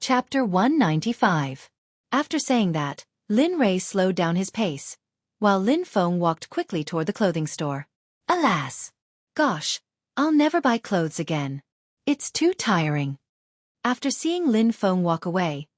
Chapter 195. After saying that, Lin Rei slowed down his pace, while Lin Feng walked quickly toward the clothing store. Alas! Gosh, I'll never buy clothes again. It's too tiring. After seeing Lin Feng walk away,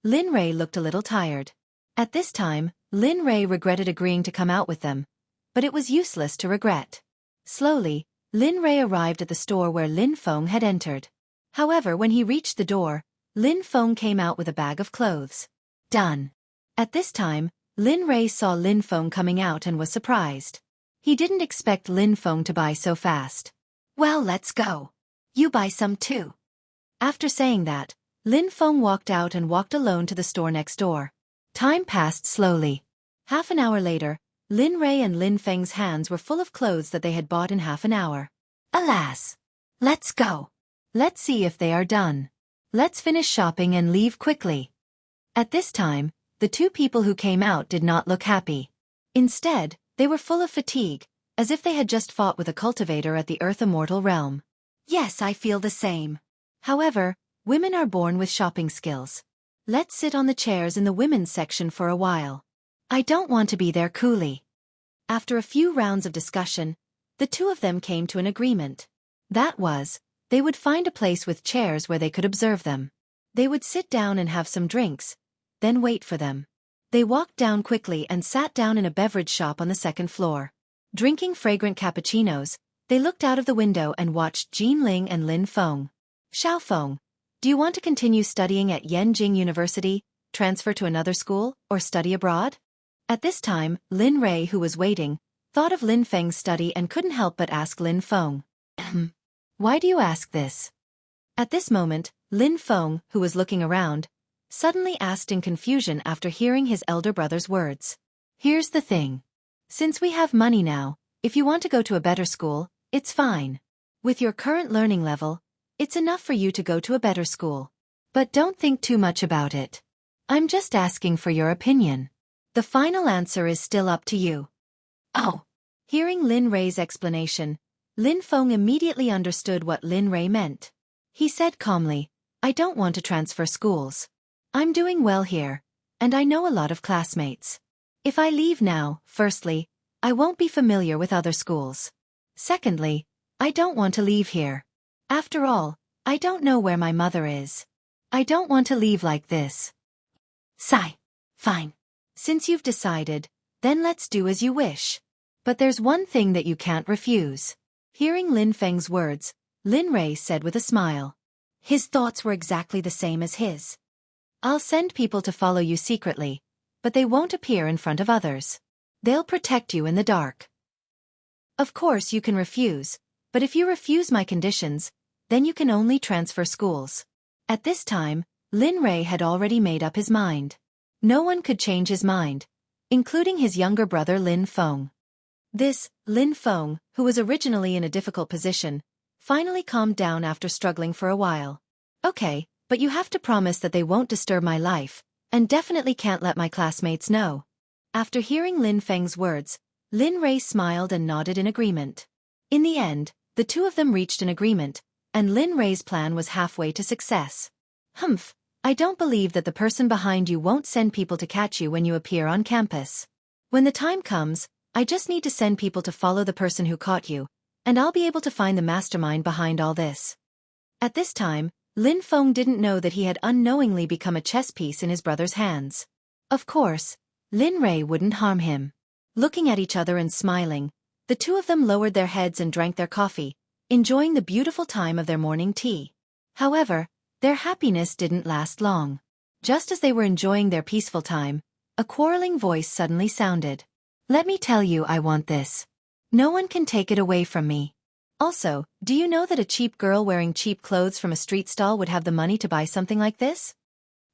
Lin Rei looked a little tired. At this time, Lin Rei regretted agreeing to come out with them, but it was useless to regret. Slowly, Lin Rei arrived at the store where Lin Feng had entered. However, when he reached the door, Lin Feng came out with a bag of clothes. Done. At this time, Lin Rei saw Lin Feng coming out and was surprised. He didn't expect Lin Feng to buy so fast. Well, let's go. You buy some too. After saying that, Lin Feng walked out and walked alone to the store next door. Time passed slowly. Half an hour later, Lin Rei and Lin Feng's hands were full of clothes that they had bought in half an hour. Alas! Let's go. Let's see if they are done. Let's finish shopping and leave quickly. At this time, the two people who came out did not look happy. Instead, they were full of fatigue, as if they had just fought with a cultivator at the Earth Immortal realm. Yes, I feel the same. However, women are born with shopping skills. Let's sit on the chairs in the women's section for a while. I don't want to be their coolie. After a few rounds of discussion, the two of them came to an agreement. That was, they would find a place with chairs where they could observe them. They would sit down and have some drinks, then wait for them. They walked down quickly and sat down in a beverage shop on the second floor. Drinking fragrant cappuccinos, they looked out of the window and watched Jin Ling and Lin Feng. Xiao Feng, do you want to continue studying at Yanjing University, transfer to another school, or study abroad? At this time, Lin Rei, who was waiting, thought of Lin Feng's study and couldn't help but ask Lin Feng. Why do you ask this? At this moment, Lin Feng, who was looking around, suddenly asked in confusion after hearing his elder brother's words. Here's the thing. Since we have money now, if you want to go to a better school, it's fine. With your current learning level, it's enough for you to go to a better school. But don't think too much about it. I'm just asking for your opinion. The final answer is still up to you. Oh. Hearing Lin Rei's explanation, Lin Feng immediately understood what Lin Rei meant. He said calmly, I don't want to transfer schools. I'm doing well here, and I know a lot of classmates. If I leave now, firstly, I won't be familiar with other schools. Secondly, I don't want to leave here. After all, I don't know where my mother is. I don't want to leave like this. Sigh. Fine. Since you've decided, then let's do as you wish. But there's one thing that you can't refuse. Hearing Lin Feng's words, Lin Rei said with a smile. His thoughts were exactly the same as his. I'll send people to follow you secretly, but they won't appear in front of others. They'll protect you in the dark. Of course you can refuse, but if you refuse my conditions, then you can only transfer schools. At this time, Lin Rei had already made up his mind. No one could change his mind, including his younger brother Lin Feng. This, Lin Feng, who was originally in a difficult position, finally calmed down after struggling for a while. Okay, but you have to promise that they won't disturb my life, and definitely can't let my classmates know. After hearing Lin Feng's words, Lin Rei smiled and nodded in agreement. In the end, the two of them reached an agreement, and Lin Rei's plan was halfway to success. Humph, I don't believe that the person behind you won't send people to catch you when you appear on campus. When the time comes, I just need to send people to follow the person who caught you, and I'll be able to find the mastermind behind all this. At this time, Lin Feng didn't know that he had unknowingly become a chess piece in his brother's hands. Of course, Lin Rei wouldn't harm him. Looking at each other and smiling, the two of them lowered their heads and drank their coffee, enjoying the beautiful time of their morning tea. However, their happiness didn't last long. Just as they were enjoying their peaceful time, a quarreling voice suddenly sounded. Let me tell you, I want this. No one can take it away from me. Also, do you know that a cheap girl wearing cheap clothes from a street stall would have the money to buy something like this?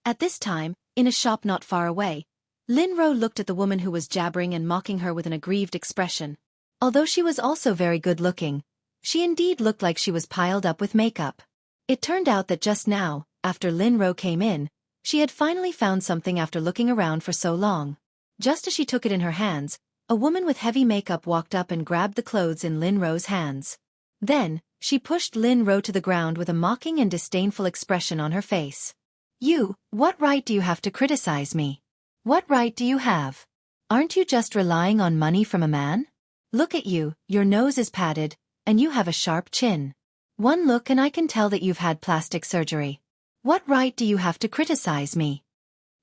At this time, in a shop not far away, Lin Ro looked at the woman who was jabbering and mocking her with an aggrieved expression. Although she was also very good-looking, she indeed looked like she was piled up with makeup. It turned out that just now, after Lin Ro came in, she had finally found something after looking around for so long. Just as she took it in her hands, a woman with heavy makeup walked up and grabbed the clothes in Lin Ro's hands. Then, she pushed Lin Ro to the ground with a mocking and disdainful expression on her face. What right do you have to criticize me? What right do you have? Aren't you just relying on money from a man? Look at you, your nose is padded, and you have a sharp chin. One look and I can tell that you've had plastic surgery. What right do you have to criticize me?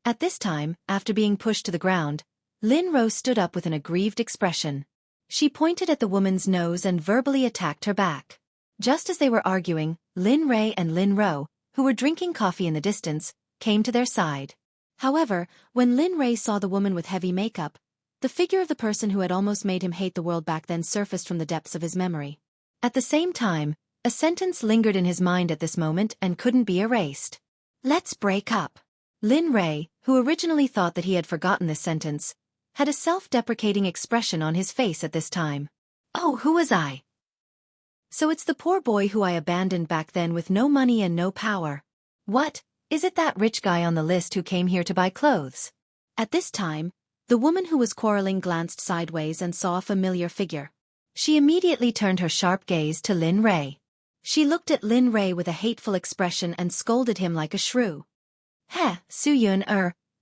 At this time, after being pushed to the ground, Lin Ro stood up with an aggrieved expression. She pointed at the woman's nose and verbally attacked her back. Just as they were arguing, Lin Ray and Lin Ro, who were drinking coffee in the distance, came to their side. However, when Lin Ray saw the woman with heavy makeup, the figure of the person who had almost made him hate the world back then surfaced from the depths of his memory. At the same time, a sentence lingered in his mind at this moment and couldn't be erased. Let's break up. Lin Ray, who originally thought that he had forgotten this sentence, had a self-deprecating expression on his face at this time. Oh, who was I? So it's the poor boy who I abandoned back then with no money and no power. What? Is it that rich guy on the list who came here to buy clothes? At this time, the woman who was quarreling glanced sideways and saw a familiar figure. She immediately turned her sharp gaze to Lin Ray. She looked at Lin Ray with a hateful expression and scolded him like a shrew. Heh, Su-yun,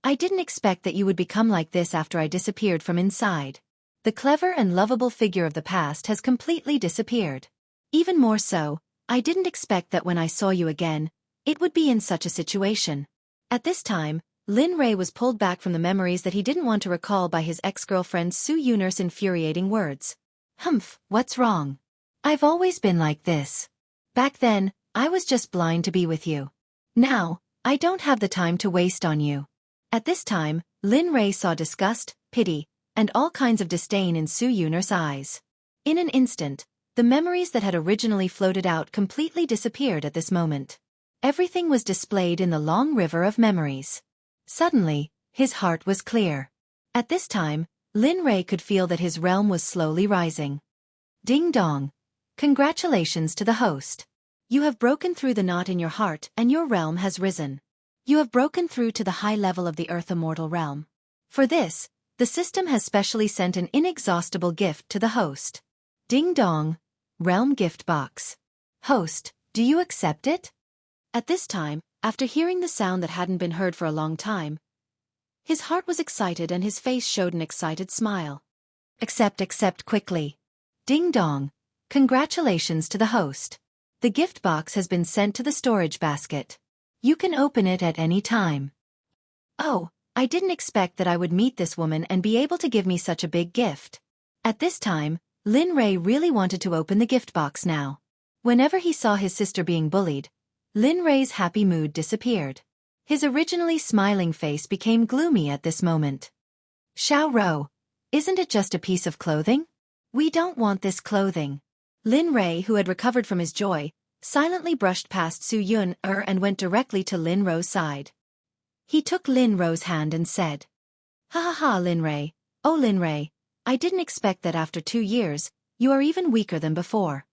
I didn't expect that you would become like this after I disappeared from inside. The clever and lovable figure of the past has completely disappeared. Even more so, I didn't expect that when I saw you again, it would be in such a situation. At this time, Lin Ray was pulled back from the memories that he didn't want to recall by his ex-girlfriend Su-yun's infuriating words. Humph, what's wrong? I've always been like this. Back then, I was just blind to be with you. Now, I don't have the time to waste on you. At this time, Lin Ray saw disgust, pity, and all kinds of disdain in Su-yun's eyes. In an instant, the memories that had originally floated out completely disappeared at this moment. Everything was displayed in the long river of memories. Suddenly, his heart was clear. At this time, Lin Ray could feel that his realm was slowly rising. Ding dong. Congratulations to the host. You have broken through the knot in your heart and your realm has risen. You have broken through to the high level of the Earth Immortal realm. For this, the system has specially sent an inexhaustible gift to the host. Ding dong. Realm gift box. Host, do you accept it? At this time, after hearing the sound that hadn't been heard for a long time, his heart was excited and his face showed an excited smile. Accept quickly. Ding dong. Congratulations to the host. The gift box has been sent to the storage basket. You can open it at any time. Oh, I didn't expect that I would meet this woman and be able to give me such a big gift. At this time, Lin Ray really wanted to open the gift box now. Whenever he saw his sister being bullied, Lin Ray's happy mood disappeared. His originally smiling face became gloomy at this moment. Xiao Ro, isn't it just a piece of clothing? We don't want this clothing. Lin Ray, who had recovered from his joy, silently brushed past Su-yun and went directly to Lin Ro's side. He took Lin Ro's hand and said, Ha ha ha, Lin Ray. Oh Lin Ray, I didn't expect that after 2 years, you are even weaker than before.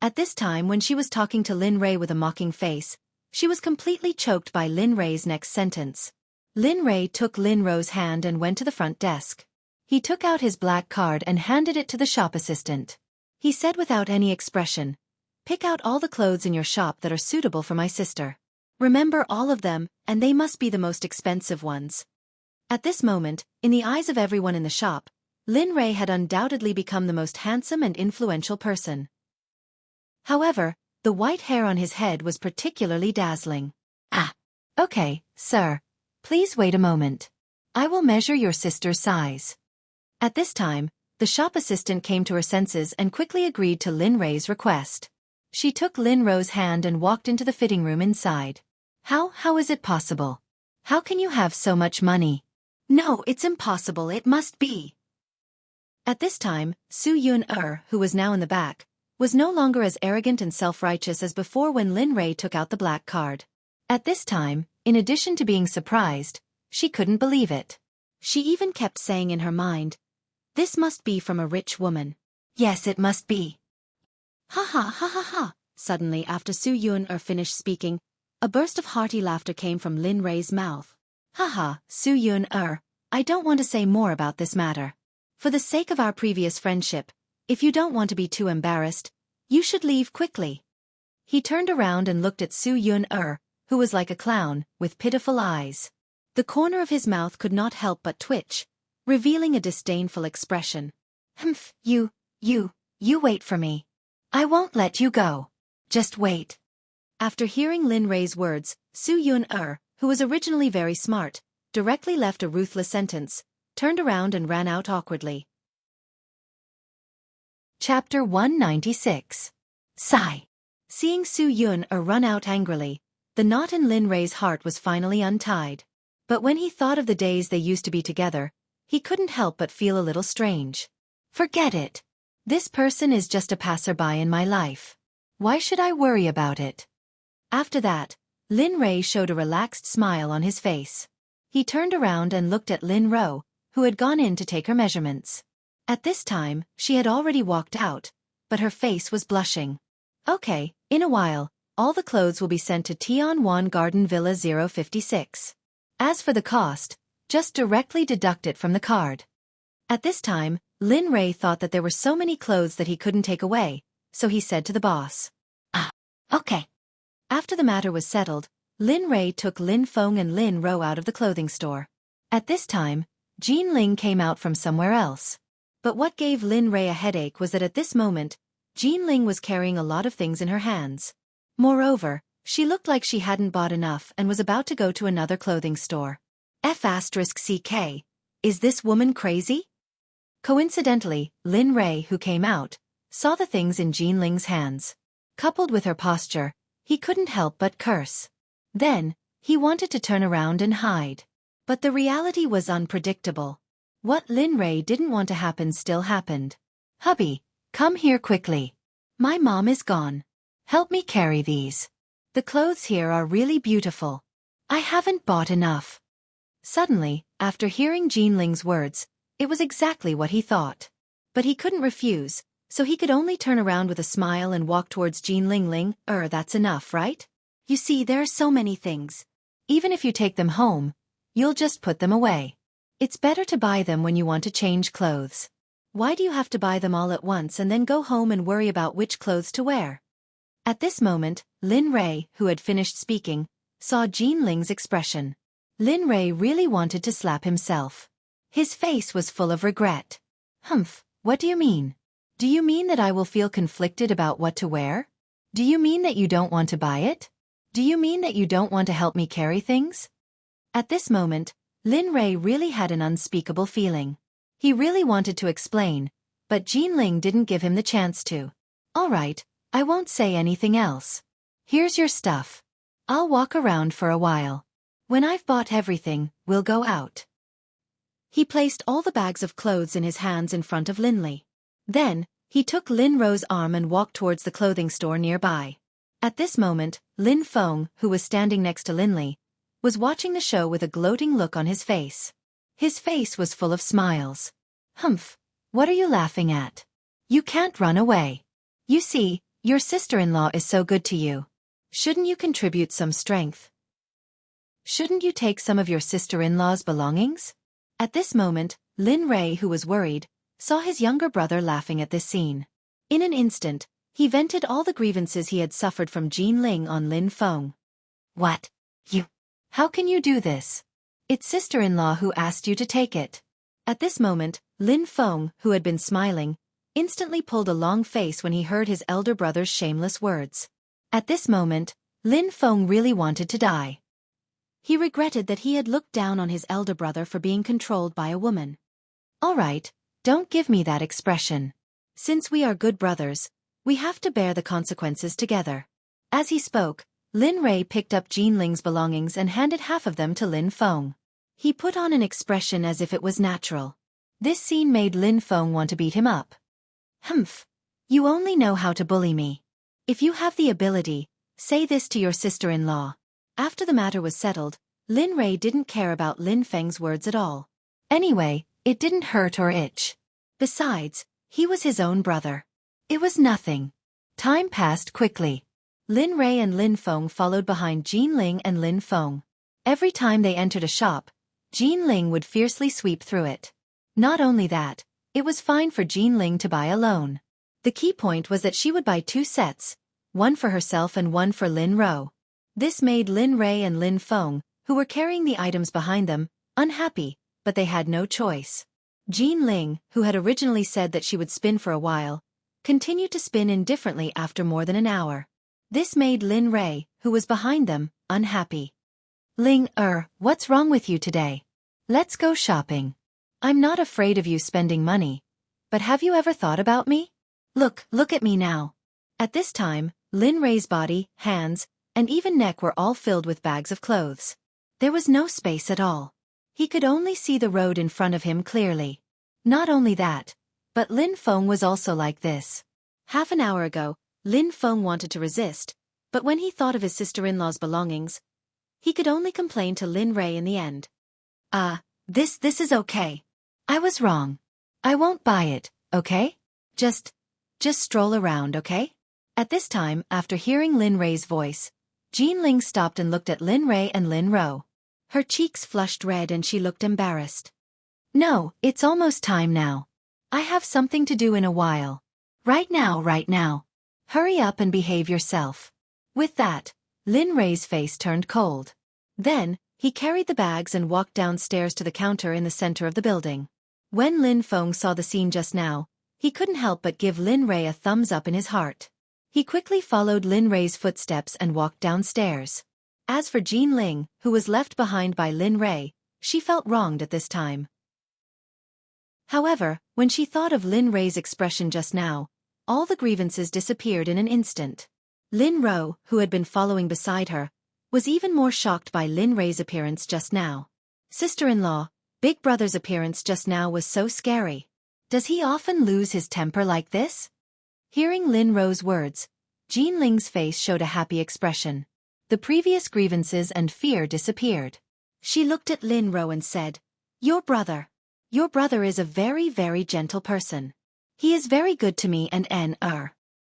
At this time when she was talking to Lin Ray with a mocking face, she was completely choked by Lin Ray's next sentence. Lin Ray took Lin Ro's hand and went to the front desk. He took out his black card and handed it to the shop assistant. He said without any expression, Pick out all the clothes in your shop that are suitable for my sister. Remember all of them, and they must be the most expensive ones. At this moment, in the eyes of everyone in the shop, Lin Ray had undoubtedly become the most handsome and influential person. However, the white hair on his head was particularly dazzling. Okay, sir. Please wait a moment. I will measure your sister's size. At this time, the shop assistant came to her senses and quickly agreed to Lin Ray's request. She took Lin Ro's hand and walked into the fitting room inside. How is it possible? How can you have so much money? No, it's impossible, it must be. At this time, Su-yun, who was now in the back, was no longer as arrogant and self-righteous as before when Lin Ray took out the black card. At this time, in addition to being surprised, she couldn't believe it. She even kept saying in her mind, This must be from a rich woman. Yes, it must be. Ha ha ha ha ha. Suddenly, after Su-yun finished speaking, a burst of hearty laughter came from Lin Ray's mouth. Ha ha, Su-yun I don't want to say more about this matter. For the sake of our previous friendship, if you don't want to be too embarrassed, you should leave quickly. He turned around and looked at Su-yun who was like a clown, with pitiful eyes. The corner of his mouth could not help but twitch, revealing a disdainful expression. Humph, you wait for me. I won't let you go. Just wait. After hearing Lin Rei's words, Su Yun-er, who was originally very smart, directly left a ruthless sentence, turned around and ran out awkwardly. Chapter 196. Sigh. Seeing Su Yun-er run out angrily, the knot in Lin Rei's heart was finally untied. But when he thought of the days they used to be together, he couldn't help but feel a little strange. Forget it. This person is just a passerby in my life. Why should I worry about it? After that, Lin Rei showed a relaxed smile on his face. He turned around and looked at Lin Ro, who had gone in to take her measurements. At this time, she had already walked out, but her face was blushing. Okay, in a while, all the clothes will be sent to Tianwan Garden Villa 056. As for the cost, just directly deduct it from the card. At this time, Lin Rei thought that there were so many clothes that he couldn't take away, so he said to the boss. Okay. After the matter was settled, Lin Rei took Lin Feng and Lin Ro out of the clothing store. At this time, Jean Ling came out from somewhere else. But what gave Lin Rei a headache was that at this moment, Jean Ling was carrying a lot of things in her hands. Moreover, she looked like she hadn't bought enough and was about to go to another clothing store. F***CK. Is this woman crazy? Coincidentally, Lin Rei, who came out, saw the things in Jean Ling's hands. Coupled with her posture, he couldn't help but curse. Then, he wanted to turn around and hide. But the reality was unpredictable. What Lin Rei didn't want to happen still happened. Hubby, come here quickly. My mom is gone. Help me carry these. The clothes here are really beautiful. I haven't bought enough. Suddenly, after hearing Jean Ling's words, it was exactly what he thought. But he couldn't refuse, so he could only turn around with a smile and walk towards Jean Ling. That's enough, right? You see, there are so many things. Even if you take them home, you'll just put them away. It's better to buy them when you want to change clothes. Why do you have to buy them all at once and then go home and worry about which clothes to wear? At this moment, Lin Rei, who had finished speaking, saw Jean Ling's expression. Lin Rei really wanted to slap himself. His face was full of regret. Humph, what do you mean? Do you mean that I will feel conflicted about what to wear? Do you mean that you don't want to buy it? Do you mean that you don't want to help me carry things? At this moment, Lin Rei really had an unspeakable feeling. He really wanted to explain, but Jean Ling didn't give him the chance to. All right, I won't say anything else. Here's your stuff. I'll walk around for a while. When I've bought everything, we'll go out. He placed all the bags of clothes in his hands in front of Linley. Then, he took Lin Ro's arm and walked towards the clothing store nearby. At this moment, Lin Feng, who was standing next to Linley, was watching the show with a gloating look on his face. His face was full of smiles. Humph, what are you laughing at? You can't run away. You see, your sister-in-law is so good to you. Shouldn't you contribute some strength? Shouldn't you take some of your sister-in-law's belongings? At this moment, Lin Rei, who was worried, saw his younger brother laughing at this scene. In an instant, he vented all the grievances he had suffered from Jean Ling on Lin Feng. What? You? How can you do this? It's sister-in-law who asked you to take it. At this moment, Lin Feng, who had been smiling, instantly pulled a long face when he heard his elder brother's shameless words. At this moment, Lin Feng really wanted to die. He regretted that he had looked down on his elder brother for being controlled by a woman. All right, don't give me that expression. Since we are good brothers, we have to bear the consequences together. As he spoke, Lin Rei picked up Jean Ling's belongings and handed half of them to Lin Feng. He put on an expression as if it was natural. This scene made Lin Feng want to beat him up. Humph, you only know how to bully me. If you have the ability, say this to your sister-in-law. After the matter was settled, Lin Rei didn't care about Lin Feng's words at all. Anyway, it didn't hurt or itch. Besides, he was his own brother. It was nothing. Time passed quickly. Lin Rei and Lin Feng followed behind Jean Ling and Lin Feng. Every time they entered a shop, Jean Ling would fiercely sweep through it. Not only that, it was fine for Jean Ling to buy alone. The key point was that she would buy 2 sets, one for herself and one for Lin Ro. This made Lin Rei and Lin Feng, who were carrying the items behind them, unhappy, but they had no choice. Jean Ling, who had originally said that she would spin for a while, continued to spin indifferently after more than an hour. This made Lin Rei, who was behind them, unhappy. Ling, what's wrong with you today? Let's go shopping. I'm not afraid of you spending money. But have you ever thought about me? Look at me now. At this time, Lin Rei's body, hands, and even neck were all filled with bags of clothes. There was no space at all. He could only see the road in front of him clearly. Not only that, but Lin Feng was also like this. Half an hour ago, Lin Feng wanted to resist, but when he thought of his sister-in-law's belongings, he could only complain to Lin Rei in the end. This is okay. I was wrong. I won't buy it, okay? Just stroll around, okay? At this time, after hearing Lin Rei's voice, Jean Ling stopped and looked at Lin Rei and Lin Ro. Her cheeks flushed red and she looked embarrassed. No, it's almost time now. I have something to do in a while. Right now. Hurry up and behave yourself. With that, Lin Rei's face turned cold. Then, he carried the bags and walked downstairs to the counter in the center of the building. When Lin Feng saw the scene just now, he couldn't help but give Lin Rei a thumbs up in his heart. He quickly followed Lin Rei's footsteps and walked downstairs. As for Jean Ling, who was left behind by Lin Rei, she felt wronged at this time. However, when she thought of Lin Rei's expression just now, all the grievances disappeared in an instant. Lin Ro, who had been following beside her, was even more shocked by Lin Rei's appearance just now. Sister-in-law, Big Brother's appearance just now was so scary. Does he often lose his temper like this? Hearing Lin Ro's words, Jean Ling's face showed a happy expression. The previous grievances and fear disappeared. She looked at Lin Ro and said, Your brother is a very, very gentle person. He is very good to me and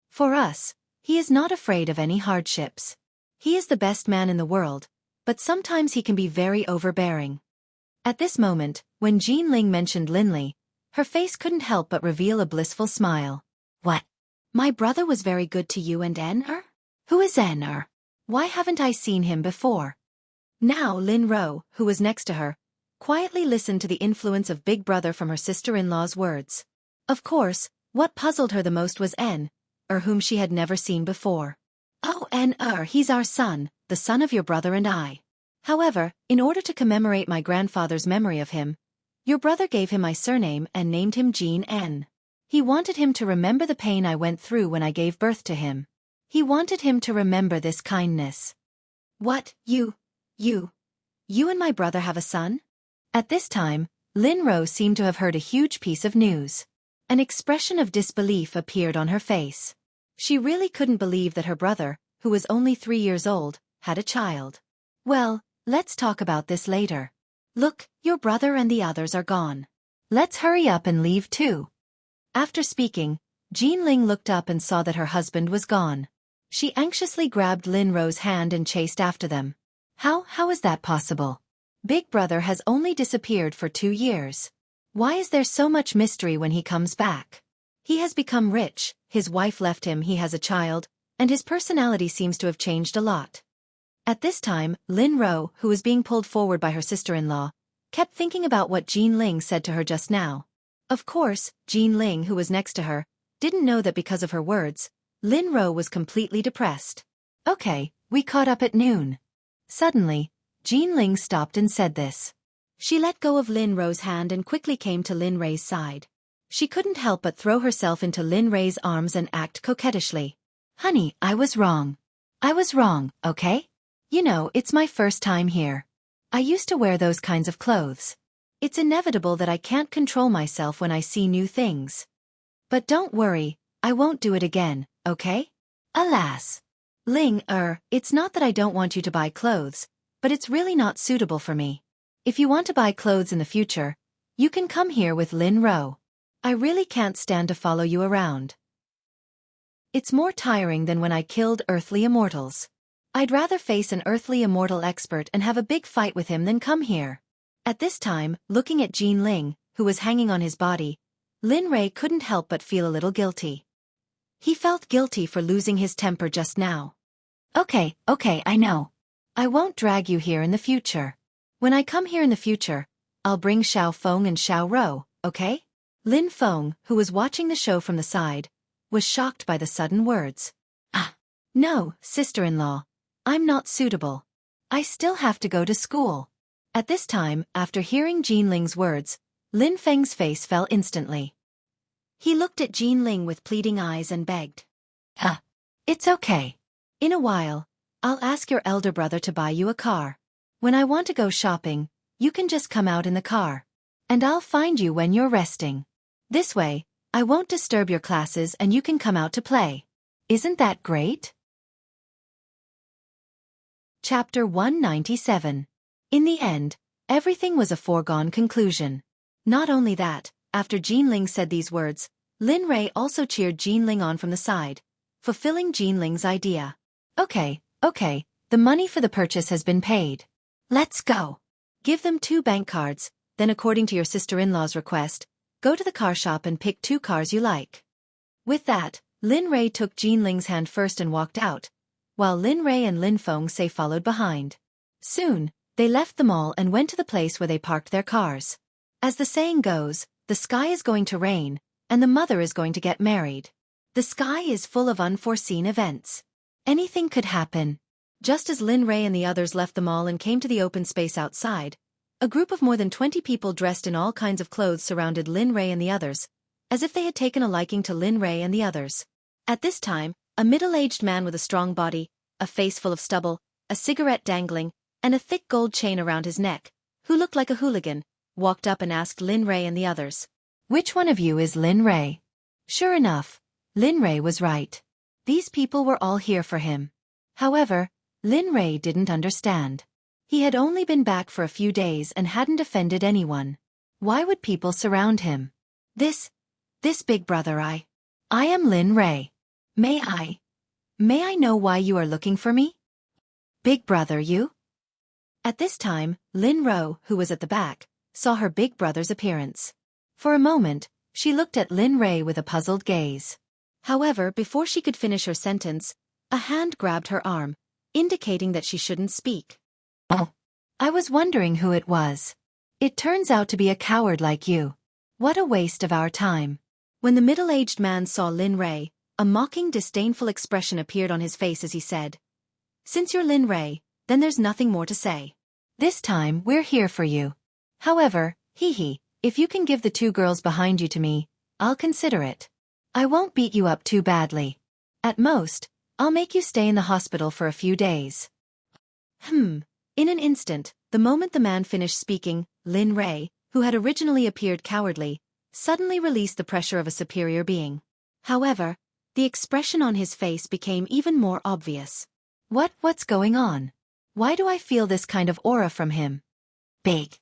For us, he is not afraid of any hardships. He is the best man in the world, but sometimes he can be very overbearing. At this moment, when Jean Ling mentioned Linley, her face couldn't help but reveal a blissful smile. What? My brother was very good to you and Who is Why haven't I seen him before? Now Lin Ro, who was next to her, quietly listened to the influence of Big Brother from her sister-in-law's words. Of course, what puzzled her the most was whom she had never seen before. Oh, he's our son, the son of your brother and I. However, in order to commemorate my grandfather's memory of him, your brother gave him my surname and named him Jean N. He wanted him to remember the pain I went through when I gave birth to him. He wanted him to remember this kindness. What, you and my brother have a son? At this time, Lin Ro seemed to have heard a huge piece of news. An expression of disbelief appeared on her face. She really couldn't believe that her brother, who was only 3 years old, had a child. Well, let's talk about this later. Look, your brother and the others are gone. Let's hurry up and leave too. After speaking, Jean Ling looked up and saw that her husband was gone. She anxiously grabbed Lin Ro's hand and chased after them. How is that possible? Big Brother has only disappeared for 2 years. Why is there so much mystery when he comes back? He has become rich, his wife left him, he has a child, and his personality seems to have changed a lot. At this time, Lin Ro, who was being pulled forward by her sister-in-law, kept thinking about what Jean Ling said to her just now. Of course, Jean Ling, who was next to her, didn't know that because of her words, Lin Ro was completely depressed. Okay, we caught up at noon. Suddenly, Jean Ling stopped and said this. She let go of Lin Ro's hand and quickly came to Lin Rei's side. She couldn't help but throw herself into Lin Rei's arms and act coquettishly. Honey, I was wrong. Okay? You know, it's my first time here. I used to wear those kinds of clothes. It's inevitable that I can't control myself when I see new things. But don't worry, I won't do it again, okay? Alas. Ling, it's not that I don't want you to buy clothes, but it's really not suitable for me. If you want to buy clothes in the future, you can come here with Lin Ro. I really can't stand to follow you around. It's more tiring than when I killed earthly immortals. I'd rather face an earthly immortal expert and have a big fight with him than come here. At this time, looking at Jean Ling, who was hanging on his body, Lin Rei couldn't help but feel a little guilty. He felt guilty for losing his temper just now. Okay, I know. I won't drag you here in the future. When I come here in the future, I'll bring Xiao Feng and Xiao Rou, okay? Lin Feng, who was watching the show from the side, was shocked by the sudden words. Ah, no, sister-in-law. I'm not suitable. I still have to go to school. At this time, after hearing Jinling's words, Lin Feng's face fell instantly. He looked at Jinling with pleading eyes and begged. It's okay. In a while, I'll ask your elder brother to buy you a car. When I want to go shopping, you can just come out in the car. And I'll find you when you're resting. This way, I won't disturb your classes and you can come out to play. Isn't that great? Chapter 197. In the end, everything was a foregone conclusion. Not only that, after Jinling said these words, Lin Rei also cheered Jinling on from the side, fulfilling Jinling's idea. Okay, the money for the purchase has been paid. Let's go. Give them 2 bank cards, then according to your sister-in-law's request, go to the car shop and pick 2 cars you like. With that, Lin Rei took Jinling's hand first and walked out, while Lin Rei and Lin Feng followed behind. Soon, they left the mall and went to the place where they parked their cars. As the saying goes, the sky is going to rain, and the mother is going to get married. The sky is full of unforeseen events. Anything could happen. Just as Lin Rei and the others left the mall and came to the open space outside, a group of more than 20 people dressed in all kinds of clothes surrounded Lin Rei and the others, as if they had taken a liking to Lin Rei and the others. At this time, a middle-aged man with a strong body, a face full of stubble, a cigarette dangling, and a thick gold chain around his neck, who looked like a hooligan, walked up and asked Lin Rei and the others, "Which one of you is Lin Rei?" Sure enough, Lin Rei was right. These people were all here for him. However, Lin Rei didn't understand. He had only been back for a few days and hadn't offended anyone. Why would people surround him? This big brother, I am Lin Rei. May I know why you are looking for me? Big brother, you? At this time, Lin Rou, who was at the back, saw her big brother's appearance. For a moment, she looked at Lin Rei with a puzzled gaze. However, before she could finish her sentence, a hand grabbed her arm, indicating that she shouldn't speak. Oh, I was wondering who it was. It turns out to be a coward like you. What a waste of our time. When the middle-aged man saw Lin Rei, a mocking, disdainful expression appeared on his face as he said, "Since you're Lin Rei, then there's nothing more to say. This time, we're here for you. However, if you can give the 2 girls behind you to me, I'll consider it. I won't beat you up too badly. At most, I'll make you stay in the hospital for a few days." In an instant, the moment the man finished speaking, Lin Rei, who had originally appeared cowardly, suddenly released the pressure of a superior being. However, the expression on his face became even more obvious. What's going on? Why do I feel this kind of aura from him? Big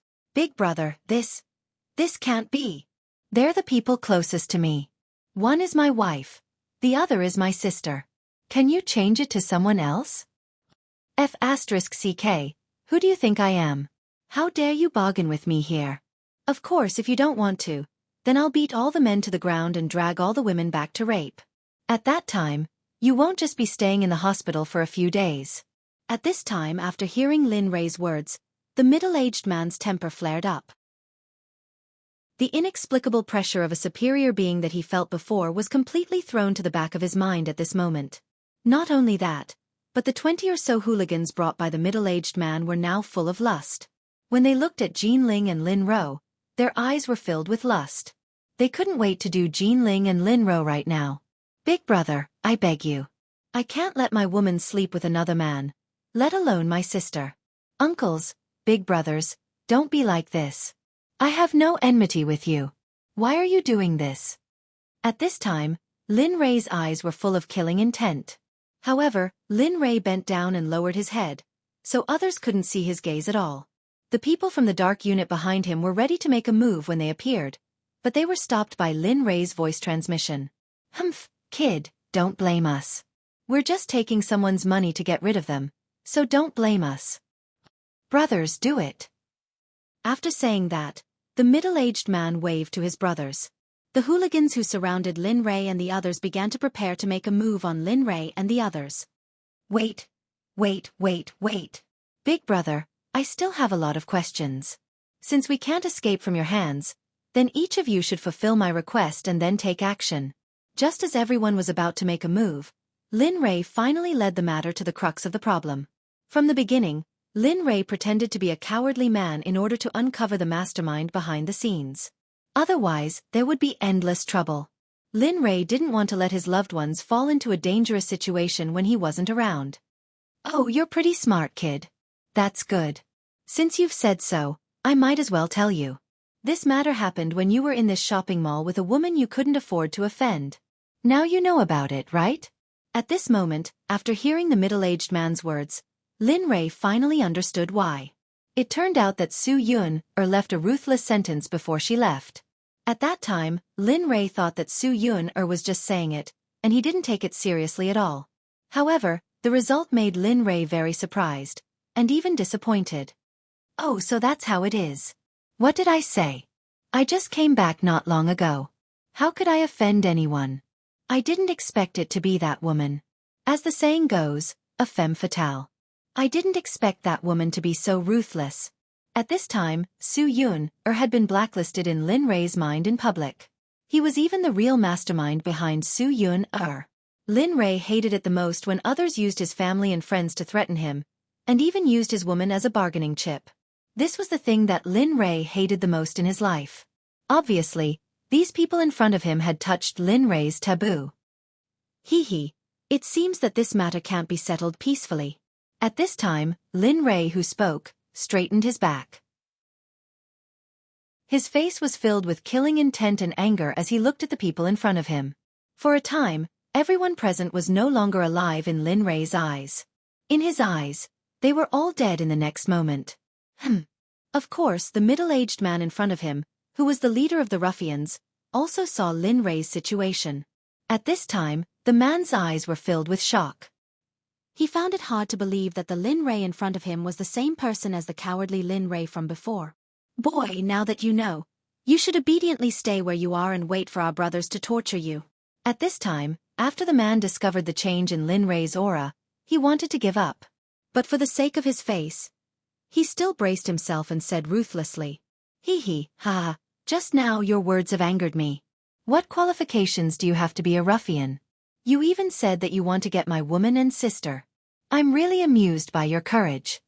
brother, this can't be. They're the people closest to me. One is my wife. The other is my sister. Can you change it to someone else? F***CK, who do you think I am? How dare you bargain with me here? Of course, if you don't want to, then I'll beat all the men to the ground and drag all the women back to rape. At that time, you won't just be staying in the hospital for a few days. At this time, after hearing Lin Rei's words, the middle-aged man's temper flared up. The inexplicable pressure of a superior being that he felt before was completely thrown to the back of his mind at this moment. Not only that, but the 20 or so hooligans brought by the middle-aged man were now full of lust. When they looked at Jinling and Lin Rou, their eyes were filled with lust. They couldn't wait to do Jinling and Lin Rou right now. Big brother, I beg you. I can't let my woman sleep with another man, let alone my sister. Uncles, big brothers, don't be like this. I have no enmity with you. Why are you doing this? At this time, Lin Rei's eyes were full of killing intent. However, Lin Rei bent down and lowered his head, so others couldn't see his gaze at all. The people from the dark unit behind him were ready to make a move when they appeared, but they were stopped by Lin Rei's voice transmission. Kid, don't blame us. We're just taking someone's money to get rid of them, so don't blame us. Brothers, do it. After saying that, the middle-aged man waved to his brothers. The hooligans who surrounded Lin Rei and the others began to prepare to make a move on Lin Rei and the others. Wait. Big brother, I still have a lot of questions. Since we can't escape from your hands, then each of you should fulfill my request and then take action. Just as everyone was about to make a move, Lin Rei finally led the matter to the crux of the problem. From the beginning, Lin Rei pretended to be a cowardly man in order to uncover the mastermind behind the scenes. Otherwise, there would be endless trouble. Lin Rei didn't want to let his loved ones fall into a dangerous situation when he wasn't around. Oh, you're pretty smart, kid. That's good. Since you've said so, I might as well tell you. This matter happened when you were in this shopping mall with a woman you couldn't afford to offend. Now you know about it, right? At this moment, after hearing the middle-aged man's words, Lin Rei finally understood why. It turned out that Su Yun left a ruthless sentence before she left. At that time, Lin Rei thought that Su Yun was just saying it, and he didn't take it seriously at all. However, the result made Lin Rei very surprised, and even disappointed. Oh, so that's how it is. What did I say? I just came back not long ago. How could I offend anyone? I didn't expect it to be that woman. As the saying goes, a femme fatale. I didn't expect that woman to be so ruthless. At this time, Su Yun had been blacklisted in Lin Rei's mind in public. He was even the real mastermind behind Su Yun. Lin Rei hated it the most when others used his family and friends to threaten him, and even used his woman as a bargaining chip. This was the thing that Lin Rei hated the most in his life. Obviously, these people in front of him had touched Lin Rei's taboo. It seems that this matter can't be settled peacefully. At this time, Lin Rei, who spoke, straightened his back. His face was filled with killing intent and anger as he looked at the people in front of him. For a time, everyone present was no longer alive in Lin Rei's eyes. In his eyes, they were all dead in the next moment. Of course, the middle-aged man in front of him, who was the leader of the ruffians, also saw Lin Rei's situation. At this time, the man's eyes were filled with shock. He found it hard to believe that the Lin Rei in front of him was the same person as the cowardly Lin Rei from before. Boy, now that you know, you should obediently stay where you are and wait for our brothers to torture you. At this time, after the man discovered the change in Lin Rei's aura, he wanted to give up. But for the sake of his face, he still braced himself and said ruthlessly, just now your words have angered me. What qualifications do you have to be a ruffian? You even said that you want to get my woman and sister. I'm really amused by your courage.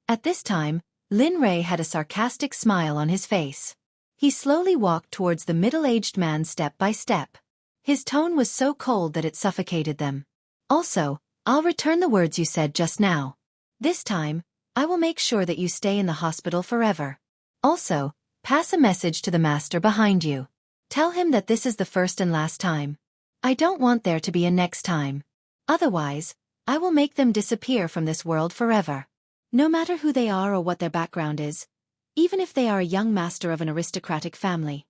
At this time, Lin Rei had a sarcastic smile on his face. He slowly walked towards the middle-aged man step by step. His tone was so cold that it suffocated them. Also, I'll return the words you said just now. This time, I will make sure that you stay in the hospital forever. Also, pass a message to the master behind you. Tell him that this is the first and last time. I don't want there to be a next time. Otherwise, I will make them disappear from this world forever. No matter who they are or what their background is, even if they are a young master of an aristocratic family.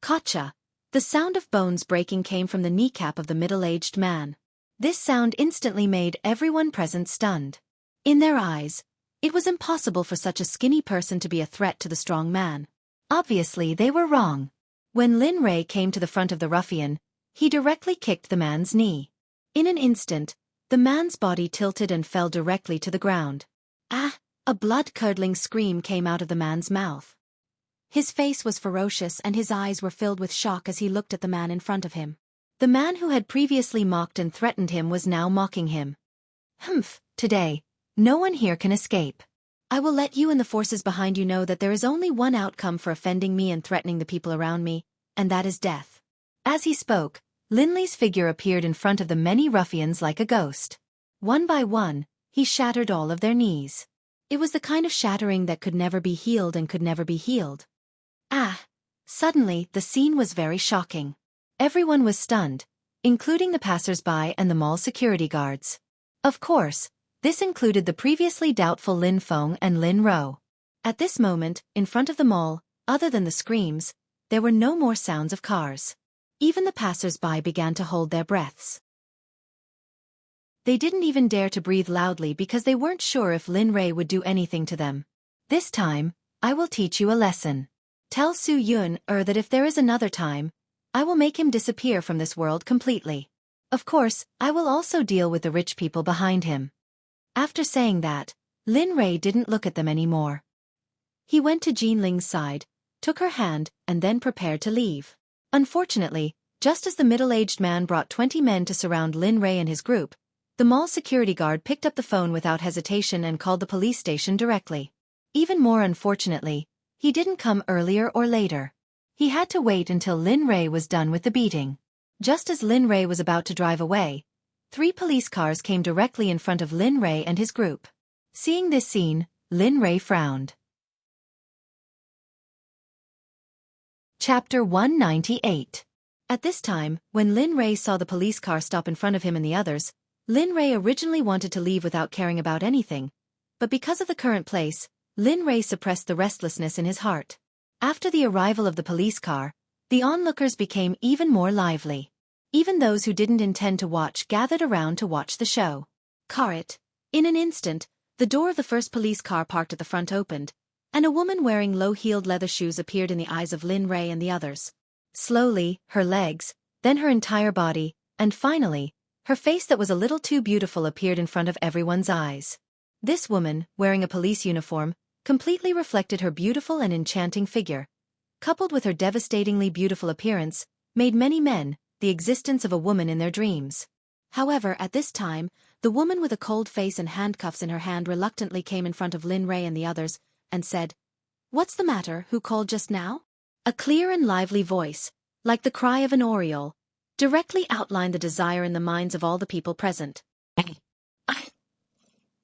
Gotcha! The sound of bones breaking came from the kneecap of the middle-aged man. This sound instantly made everyone present stunned. In their eyes, it was impossible for such a skinny person to be a threat to the strong man. Obviously, they were wrong. When Lin Rei came to the front of the ruffian, he directly kicked the man's knee. In an instant, the man's body tilted and fell directly to the ground. A blood-curdling scream came out of the man's mouth. His face was ferocious and his eyes were filled with shock as he looked at the man in front of him. The man who had previously mocked and threatened him was now mocking him. Today, no one here can escape. I will let you and the forces behind you know that there is only one outcome for offending me and threatening the people around me, and that is death. As he spoke, Lin Li's figure appeared in front of the many ruffians like a ghost. One by one, he shattered all of their knees. It was the kind of shattering that could never be healed and could never be healed. Suddenly, the scene was very shocking. Everyone was stunned, including the passers-by and the mall security guards. Of course, this included the previously doubtful Lin Feng and Lin Ro. At this moment, in front of the mall, other than the screams, there were no more sounds of cars. Even the passers-by began to hold their breaths. They didn't even dare to breathe loudly because they weren't sure if Lin Rei would do anything to them. This time, I will teach you a lesson. Tell Su Yun that if there is another time, I will make him disappear from this world completely. Of course, I will also deal with the rich people behind him. After saying that, Lin Rei didn't look at them anymore. He went to Jean Ling's side, took her hand, and then prepared to leave. Unfortunately, just as the middle-aged man brought 20 men to surround Lin Rei and his group, the mall security guard picked up the phone without hesitation and called the police station directly. Even more unfortunately, he didn't come earlier or later. He had to wait until Lin Rei was done with the beating. Just as Lin Rei was about to drive away, 3 police cars came directly in front of Lin Rei and his group. Seeing this scene, Lin Rei frowned. Chapter 198. At this time, when Lin Rei saw the police car stop in front of him and the others, Lin Rei originally wanted to leave without caring about anything, but because of the current place, Lin Rei suppressed the restlessness in his heart. After the arrival of the police car, the onlookers became even more lively. Even those who didn't intend to watch gathered around to watch the show. Carrot. In an instant, the door of the first police car parked at the front opened, and a woman wearing low-heeled leather shoes appeared in the eyes of Lin Rei and the others. Slowly, her legs, then her entire body, and finally, her face that was a little too beautiful appeared in front of everyone's eyes. This woman, wearing a police uniform, completely reflected her beautiful and enchanting figure. Coupled with her devastatingly beautiful appearance, made many men the existence of a woman in their dreams. However, at this time, the woman with a cold face and handcuffs in her hand reluctantly came in front of Lin Rei and the others, and said, "What's the matter? Who called just now?" A clear and lively voice, like the cry of an oriole, directly outlined the desire in the minds of all the people present.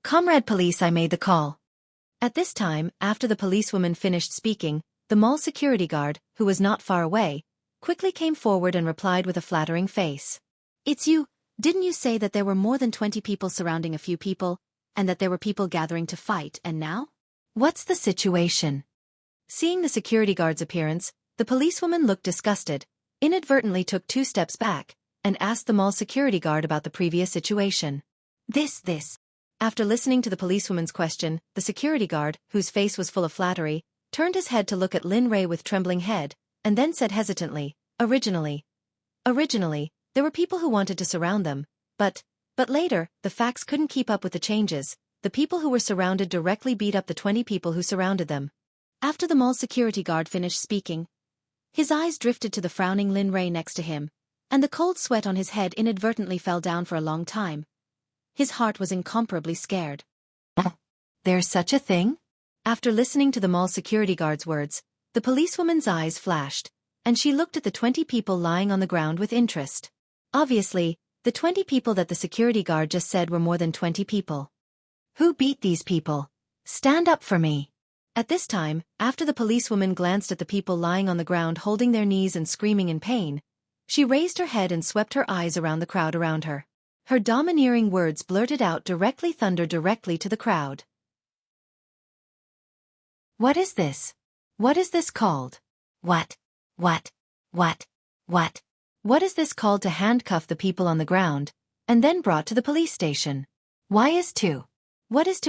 "Comrade Police, I made the call." At this time, after the policewoman finished speaking, the mall security guard, who was not far away, quickly came forward and replied with a flattering face. "It's you. Didn't you say that there were more than 20 people surrounding a few people, and that there were people gathering to fight, and now? What's the situation?" Seeing the security guard's appearance, the policewoman looked disgusted, inadvertently took 2 steps back, and asked the mall security guard about the previous situation. This. After listening to the policewoman's question, the security guard, whose face was full of flattery, turned his head to look at Lin Rei with trembling head, and then said hesitantly, Originally, there were people who wanted to surround them, but later, the facts couldn't keep up with the changes. The people who were surrounded directly beat up the 20 people who surrounded them." After the mall security guard finished speaking, his eyes drifted to the frowning Lin Rei next to him, and the cold sweat on his head inadvertently fell down for a long time. His heart was incomparably scared. There's such a thing? After listening to the mall security guard's words, the policewoman's eyes flashed, and she looked at the 20 people lying on the ground with interest. Obviously, the 20 people that the security guard just said were more than 20 people. "Who beat these people? Stand up for me." At this time, after the policewoman glanced at the people lying on the ground holding their knees and screaming in pain, she raised her head and swept her eyes around the crowd around her. Her domineering words blurted out thundered directly to the crowd. "What is this? What is this called? What is this called to handcuff the people on the ground, and then brought to the police station? What is to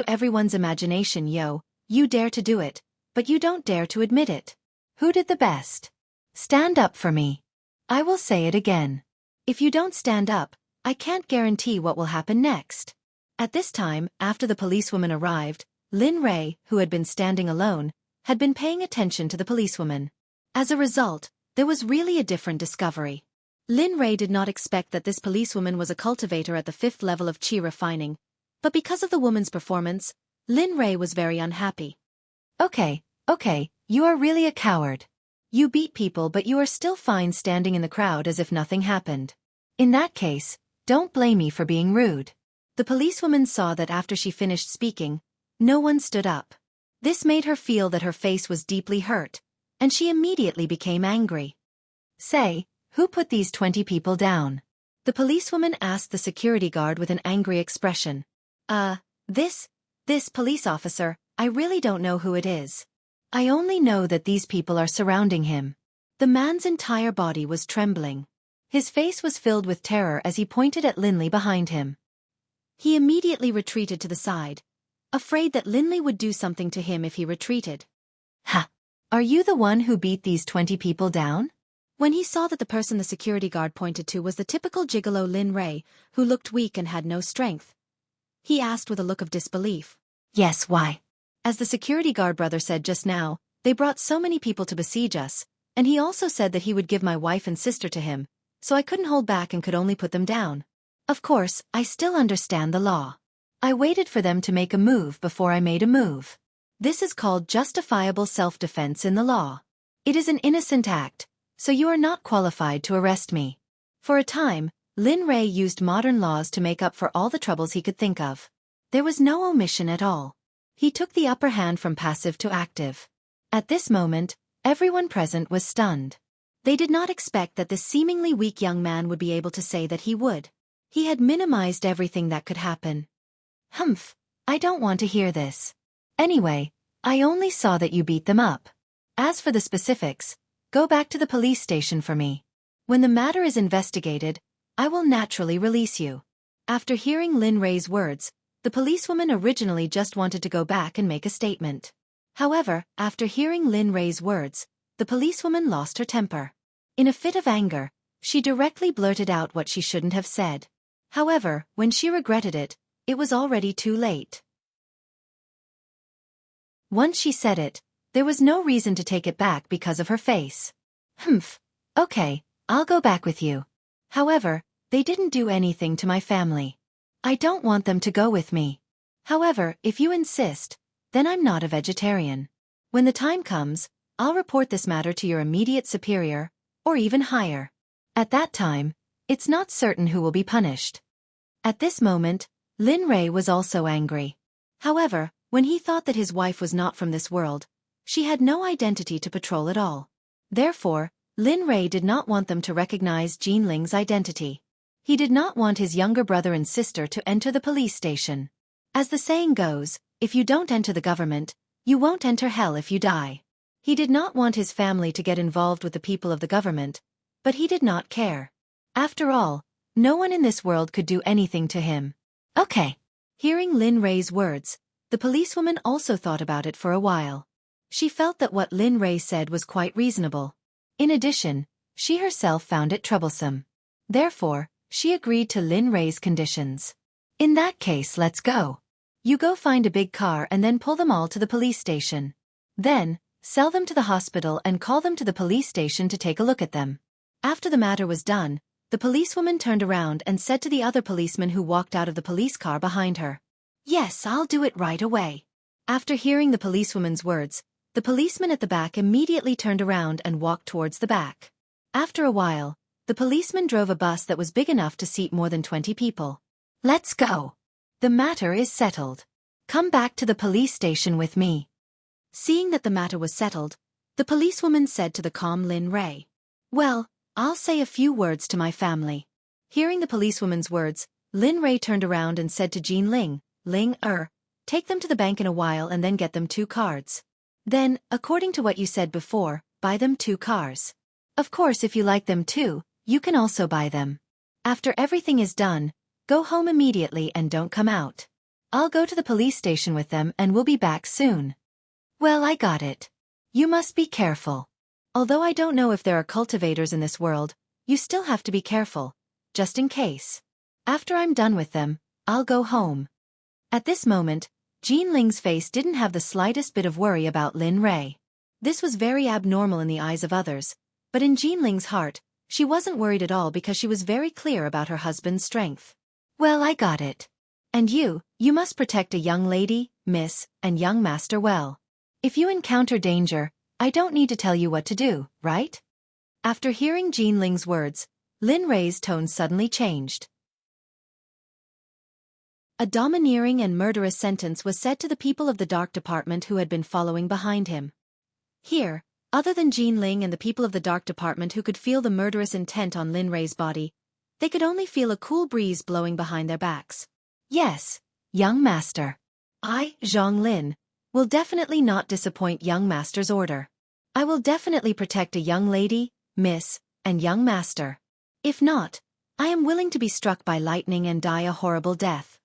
everyone's imagination, yo? You dare to do it, but you don't dare to admit it. Who did the best? Stand up for me. I will say it again. If you don't stand up, I can't guarantee what will happen next." At this time, after the policewoman arrived, Lin Rei, who had been standing alone, had been paying attention to the policewoman. As a result, there was really a different discovery. Lin Rei did not expect that this policewoman was a cultivator at the 5th level of chi refining, but because of the woman's performance, Lin Rei was very unhappy. Okay, you are really a coward. You beat people but you are still fine standing in the crowd as if nothing happened. In that case, don't blame me for being rude. The policewoman saw that after she finished speaking, no one stood up. This made her feel that her face was deeply hurt, and she immediately became angry. "Say, who put these 20 people down?" The policewoman asked the security guard with an angry expression. This police officer, I really don't know who it is. I only know that these people are surrounding him." The man's entire body was trembling. His face was filled with terror as he pointed at Linley behind him. He immediately retreated to the side, afraid that Linley would do something to him if he retreated. "Ha! Are you the one who beat these 20 people down?" When he saw that the person the security guard pointed to was the typical gigolo Lin Rei, who looked weak and had no strength, he asked with a look of disbelief. Yes, why? As the security guard brother said just now, they brought so many people to besiege us, and he also said that he would give my wife and sister to him, so I couldn't hold back and could only put them down. Of course, I still understand the law. I waited for them to make a move before I made a move. This is called justifiable self-defense in the law. It is an innocent act, so you are not qualified to arrest me. For a time, Lin Rei used modern laws to make up for all the troubles he could think of. There was no omission at all. He took the upper hand from passive to active. At this moment, everyone present was stunned. They did not expect that this seemingly weak young man would be able to say that he would. He had minimized everything that could happen. Humph, I don't want to hear this. Anyway, I only saw that you beat them up. As for the specifics, go back to the police station for me. When the matter is investigated, I will naturally release you. After hearing Lin Rei's words, the policewoman originally just wanted to go back and make a statement. However, after hearing Lin Rei's words, the policewoman lost her temper. In a fit of anger, she directly blurted out what she shouldn't have said. However, when she regretted it, it was already too late. Once she said it, there was no reason to take it back because of her face. Humph. Okay, I'll go back with you. However, they didn't do anything to my family. I don't want them to go with me. However, if you insist, then I'm not a vegetarian. When the time comes, I'll report this matter to your immediate superior, or even higher. At that time, it's not certain who will be punished. At this moment, Lin Rei was also angry. However, when he thought that his wife was not from this world, she had no identity to patrol at all. Therefore, Lin Rei did not want them to recognize Jean Ling's identity. He did not want his younger brother and sister to enter the police station. As the saying goes, if you don't enter the government, you won't enter hell if you die. He did not want his family to get involved with the people of the government, but he did not care. After all, no one in this world could do anything to him. Okay. Hearing Lin Rei's words, the policewoman also thought about it for a while. She felt that what Lin Rei said was quite reasonable. In addition, she herself found it troublesome. Therefore, she agreed to Lin Rei's conditions. In that case, let's go. You go find a big car and then pull them all to the police station. Then, sell them to the hospital and call them to the police station to take a look at them. After the matter was done, the policewoman turned around and said to the other policeman who walked out of the police car behind her, "Yes, I'll do it right away." After hearing the policewoman's words, the policeman at the back immediately turned around and walked towards the back. After a while, the policeman drove a bus that was big enough to seat more than 20 people. Let's go. The matter is settled. Come back to the police station with me. Seeing that the matter was settled, the policewoman said to the calm Lin Rei, "Well, I'll say a few words to my family." Hearing the policewoman's words, Lin Rei turned around and said to Jean Ling, take them to the bank in a while and then get them 2 cards. Then, according to what you said before, buy them 2 cars. Of course, if you like them too, you can also buy them. After everything is done, go home immediately and don't come out. I'll go to the police station with them and we'll be back soon." Well, I got it. You must be careful. Although I don't know if there are cultivators in this world, you still have to be careful, just in case. After I'm done with them, I'll go home. At this moment, Jean Ling's face didn't have the slightest bit of worry about Lin Rei. This was very abnormal in the eyes of others, but in Jean Ling's heart, she wasn't worried at all because she was very clear about her husband's strength. Well, I got it. And you must protect a young lady, miss, and young master well. If you encounter danger, I don't need to tell you what to do, right? After hearing Jean Ling's words, Lin Rei's tone suddenly changed. A domineering and murderous sentence was said to the people of the Dark Department who had been following behind him. Here, other than Jean Ling and the people of the Dark Department who could feel the murderous intent on Lin Rei's body, they could only feel a cool breeze blowing behind their backs. Yes, young master. I, Zhang Lin, will definitely not disappoint young master's order. I will definitely protect a young lady, miss, and young master. If not, I am willing to be struck by lightning and die a horrible death.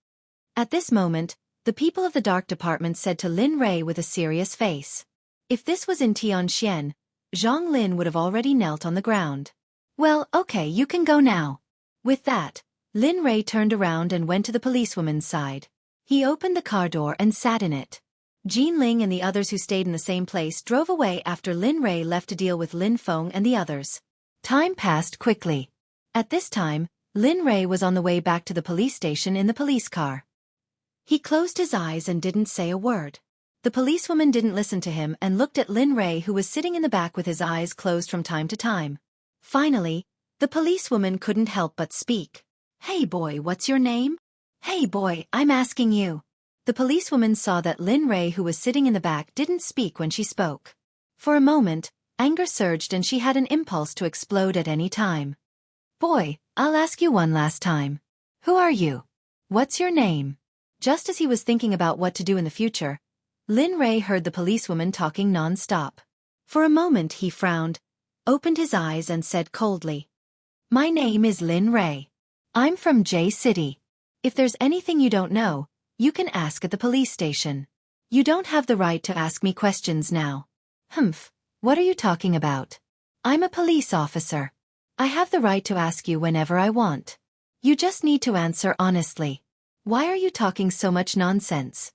At this moment, the people of the Dark Department said to Lin Rei with a serious face. If this was in Tianxian, Zhang Lin would have already knelt on the ground. Well, okay, you can go now. With that, Lin Rei turned around and went to the policewoman's side. He opened the car door and sat in it. Jean Ling and the others who stayed in the same place drove away after Lin Rei left to deal with Lin Feng and the others. Time passed quickly. At this time, Lin Rei was on the way back to the police station in the police car. He closed his eyes and didn't say a word. The policewoman didn't listen to him and looked at Lin Rei, who was sitting in the back with his eyes closed from time to time. Finally, the policewoman couldn't help but speak. "Hey boy, what's your name?" "Hey boy, I'm asking you." The policewoman saw that Lin Rei, who was sitting in the back, didn't speak when she spoke. For a moment, anger surged and she had an impulse to explode at any time. "Boy, I'll ask you one last time. Who are you? What's your name?" Just as he was thinking about what to do in the future, Lin Rei heard the policewoman talking non-stop. For a moment he frowned, opened his eyes and said coldly, "My name is Lin Rei. I'm from J City. If there's anything you don't know, you can ask at the police station. You don't have the right to ask me questions now." "Humph, what are you talking about? I'm a police officer. I have the right to ask you whenever I want. You just need to answer honestly. Why are you talking so much nonsense?"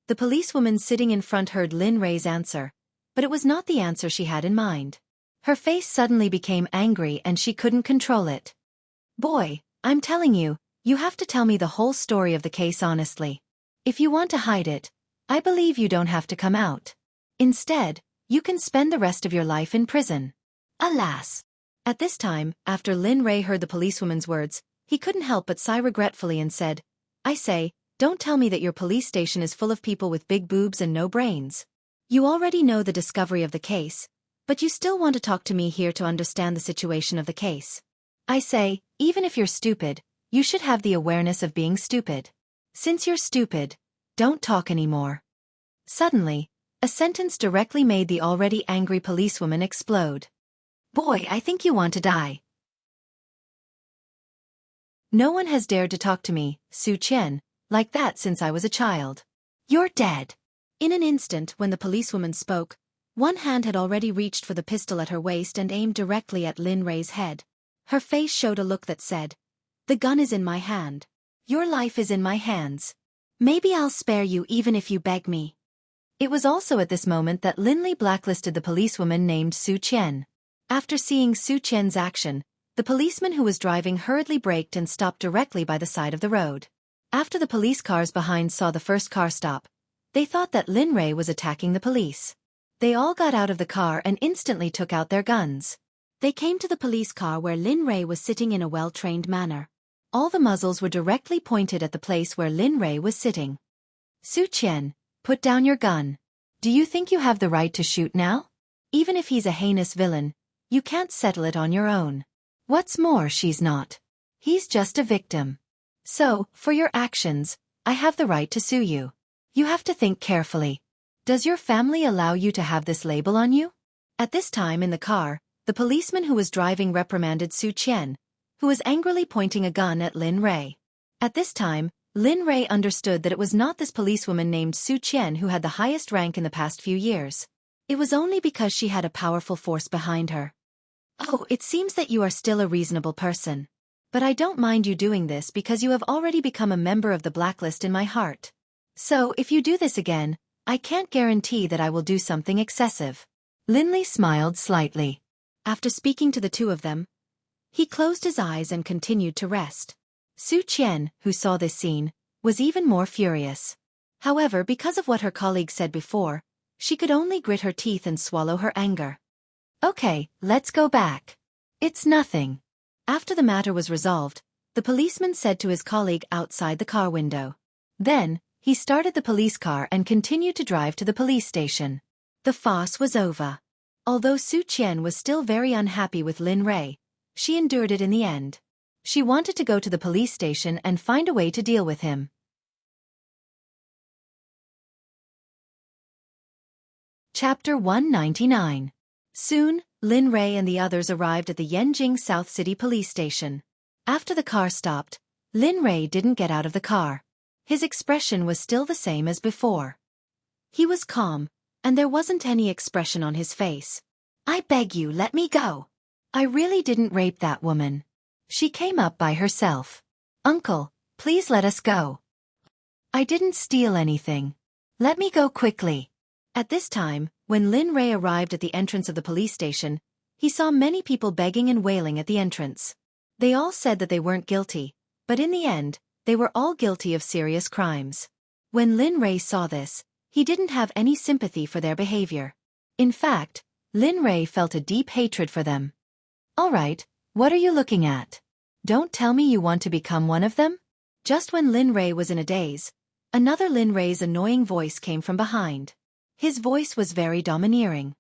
The policewoman sitting in front heard Lin Rei's answer, but it was not the answer she had in mind. Her face suddenly became angry and she couldn't control it. "Boy, I'm telling you, you have to tell me the whole story of the case honestly. If you want to hide it, I believe you don't have to come out. Instead, you can spend the rest of your life in prison." Alas! At this time, after Lin Rei heard the policewoman's words, he couldn't help but sigh regretfully and said, "I say, don't tell me that your police station is full of people with big boobs and no brains. You already know the discovery of the case, but you still want to talk to me here to understand the situation of the case. I say, even if you're stupid, you should have the awareness of being stupid. Since you're stupid, don't talk anymore." Suddenly, a sentence directly made the already angry policewoman explode. "Boy, I think you want to die. No one has dared to talk to me, Su Qian, like that since I was a child. You're dead." In an instant, when the policewoman spoke, one hand had already reached for the pistol at her waist and aimed directly at Lin Rei's head. Her face showed a look that said, "The gun is in my hand. Your life is in my hands. Maybe I'll spare you even if you beg me." It was also at this moment that Lin Li blacklisted the policewoman named Su Qian. After seeing Su Qian's action, the policeman who was driving hurriedly braked and stopped directly by the side of the road. After the police cars behind saw the first car stop, they thought that Lin Rei was attacking the police. They all got out of the car and instantly took out their guns. They came to the police car where Lin Rei was sitting in a well-trained manner. All the muzzles were directly pointed at the place where Lin Rei was sitting. "Su Qian, put down your gun. Do you think you have the right to shoot now? Even if he's a heinous villain, you can't settle it on your own. What's more, she's not. He's just a victim. So, for your actions, I have the right to sue you. You have to think carefully. Does your family allow you to have this label on you?" At this time in the car, the policeman who was driving reprimanded Su Qian, who was angrily pointing a gun at Lin Rei. At this time, Lin Rei understood that it was not this policewoman named Su Qian who had the highest rank in the past few years. It was only because she had a powerful force behind her. "Oh, it seems that you are still a reasonable person. But I don't mind you doing this because you have already become a member of the blacklist in my heart. So, if you do this again, I can't guarantee that I will do something excessive." Lin Li smiled slightly. After speaking to the two of them, he closed his eyes and continued to rest. Su Qian, who saw this scene, was even more furious. However, because of what her colleague said before, she could only grit her teeth and swallow her anger. "Okay, let's go back. It's nothing." After the matter was resolved, the policeman said to his colleague outside the car window. Then, he started the police car and continued to drive to the police station. The farce was over. Although Su Qian was still very unhappy with Lin Rei, she endured it in the end. She wanted to go to the police station and find a way to deal with him. Chapter 199. Soon, Lin Rei and the others arrived at the Yanjing South City Police Station. After the car stopped, Lin Rei didn't get out of the car. His expression was still the same as before. He was calm, and there wasn't any expression on his face. "I beg you, let me go. I really didn't rape that woman. She came up by herself. Uncle, please let us go." I didn't steal anything. Let me go quickly. At this time, when Lin Rei arrived at the entrance of the police station, he saw many people begging and wailing at the entrance. They all said that they weren't guilty, but in the end, they were all guilty of serious crimes. When Lin Rei saw this, he didn't have any sympathy for their behavior. In fact, Lin Rei felt a deep hatred for them. All right, what are you looking at? Don't tell me you want to become one of them? Just when Lin Rei was in a daze, another Lin Rei's annoying voice came from behind. His voice was very domineering.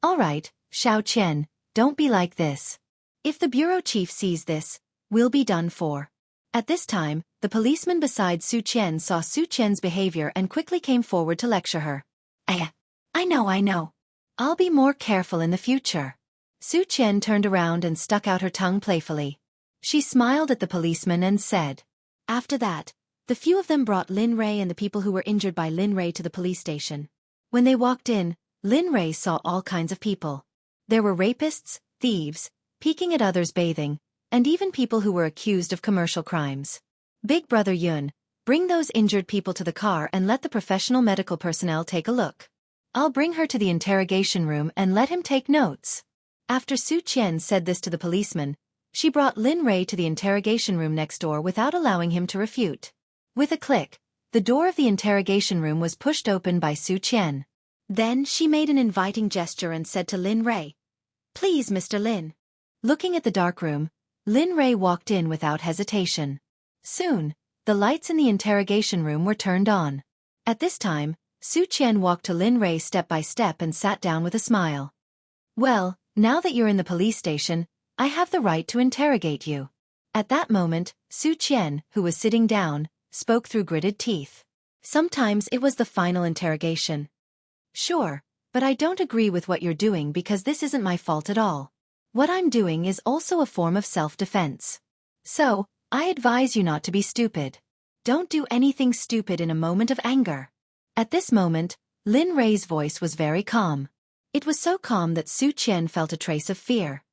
All right, Xueqi, don't be like this. If the bureau chief sees this, we'll be done for. At this time, the policeman beside Xueqi saw Xueqi's behavior and quickly came forward to lecture her. I know. I'll be more careful in the future. Xueqi turned around and stuck out her tongue playfully. She smiled at the policeman and said. After that, the few of them brought Lin Rei and the people who were injured by Lin Rei to the police station. When they walked in, Lin Rei saw all kinds of people. There were rapists, thieves, peeking at others bathing, and even people who were accused of commercial crimes. Big Brother Yun, bring those injured people to the car and let the professional medical personnel take a look. I'll bring her to the interrogation room and let him take notes. After Xueqi said this to the policeman, she brought Lin Rei to the interrogation room next door without allowing him to refute. With a click, the door of the interrogation room was pushed open by Xueqi. Then she made an inviting gesture and said to Lin Rei, "Please, Mr. Lin." Looking at the dark room, Lin Rei walked in without hesitation. Soon, the lights in the interrogation room were turned on. At this time, Xueqi walked to Lin Rei step by step and sat down with a smile. Well, now that you're in the police station, I have the right to interrogate you. At that moment, Xueqi, who was sitting down, spoke through gritted teeth. Sometimes it was the final interrogation. Sure, but I don't agree with what you're doing because this isn't my fault at all. What I'm doing is also a form of self-defense. So, I advise you not to be stupid. Don't do anything stupid in a moment of anger. At this moment, Lin Rei's voice was very calm. It was so calm that Xueqi felt a trace of fear.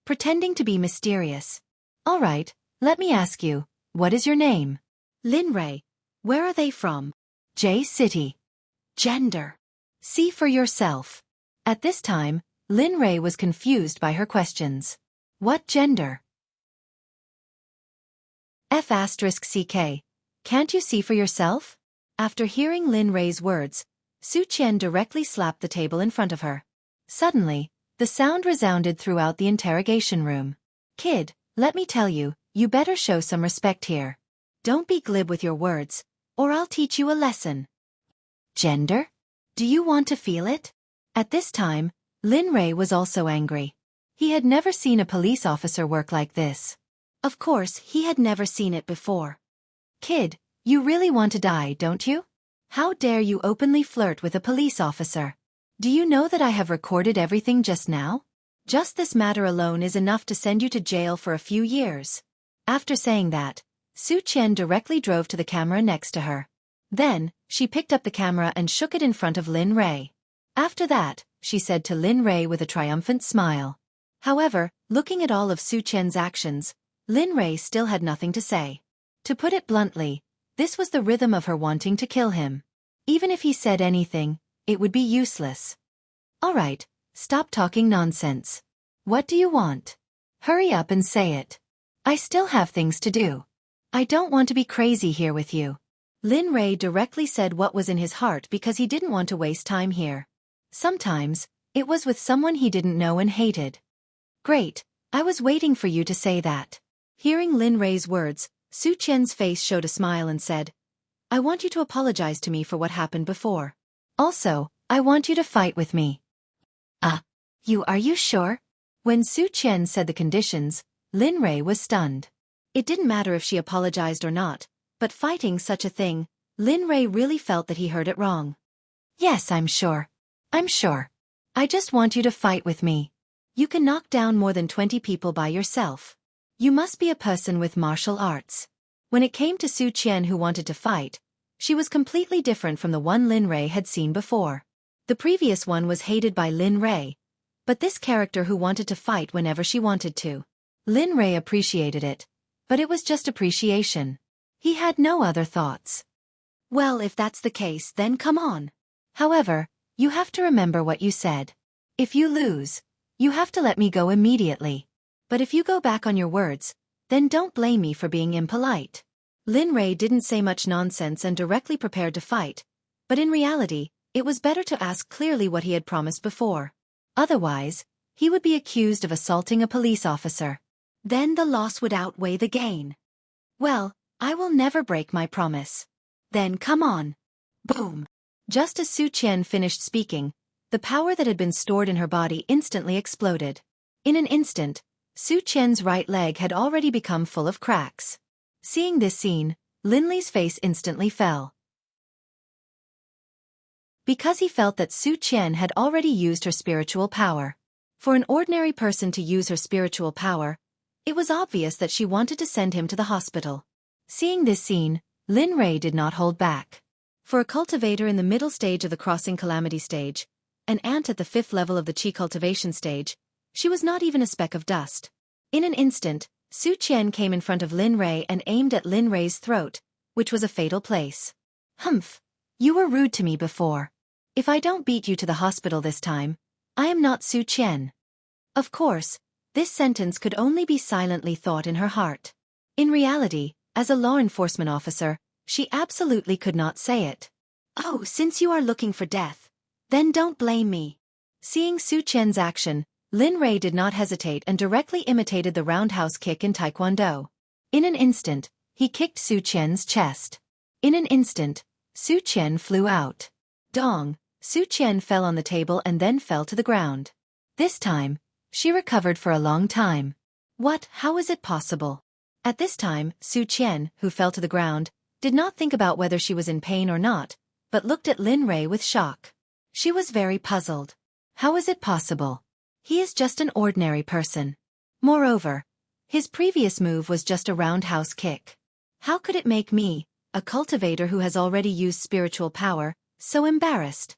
Pretending to be mysterious. All right, let me ask you, what is your name? Lin Rei. Where are they from? J City. Gender. See for yourself. At this time, Lin Rei was confused by her questions. What gender? F***CK. Can't you see for yourself? After hearing Lin Rei's words, Xueqi directly slapped the table in front of her. Suddenly, the sound resounded throughout the interrogation room. Kid, let me tell you, you better show some respect here. Don't be glib with your words, or I'll teach you a lesson. Gender? Do you want to feel it? At this time, Lin Rei was also angry. He had never seen a police officer work like this. Of course, he had never seen it before. Kid, you really want to die, don't you? How dare you openly flirt with a police officer? Do you know that I have recorded everything just now? Just this matter alone is enough to send you to jail for a few years. After saying that, Xueqi directly drove to the camera next to her. Then, she picked up the camera and shook it in front of Lin Rei. After that, she said to Lin Rei with a triumphant smile. However, looking at all of Xueqi's actions, Lin Rei still had nothing to say. To put it bluntly, this was the rhythm of her wanting to kill him. Even if he said anything, it would be useless. All right, stop talking nonsense. What do you want? Hurry up and say it. I still have things to do. I don't want to be crazy here with you. Lin Rei directly said what was in his heart because he didn't want to waste time here. Sometimes, it was with someone he didn't know and hated. Great, I was waiting for you to say that. Hearing Lin Rei's words, Xueqi's face showed a smile and said, I want you to apologize to me for what happened before. Also, I want you to fight with me. Are you sure? When Xueqi said the conditions, Lin Rei was stunned. It didn't matter if she apologized or not, but fighting such a thing, Lin Rei really felt that he heard it wrong. Yes, I'm sure. I'm sure. I just want you to fight with me. You can knock down more than 20 people by yourself. You must be a person with martial arts. When it came to Xueqi who wanted to fight, she was completely different from the one Lin Rei had seen before. The previous one was hated by Lin Rei, but this character who wanted to fight whenever she wanted to. Lin Rei appreciated it, but it was just appreciation. He had no other thoughts. Well, if that's the case, then come on. However, you have to remember what you said. If you lose, you have to let me go immediately. But if you go back on your words, then don't blame me for being impolite. Lin Rei didn't say much nonsense and directly prepared to fight, but in reality, it was better to ask clearly what he had promised before. Otherwise, he would be accused of assaulting a police officer. Then the loss would outweigh the gain. Well, I will never break my promise. Then come on. Boom. Just as Su Qian finished speaking, the power that had been stored in her body instantly exploded. In an instant, Su Qian's right leg had already become full of cracks. Seeing this scene, Lin Li's face instantly fell. Because he felt that Su Qian had already used her spiritual power. For an ordinary person to use her spiritual power, it was obvious that she wanted to send him to the hospital. Seeing this scene, Lin Rei did not hold back. For a cultivator in the middle stage of the crossing calamity stage, an ant at the 5th level of the Qi cultivation stage, she was not even a speck of dust. In an instant, Su Qian came in front of Lin Rei and aimed at Lin Rei's throat, which was a fatal place. Humph! You were rude to me before. If I don't beat you to the hospital this time, I am not Su Qian. Of course, this sentence could only be silently thought in her heart. In reality, as a law enforcement officer, she absolutely could not say it. Oh, since you are looking for death, then don't blame me. Seeing Su Qian's action, Lin Rei did not hesitate and directly imitated the roundhouse kick in Taekwondo. In an instant, he kicked Su Qian's chest. In an instant, Su Qian flew out. Dong! Su Qian fell on the table and then fell to the ground. This time, she recovered for a long time. What? How is it possible? At this time, Su Qian, who fell to the ground, did not think about whether she was in pain or not, but looked at Lin Rei with shock. She was very puzzled. How is it possible? He is just an ordinary person. Moreover, his previous move was just a roundhouse kick. How could it make me, a cultivator who has already used spiritual power, so embarrassed?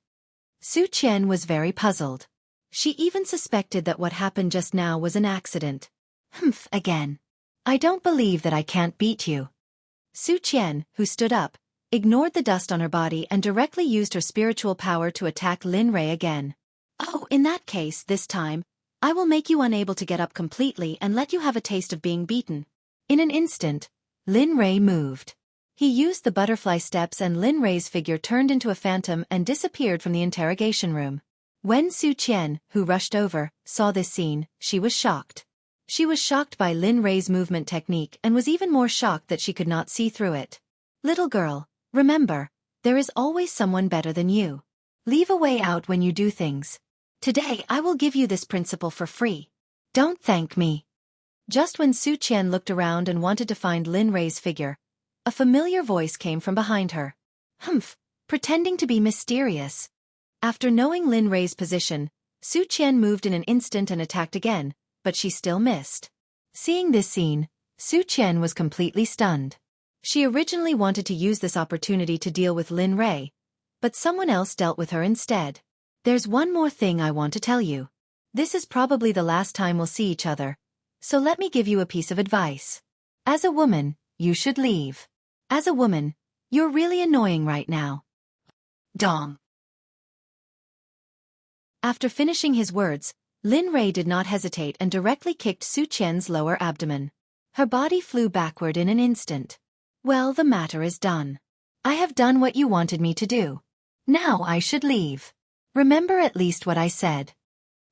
Su Qian was very puzzled. She even suspected that what happened just now was an accident. Humph, again. I don't believe that I can't beat you. Su Qian, who stood up, ignored the dust on her body and directly used her spiritual power to attack Lin Rei again. Oh, in that case, this time, I will make you unable to get up completely and let you have a taste of being beaten. In an instant, Lin Rei moved. He used the butterfly steps and Lin Rei's figure turned into a phantom and disappeared from the interrogation room. When Su Qian, who rushed over, saw this scene, she was shocked. She was shocked by Lin Rei's movement technique and was even more shocked that she could not see through it. Little girl, remember, there is always someone better than you. Leave a way out when you do things. Today I will give you this principle for free. Don't thank me. Just when Su Qian looked around and wanted to find Lin Rei's figure, a familiar voice came from behind her. Humph, pretending to be mysterious. After knowing Lin Rei's position, Su Qian moved in an instant and attacked again, but she still missed. Seeing this scene, Su Qian was completely stunned. She originally wanted to use this opportunity to deal with Lin Rei, but someone else dealt with her instead. There's one more thing I want to tell you. This is probably the last time we'll see each other, so let me give you a piece of advice. As a woman, you should leave. As a woman, you're really annoying right now. Dong. After finishing his words, Lin Rei did not hesitate and directly kicked Su Qian's lower abdomen. Her body flew backward in an instant. Well, the matter is done. I have done what you wanted me to do. Now I should leave. Remember at least what I said.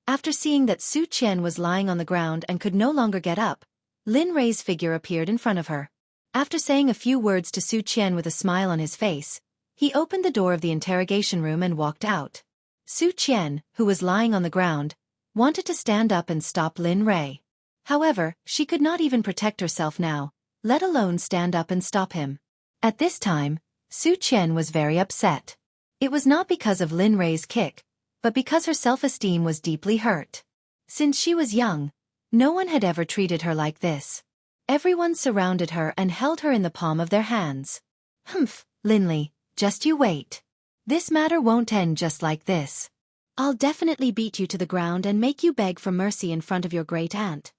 After seeing that Su Qian was lying on the ground and could no longer get up, Lin Rei's figure appeared in front of her. After saying a few words to Su Qian with a smile on his face, he opened the door of the interrogation room and walked out. Su Qian, who was lying on the ground, wanted to stand up and stop Lin Rei. However, she could not even protect herself now, let alone stand up and stop him. At this time, Su Qian was very upset. It was not because of Lin Rei's kick, but because her self-esteem was deeply hurt. Since she was young, no one had ever treated her like this. Everyone surrounded her and held her in the palm of their hands. Humph, Linley, just you wait. This matter won't end just like this. I'll definitely beat you to the ground and make you beg for mercy in front of your great aunt.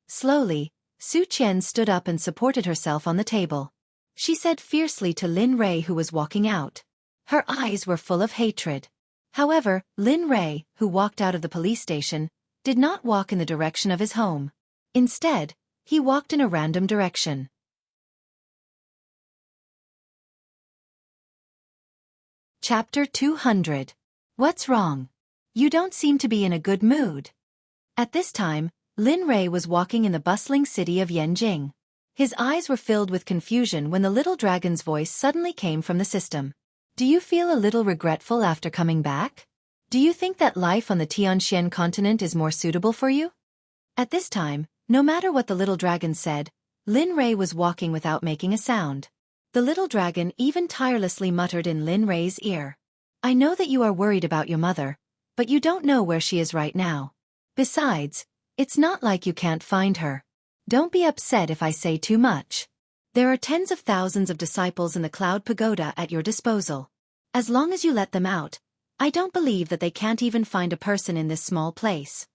Slowly, Su Qian stood up and supported herself on the table. she said fiercely to Lin Rei, who was walking out. Her eyes were full of hatred. However, Lin Rei, who walked out of the police station, did not walk in the direction of his home. Instead, he walked in a random direction. Chapter 200. What's wrong? You don't seem to be in a good mood. At this time, Lin Rei was walking in the bustling city of Yanjing. His eyes were filled with confusion when the little dragon's voice suddenly came from the system. Do you feel a little regretful after coming back? Do you think that life on the Tianxian continent is more suitable for you? At this time, no matter what the little dragon said, Lin Rei was walking without making a sound. The little dragon even tirelessly muttered in Lin Rei's ear. I know that you are worried about your mother, but you don't know where she is right now. Besides, it's not like you can't find her. Don't be upset if I say too much. There are tens of thousands of disciples in the Cloud Pagoda at your disposal. As long as you let them out, I don't believe that they can't even find a person in this small place.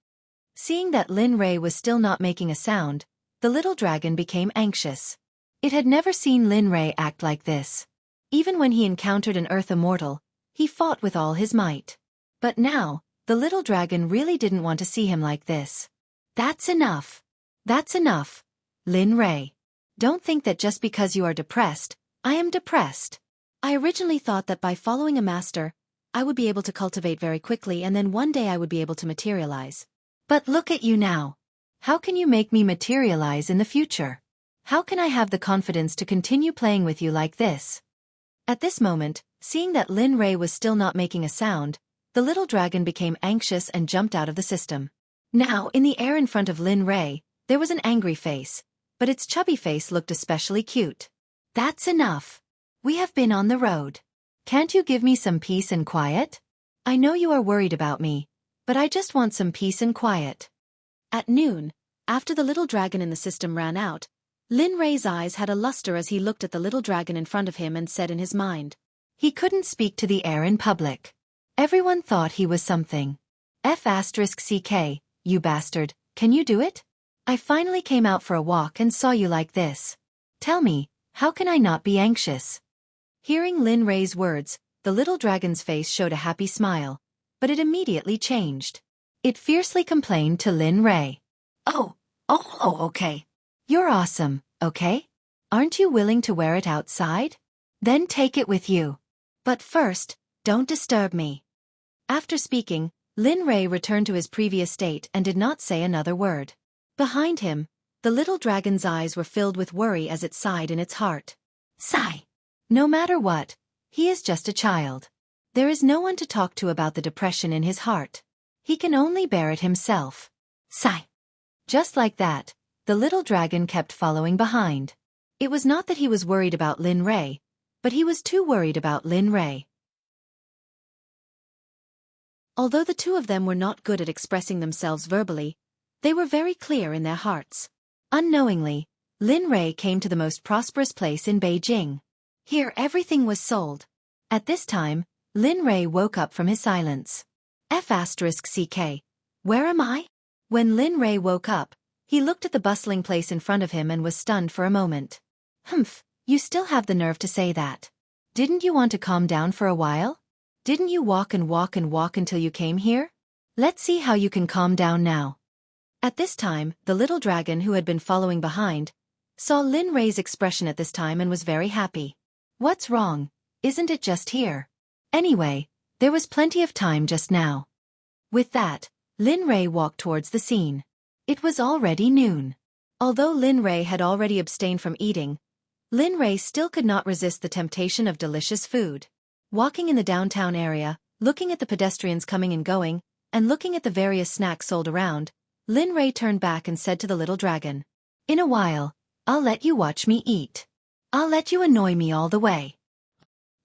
Seeing that Lin Rei was still not making a sound, the little dragon became anxious. It had never seen Lin Rei act like this. Even when he encountered an earth immortal, he fought with all his might. But now, the little dragon really didn't want to see him like this. That's enough. That's enough, Lin Rei. Don't think that just because you are depressed, I am depressed. I originally thought that by following a master, I would be able to cultivate very quickly and then one day I would be able to materialize. But look at you now. How can you make me materialize in the future? How can I have the confidence to continue playing with you like this? At this moment, seeing that Lin Rei was still not making a sound, the little dragon became anxious and jumped out of the system. Now, in the air in front of Lin Rei, there was an angry face, but its chubby face looked especially cute. That's enough. We have been on the road. Can't you give me some peace and quiet? I know you are worried about me, but I just want some peace and quiet. At noon, after the little dragon in the system ran out, Lin Rei's eyes had a luster as he looked at the little dragon in front of him and said in his mind. He couldn't speak to the air in public. Everyone thought he was something. F***ck, you bastard, can you do it? I finally came out for a walk and saw you like this. Tell me, how can I not be anxious? Hearing Lin Rei's words, the little dragon's face showed a happy smile, but it immediately changed. It fiercely complained to Lin Rei. Oh, okay. You're awesome, okay? Aren't you willing to wear it outside? Then take it with you. But first, don't disturb me. After speaking, Lin Rei returned to his previous state and did not say another word. Behind him, the little dragon's eyes were filled with worry as it sighed in its heart. Sigh. No matter what, he is just a child. There is no one to talk to about the depression in his heart. He can only bear it himself. Sigh. Just like that, the little dragon kept following behind. It was not that he was worried about Lin Rei, but he was too worried about Lin Rei. Although the two of them were not good at expressing themselves verbally, they were very clear in their hearts. Unknowingly, Lin Rei came to the most prosperous place in Beijing. Here everything was sold. At this time, Lin Rei woke up from his silence. F***ck, where am I? When Lin Rei woke up, he looked at the bustling place in front of him and was stunned for a moment. Humph, you still have the nerve to say that. Didn't you want to calm down for a while? Didn't you walk and walk and walk until you came here? Let's see how you can calm down now. At this time, the little dragon who had been following behind, saw Lin Rei's expression at this time and was very happy. What's wrong? Isn't it just here? Anyway, there was plenty of time just now. With that, Lin Rei walked towards the scene. It was already noon. Although Lin Rei had already abstained from eating, Lin Rei still could not resist the temptation of delicious food. Walking in the downtown area, looking at the pedestrians coming and going, and looking at the various snacks sold around, Lin Rei turned back and said to the little dragon, In a while, I'll let you watch me eat. I'll let you annoy me all the way.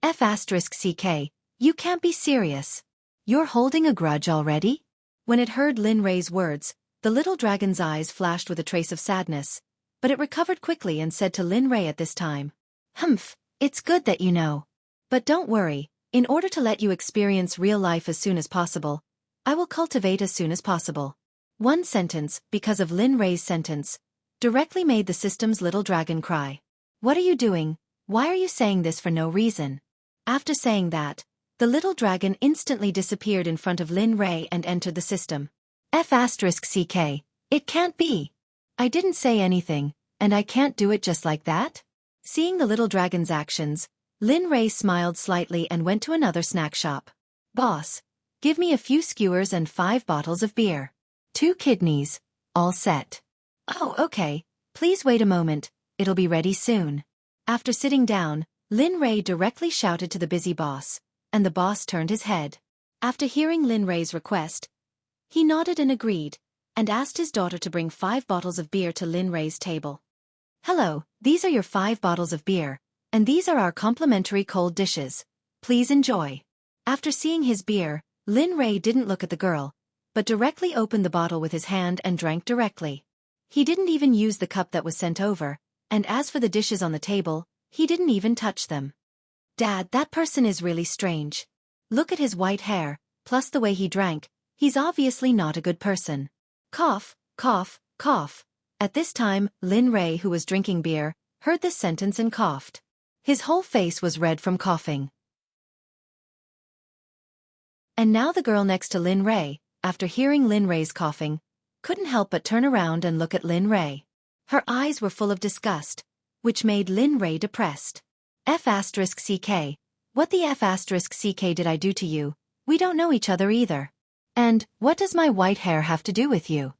F***ck, you can't be serious. You're holding a grudge already? When it heard Lin Rei's words, the little dragon's eyes flashed with a trace of sadness, but it recovered quickly and said to Lin Rei at this time, Humph, it's good that you know. But don't worry, in order to let you experience real life as soon as possible, I will cultivate as soon as possible. One sentence, because of Lin Rei's sentence, directly made the system's little dragon cry. What are you doing? Why are you saying this for no reason? After saying that, the little dragon instantly disappeared in front of Lin Rei and entered the system. F***CK. It can't be. I didn't say anything, and I can't do it just like that? Seeing the little dragon's actions, Lin Rei smiled slightly and went to another snack shop. Boss, give me a few skewers and 5 bottles of beer. 2 kidneys, all set. Oh, okay, please wait a moment, it'll be ready soon. After sitting down, Lin Rei directly shouted to the busy boss, and the boss turned his head. After hearing Lin Rei's request, he nodded and agreed, and asked his daughter to bring 5 bottles of beer to Lin Rei's table. Hello, these are your 5 bottles of beer, and these are our complimentary cold dishes. Please enjoy. After seeing his beer, Lin Rei didn't look at the girl, but directly opened the bottle with his hand and drank directly. He didn't even use the cup that was sent over, and as for the dishes on the table, he didn't even touch them. Dad, that person is really strange. Look at his white hair, plus the way he drank, he's obviously not a good person. Cough, cough, cough. At this time, Lin Rei, who was drinking beer, heard this sentence and coughed. His whole face was red from coughing. And now the girl next to Lin Rei, after hearing Lin Rei's coughing, couldn't help but turn around and look at Lin Rei. Her eyes were full of disgust, which made Lin Rei depressed. F***CK. What the F***CK did I do to you? We don't know each other either. And, what does my white hair have to do with you?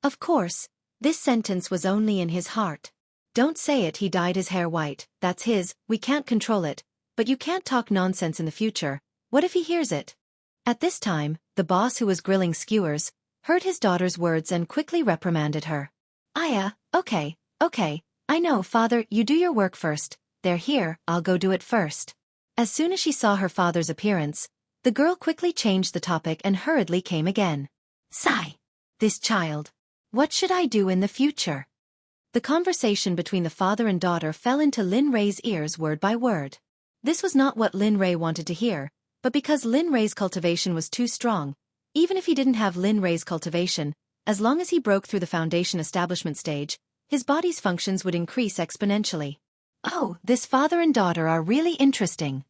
Of course, this sentence was only in his heart. Don't say it, he dyed his hair white, that's his, we can't control it, but you can't talk nonsense in the future, what if he hears it? At this time, the boss who was grilling skewers, heard his daughter's words and quickly reprimanded her. Aya, okay, I know father, you do your work first, they're here, I'll go do it first. As soon as she saw her father's appearance, the girl quickly changed the topic and hurriedly came again. Sigh. This child. What should I do in the future? The conversation between the father and daughter fell into Lin Rei's ears word by word. This was not what Lin Rei wanted to hear, but because Lin Rei's cultivation was too strong, even if he didn't have Lin Rei's cultivation, as long as he broke through the foundation establishment stage, his body's functions would increase exponentially. Oh, this father and daughter are really interesting.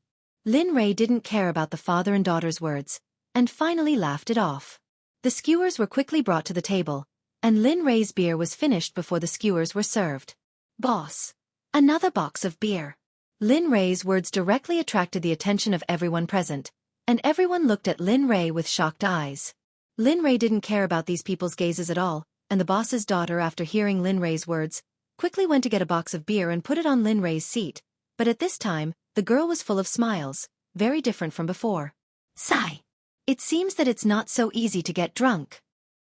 Lin Rei didn't care about the father and daughter's words, and finally laughed it off. The skewers were quickly brought to the table, and Lin Rei's beer was finished before the skewers were served. Boss. Another box of beer. Lin Rei's words directly attracted the attention of everyone present, and everyone looked at Lin Rei with shocked eyes. Lin Rei didn't care about these people's gazes at all, and the boss's daughter, after hearing Lin Rei's words, quickly went to get a box of beer and put it on Lin Rei's seat, but at this time, the girl was full of smiles, very different from before. Sigh. It seems that it's not so easy to get drunk.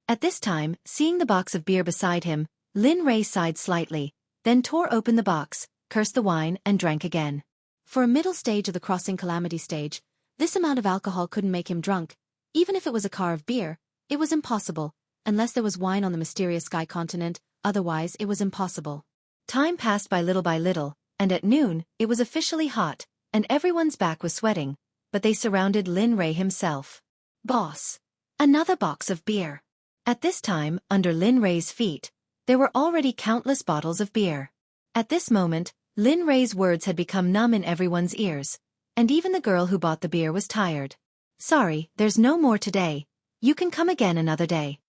At this time, seeing the box of beer beside him, Lin Rei sighed slightly, then tore open the box, cursed the wine and drank again. For a middle stage of the crossing calamity stage, this amount of alcohol couldn't make him drunk. Even if it was a car of beer, it was impossible, unless there was wine on the mysterious sky continent, otherwise it was impossible. Time passed by little, and at noon, it was officially hot, and everyone's back was sweating, but they surrounded Lin Rei himself. Boss. Another box of beer. At this time, under Lin Rei's feet, there were already countless bottles of beer. At this moment, Lin Rei's words had become numb in everyone's ears, and even the girl who bought the beer was tired. Sorry, there's no more today. You can come again another day.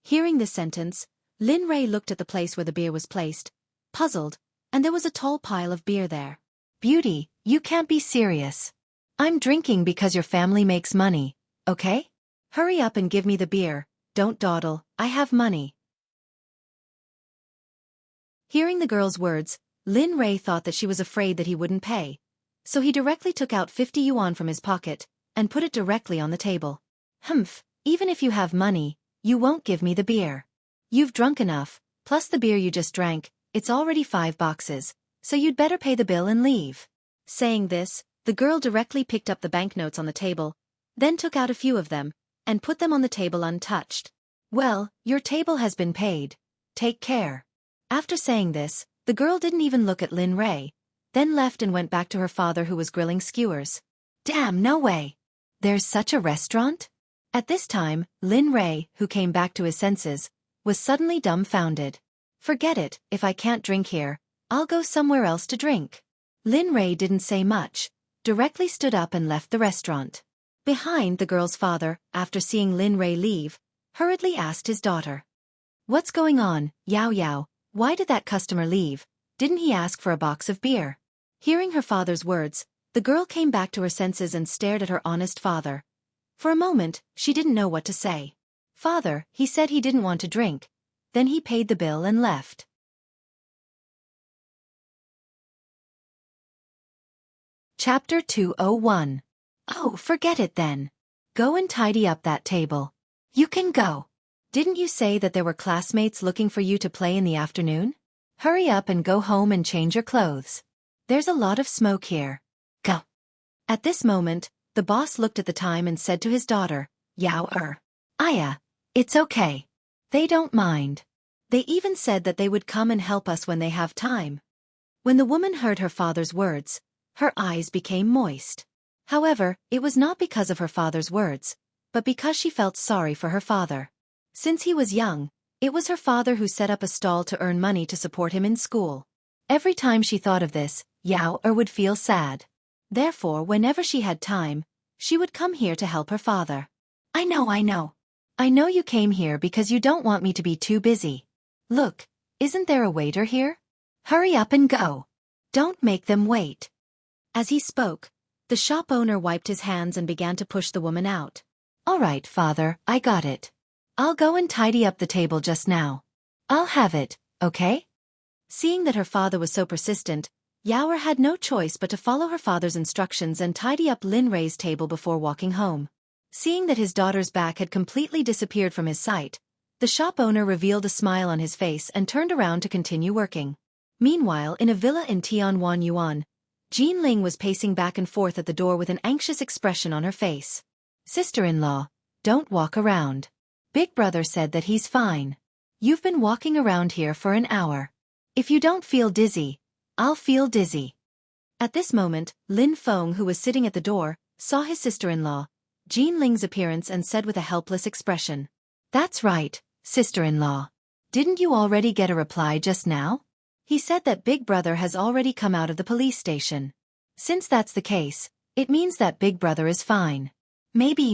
Hearing this sentence, Lin Rei looked at the place where the beer was placed, puzzled, and there was a tall pile of beer there. Beauty, you can't be serious. I'm drinking because your family makes money, okay? Hurry up and give me the beer, don't dawdle, I have money. Hearing the girl's words, Lin Rei thought that she was afraid that he wouldn't pay, so he directly took out 50 yuan from his pocket, and put it directly on the table. Humph, even if you have money, you won't give me the beer. You've drunk enough, plus the beer you just drank, it's already 5 boxes, so you'd better pay the bill and leave. Saying this, the girl directly picked up the banknotes on the table, then took out a few of them, and put them on the table untouched. Well, your table has been paid. Take care. After saying this, the girl didn't even look at Lin Rei, then left and went back to her father who was grilling skewers. Damn, no way. There's such a restaurant? At this time, Lin Rei, who came back to his senses, was suddenly dumbfounded. Forget it, if I can't drink here, I'll go somewhere else to drink. Lin Rei didn't say much, directly stood up and left the restaurant. Behind, the girl's father, after seeing Lin Rei leave, hurriedly asked his daughter. What's going on, Yao Yao? Why did that customer leave? Didn't he ask for a box of beer? Hearing her father's words, the girl came back to her senses and stared at her honest father. For a moment, she didn't know what to say. Father, he said he didn't want to drink. Then he paid the bill and left. Chapter 201. Oh, forget it then. Go and tidy up that table. You can go. Didn't you say that there were classmates looking for you to play in the afternoon? Hurry up and go home and change your clothes. There's a lot of smoke here. Go. At this moment, the boss looked at the time and said to his daughter, Yao Aya, it's okay. They don't mind. They even said that they would come and help us when they have time. When the woman heard her father's words, her eyes became moist. However, it was not because of her father's words, but because she felt sorry for her father. Since he was young, it was her father who set up a stall to earn money to support him in school. Every time she thought of this, Yao would feel sad. Therefore, whenever she had time, she would come here to help her father. I know. I know you came here because you don't want me to be too busy. Look, isn't there a waiter here? Hurry up and go. Don't make them wait. As he spoke, the shop owner wiped his hands and began to push the woman out. All right, father, I got it. I'll go and tidy up the table just now. I'll have it, okay? Seeing that her father was so persistent, Yao had no choice but to follow her father's instructions and tidy up Lin Rei's table before walking home. Seeing that his daughter's back had completely disappeared from his sight, the shop owner revealed a smile on his face and turned around to continue working. Meanwhile, in a villa in Tianwan Yuan, Jean Ling was pacing back and forth at the door with an anxious expression on her face. Sister-in-law, don't walk around. Big brother said that he's fine. You've been walking around here for an hour. If you don't feel dizzy, I'll feel dizzy. At this moment, Lin Feng, who was sitting at the door, saw his sister-in-law, Jean Ling's appearance and said with a helpless expression. That's right, sister-in-law. Didn't you already get a reply just now? He said that Big Brother has already come out of the police station. Since that's the case, it means that Big Brother is fine. Maybe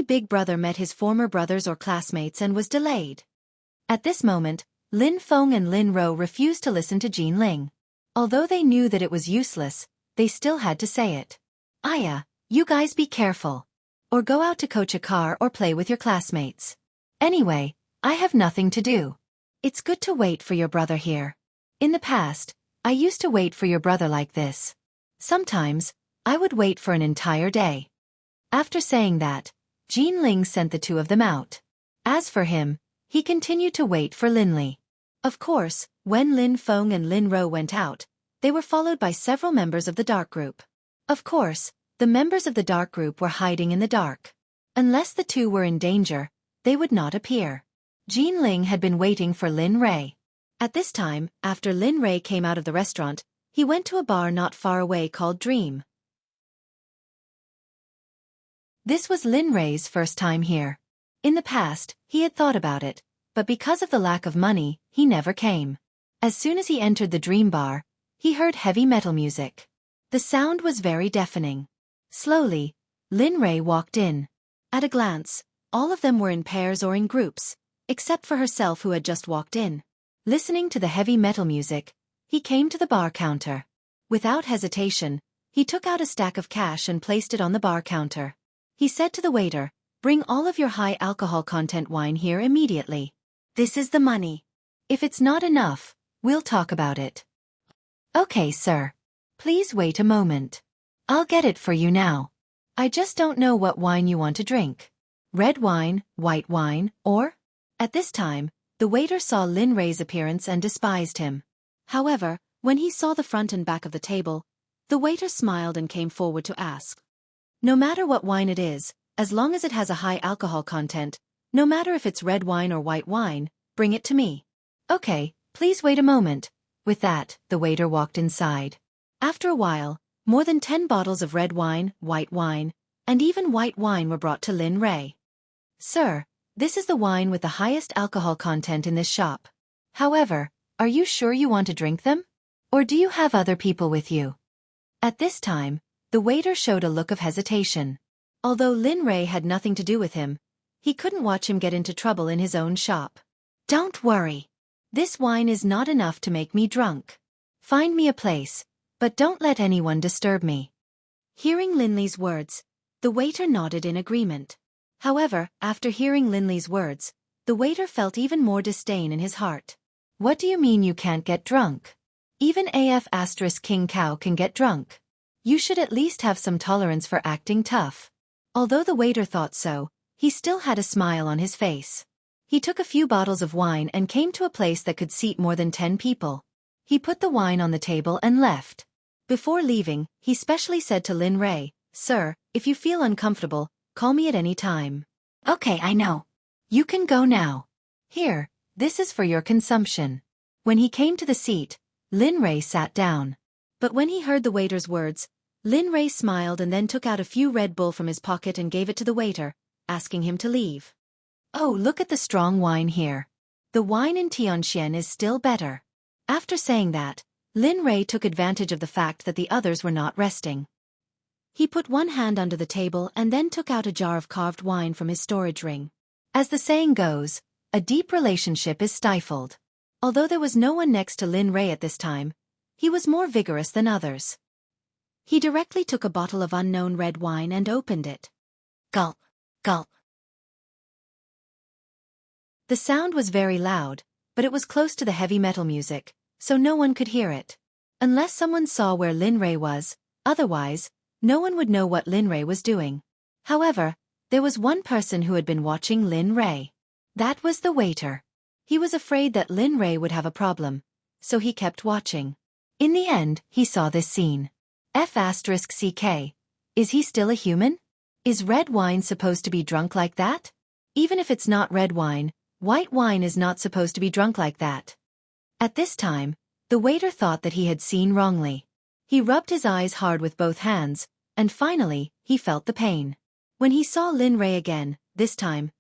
Big Brother met his former brothers or classmates and was delayed. At this moment, Lin Feng and Lin Ro refused to listen to Jean Ling. Although they knew that it was useless, they still had to say it. Aya, you guys be careful. Or go out to coach a car or play with your classmates. Anyway, I have nothing to do. It's good to wait for your brother here. In the past, I used to wait for your brother like this. Sometimes, I would wait for an entire day. After saying that, Jean Ling sent the two of them out. As for him, he continued to wait for Lin Li. Of course, when Lin Feng and Lin Ro went out, they were followed by several members of the dark group. Of course, the members of the dark group were hiding in the dark. Unless the two were in danger, they would not appear. Jean Ling had been waiting for Lin Rei. At this time, after Lin Rei came out of the restaurant, he went to a bar not far away called Dream. This was Lin Rei's first time here. In the past, he had thought about it, but because of the lack of money, he never came. As soon as he entered the Dream bar, he heard heavy metal music. The sound was very deafening. Slowly, Lin Rei walked in. At a glance, all of them were in pairs or in groups, except for herself who had just walked in. Listening to the heavy metal music, he came to the bar counter. Without hesitation, he took out a stack of cash and placed it on the bar counter. He said to the waiter, "Bring all of your high alcohol content wine here immediately. This is the money. If it's not enough, we'll talk about it." "Okay, sir. Please wait a moment. I'll get it for you now. I just don't know what wine you want to drink. Red wine, white wine, or?" At this time, the waiter saw Lin Rei's appearance and despised him. However, when he saw the front and back of the table, the waiter smiled and came forward to ask. "No matter what wine it is, as long as it has a high alcohol content, no matter if it's red wine or white wine, bring it to me." "Okay, please wait a moment." With that, the waiter walked inside. After a while, more than 10 bottles of red wine, white wine, and even white wine were brought to Lin Rei. "Sir, this is the wine with the highest alcohol content in this shop. However, Are you sure you want to drink them? Or do you have other people with you? At this time, the waiter showed a look of hesitation. Although Lin Rei had nothing to do with him, he couldn't watch him get into trouble in his own shop. Don't worry. This wine is not enough to make me drunk. Find me a place, but don't let anyone disturb me. Hearing Linley's words, the waiter nodded in agreement. However, after hearing Linley's words, the waiter felt even more disdain in his heart. What do you mean you can't get drunk? Even King Cow can get drunk. You should at least have some tolerance for acting tough. Although the waiter thought so, he still had a smile on his face. He took a few bottles of wine and came to a place that could seat more than 10 people. He put the wine on the table and left. Before leaving, he specially said to Lin Rei, "Sir, if you feel uncomfortable, call me at any time." "Okay, I know. You can go now. Here, this is for your consumption." When he came to the seat, Lin Rei sat down. But when he heard the waiter's words, Lin Rei smiled and then took out a few Red Bull from his pocket and gave it to the waiter, asking him to leave. "Oh, look at the strong wine here. The wine in Tianxian is still better." After saying that, Lin Rei took advantage of the fact that the others were not resting. He put one hand under the table and then took out a jar of carved wine from his storage ring. As the saying goes, a deep relationship is stifled. Although there was no one next to Lin Rei at this time, he was more vigorous than others. He directly took a bottle of unknown red wine and opened it. Gulp, gulp. The sound was very loud, but it was close to the heavy metal music, so no one could hear it. Unless someone saw where Lin Rei was, otherwise, no one would know what Lin Rei was doing. However, there was one person who had been watching Lin Rei. That was the waiter. He was afraid that Lin Rei would have a problem, so he kept watching. In the end, he saw this scene. Ck. Is he still a human? Is red wine supposed to be drunk like that? Even if it's not red wine, white wine is not supposed to be drunk like that. At this time, the waiter thought that he had seen wrongly. He rubbed his eyes hard with both hands, and finally, he felt the pain. When he saw Lin Rei again, this time,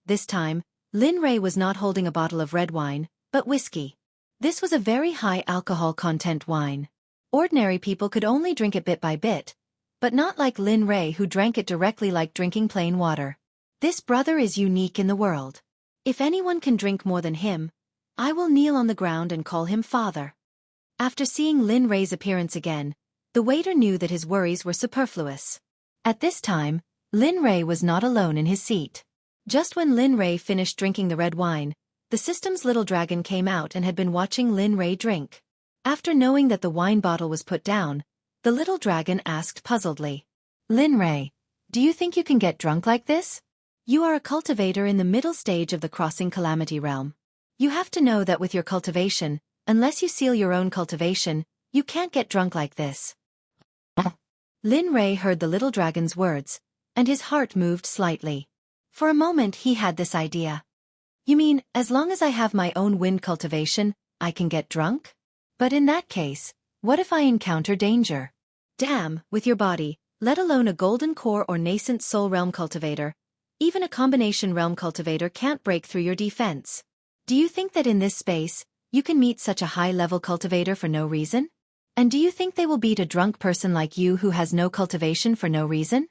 Lin Rei was not holding a bottle of red wine, but whiskey. This was a very high alcohol content wine. Ordinary people could only drink it bit by bit, but not like Lin Rei who drank it directly like drinking plain water. This brother is unique in the world. If anyone can drink more than him, I will kneel on the ground and call him father. After seeing Lin Rei's appearance again, the waiter knew that his worries were superfluous. At this time, Lin Rei was not alone in his seat. Just when Lin Rei finished drinking the red wine, the system's little dragon came out and had been watching Lin Rei drink. After knowing that the wine bottle was put down, the little dragon asked puzzledly, "Lin Rei, do you think you can get drunk like this? You are a cultivator in the middle stage of the crossing calamity realm. You have to know that with your cultivation, unless you seal your own cultivation, you can't get drunk like this." Lin Rei heard the little dragon's words, and his heart moved slightly. For a moment he had this idea. "You mean, as long as I have my own wind cultivation, I can get drunk? But in that case, what if I encounter danger? Damn, with your body, let alone a golden core or nascent soul realm cultivator, even a combination realm cultivator can't break through your defense. Do you think that in this space, you can meet such a high-level cultivator for no reason? And do you think they will beat a drunk person like you who has no cultivation for no reason?"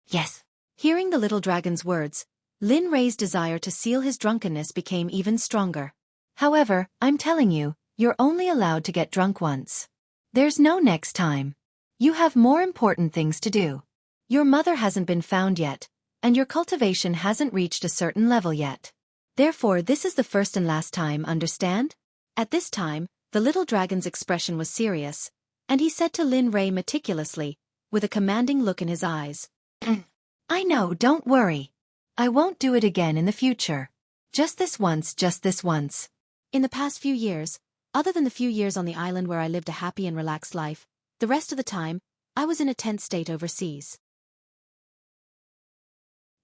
Yes. Hearing the little dragon's words, Lin Rei's desire to seal his drunkenness became even stronger. "However, I'm telling you, you're only allowed to get drunk once. There's no next time. You have more important things to do. Your mother hasn't been found yet, and your cultivation hasn't reached a certain level yet. Therefore this is the first and last time, understand?" At this time, the little dragon's expression was serious, and he said to Lin Rei meticulously, with a commanding look in his eyes, "I know, don't worry. I won't do it again in the future. Just this once, just this once." In the past few years, other than the few years on the island where I lived a happy and relaxed life, the rest of the time, I was in a tense state overseas.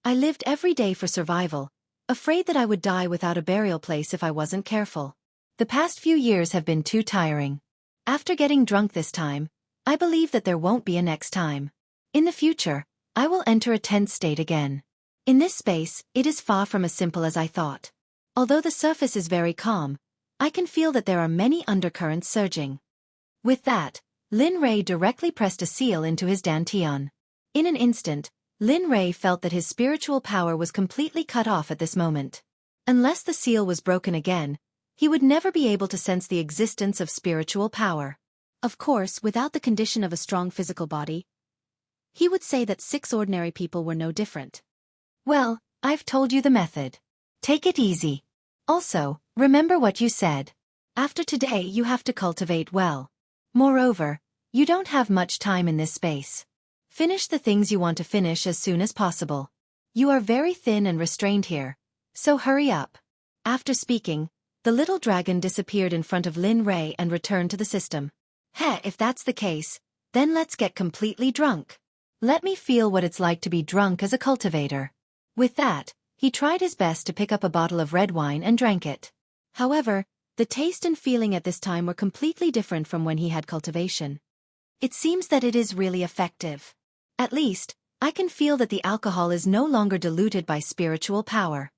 I lived every day for survival, afraid that I would die without a burial place if I wasn't careful. The past few years have been too tiring. After getting drunk this time, I believe that there won't be a next time. In the future, I will enter a tense state again. In this space, it is far from as simple as I thought. Although the surface is very calm, I can feel that there are many undercurrents surging. With that, Lin Rei directly pressed a seal into his dantian. In an instant, Lin Rei felt that his spiritual power was completely cut off at this moment. Unless the seal was broken again, he would never be able to sense the existence of spiritual power. Of course, without the condition of a strong physical body, he would say that 6 ordinary people were no different. Well, I've told you the method. Take it easy. Also, remember what you said. After today you have to cultivate well. Moreover, you don't have much time in this space. Finish the things you want to finish as soon as possible. You are very thin and restrained here, so hurry up. After speaking, the little dragon disappeared in front of Lin Rei and returned to the system. Heh, if that's the case, then let's get completely drunk. Let me feel what it's like to be drunk as a cultivator. With that, he tried his best to pick up a bottle of red wine and drank it. However, the taste and feeling at this time were completely different from when he had cultivation. It seems that it is really effective. At least, I can feel that the alcohol is no longer diluted by spiritual power.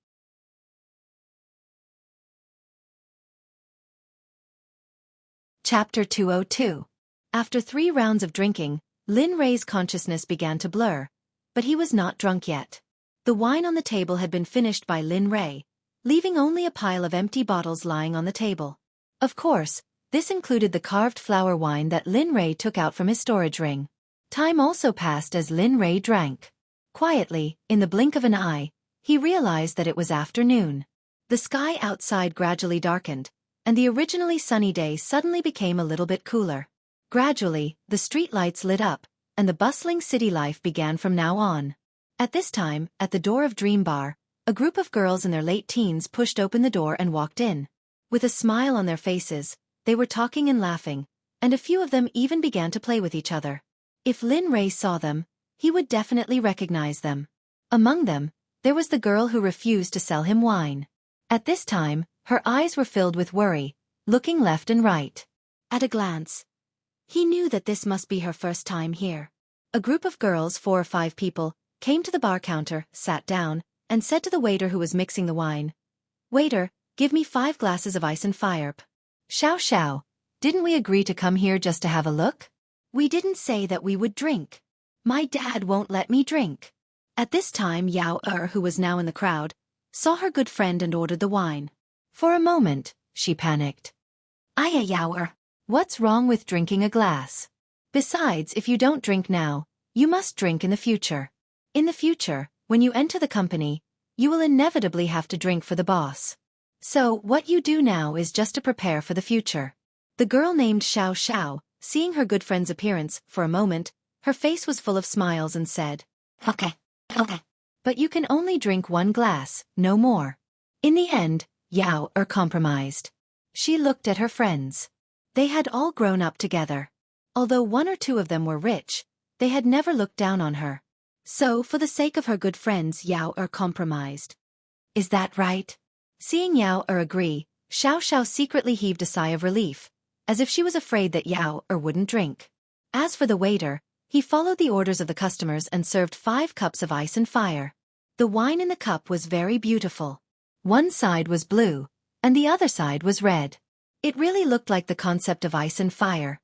Chapter 202. After 3 rounds of drinking, Lin Rei's consciousness began to blur, but he was not drunk yet. The wine on the table had been finished by Lin Rei, leaving only a pile of empty bottles lying on the table. Of course, this included the carved flower wine that Lin Rei took out from his storage ring. Time also passed as Lin Rei drank. Quietly, in the blink of an eye, he realized that it was afternoon. The sky outside gradually darkened, and the originally sunny day suddenly became a little bit cooler. Gradually, the street lights lit up, and the bustling city life began from now on. At this time, at the door of Dream Bar, a group of girls in their late teens pushed open the door and walked in. With a smile on their faces, they were talking and laughing, and a few of them even began to play with each other. If Lin Rei saw them, he would definitely recognize them. Among them, there was the girl who refused to sell him wine. At this time, her eyes were filled with worry, looking left and right. At a glance, he knew that this must be her first time here. A group of girls, 4 or 5 people, came to the bar counter, sat down, and said to the waiter who was mixing the wine, "Waiter, give me 5 glasses of ice and fire." Xiao, didn't we agree to come here just to have a look? We didn't say that we would drink. My dad won't let me drink. At this time Yao, who was now in the crowd, saw her good friend and ordered the wine. For a moment, she panicked. Aya Yao, what's wrong with drinking a glass? Besides, if you don't drink now, you must drink in the future. In the future, when you enter the company, you will inevitably have to drink for the boss. So, what you do now is just to prepare for the future. The girl named Xiao, seeing her good friend's appearance, for a moment, her face was full of smiles and said, Okay. But you can only drink 1 glass, no more. In the end, Yao compromised. She looked at her friends. They had all grown up together. Although 1 or 2 of them were rich, they had never looked down on her. So, for the sake of her good friends, Yao compromised. Is that right? Seeing Yao agree, Xiao secretly heaved a sigh of relief, as if she was afraid that Yao wouldn't drink. As for the waiter, he followed the orders of the customers and served 5 cups of ice and fire. The wine in the cup was very beautiful. One side was blue, and the other side was red. It really looked like the concept of ice and fire.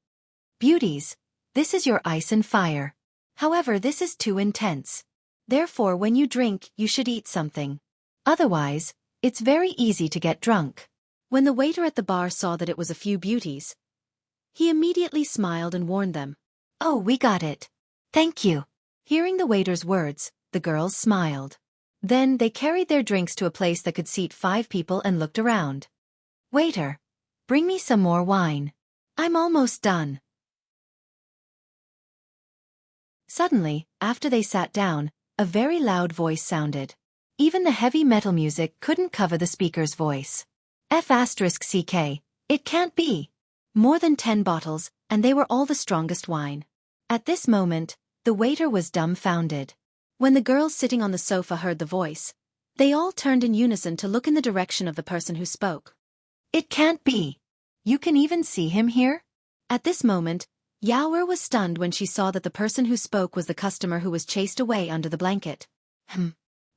Beauties, this is your ice and fire. However, this is too intense. Therefore, when you drink, you should eat something. Otherwise, it's very easy to get drunk. When the waiter at the bar saw that it was a few beauties, he immediately smiled and warned them. Oh, we got it. Thank you. Hearing the waiter's words, the girls smiled. Then they carried their drinks to a place that could seat 5 people and looked around. Waiter, bring me some more wine. I'm almost done. Suddenly, after they sat down, a very loud voice sounded. Even the heavy metal music couldn't cover the speaker's voice. F***CK, it can't be. More than 10 bottles, and they were all the strongest wine. At this moment, the waiter was dumbfounded. When the girls sitting on the sofa heard the voice, they all turned in unison to look in the direction of the person who spoke. It can't be. You can even see him here? At this moment, Yao was stunned when she saw that the person who spoke was the customer who was chased away under the blanket.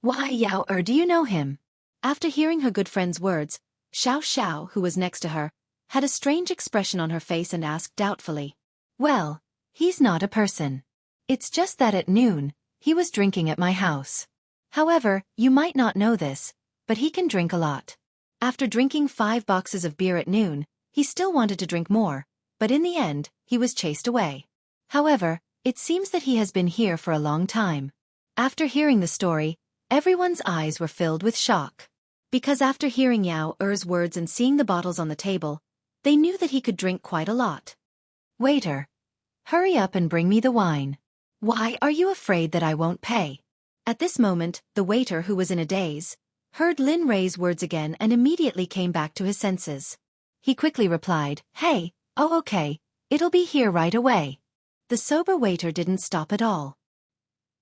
Why, Yao, do you know him? After hearing her good friend's words, Xiao, who was next to her, had a strange expression on her face and asked doubtfully. Well, he's not a person. It's just that at noon, he was drinking at my house. However, you might not know this, but he can drink a lot. After drinking 5 boxes of beer at noon, he still wanted to drink more, but in the end, he was chased away. However, it seems that he has been here for a long time. After hearing the story, everyone's eyes were filled with shock. Because after hearing Yao Er's words and seeing the bottles on the table, they knew that he could drink quite a lot. Waiter, hurry up and bring me the wine. Why are you afraid that I won't pay? At this moment, the waiter, who was in a daze, heard Lin Rei's words again and immediately came back to his senses. He quickly replied, Hey, oh okay, it'll be here right away. The sober waiter didn't stop at all.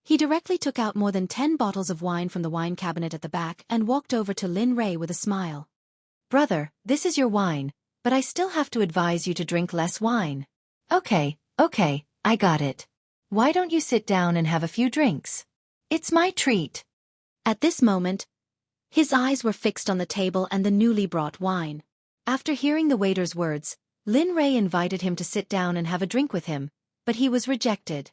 He directly took out more than 10 bottles of wine from the wine cabinet at the back and walked over to Lin Rei with a smile. Brother, this is your wine, but I still have to advise you to drink less wine. Okay, I got it. Why don't you sit down and have a few drinks? It's my treat. At this moment, his eyes were fixed on the table and the newly brought wine. After hearing the waiter's words, Lin Rei invited him to sit down and have a drink with him, but he was rejected.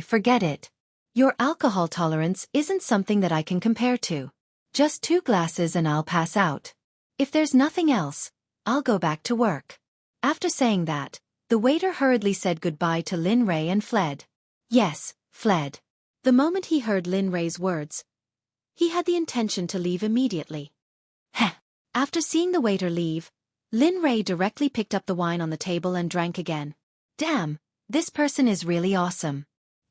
Forget it. Your alcohol tolerance isn't something that I can compare to. Just 2 glasses and I'll pass out. If there's nothing else, I'll go back to work. After saying that, the waiter hurriedly said goodbye to Lin Rei and fled. Yes, fled. The moment he heard Lin Rei's words, he had the intention to leave immediately. Heh. After seeing the waiter leave, Lin Rei directly picked up the wine on the table and drank again. Damn, this person is really awesome.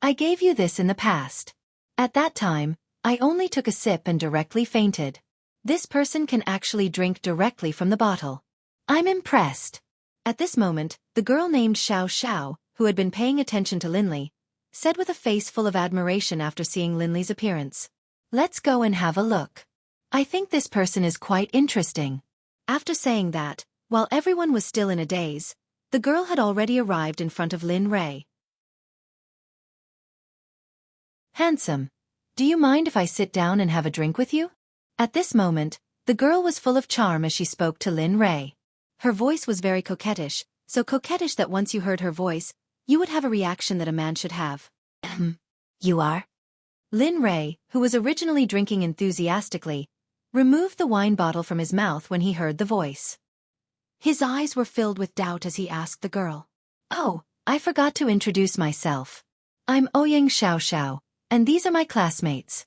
I gave you this in the past. At that time, I only took a sip and directly fainted. This person can actually drink directly from the bottle. I'm impressed. At this moment, the girl named Xiao, who had been paying attention to Linley, said with a face full of admiration after seeing Linley's appearance. Let's go and have a look. I think this person is quite interesting. After saying that, while everyone was still in a daze, the girl had already arrived in front of Lin Rei. Handsome, do you mind if I sit down and have a drink with you? At this moment, the girl was full of charm as she spoke to Lin Rei. Her voice was very coquettish, so coquettish that once you heard her voice, you would have a reaction that a man should have. You are? Lin Rei, who was originally drinking enthusiastically, removed the wine bottle from his mouth when he heard the voice. His eyes were filled with doubt as he asked the girl. Oh, I forgot to introduce myself. I'm Ouyang Xiao, and these are my classmates.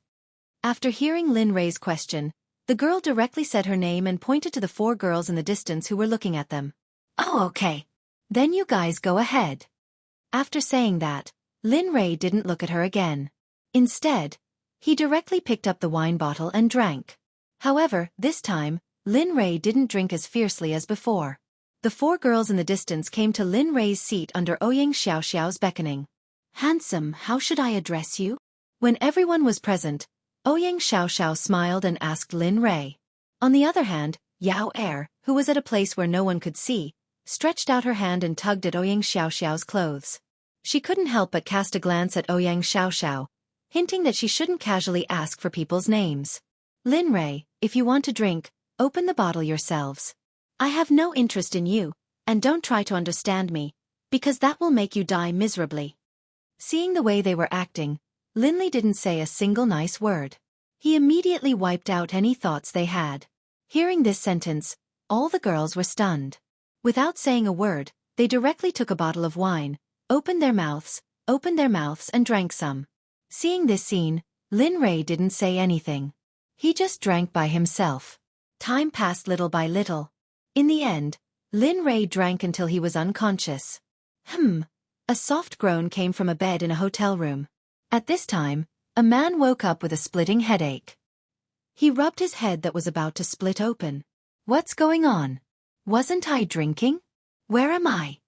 After hearing Lin Rei's question, the girl directly said her name and pointed to the 4 girls in the distance who were looking at them. Oh okay. Then you guys go ahead. After saying that, Lin Rei didn't look at her again. Instead, he directly picked up the wine bottle and drank. However, this time, Lin Rei didn't drink as fiercely as before. The 4 girls in the distance came to Lin Rei's seat under Ouyang Xiao's beckoning. Handsome, how should I address you? When everyone was present, Ouyang Xiao smiled and asked Lin Rei. On the other hand, Yao Er, who was at a place where no one could see, stretched out her hand and tugged at Ouyang Xiao's clothes. She couldn't help but cast a glance at Ouyang Xiao, hinting that she shouldn't casually ask for people's names. Lin Rei, if you want to drink, open the bottle yourselves. I have no interest in you, and don't try to understand me, because that will make you die miserably. Seeing the way they were acting, Linley didn't say a single nice word. He immediately wiped out any thoughts they had. Hearing this sentence, all the girls were stunned. Without saying a word, they directly took a bottle of wine, opened their mouths and drank some. Seeing this scene, Lin Rei didn't say anything. He just drank by himself. Time passed little by little. In the end, Lin Rei drank until he was unconscious. A soft groan came from a bed in a hotel room. At this time, a man woke up with a splitting headache. He rubbed his head that was about to split open. What's going on? Wasn't I drinking? Where am I?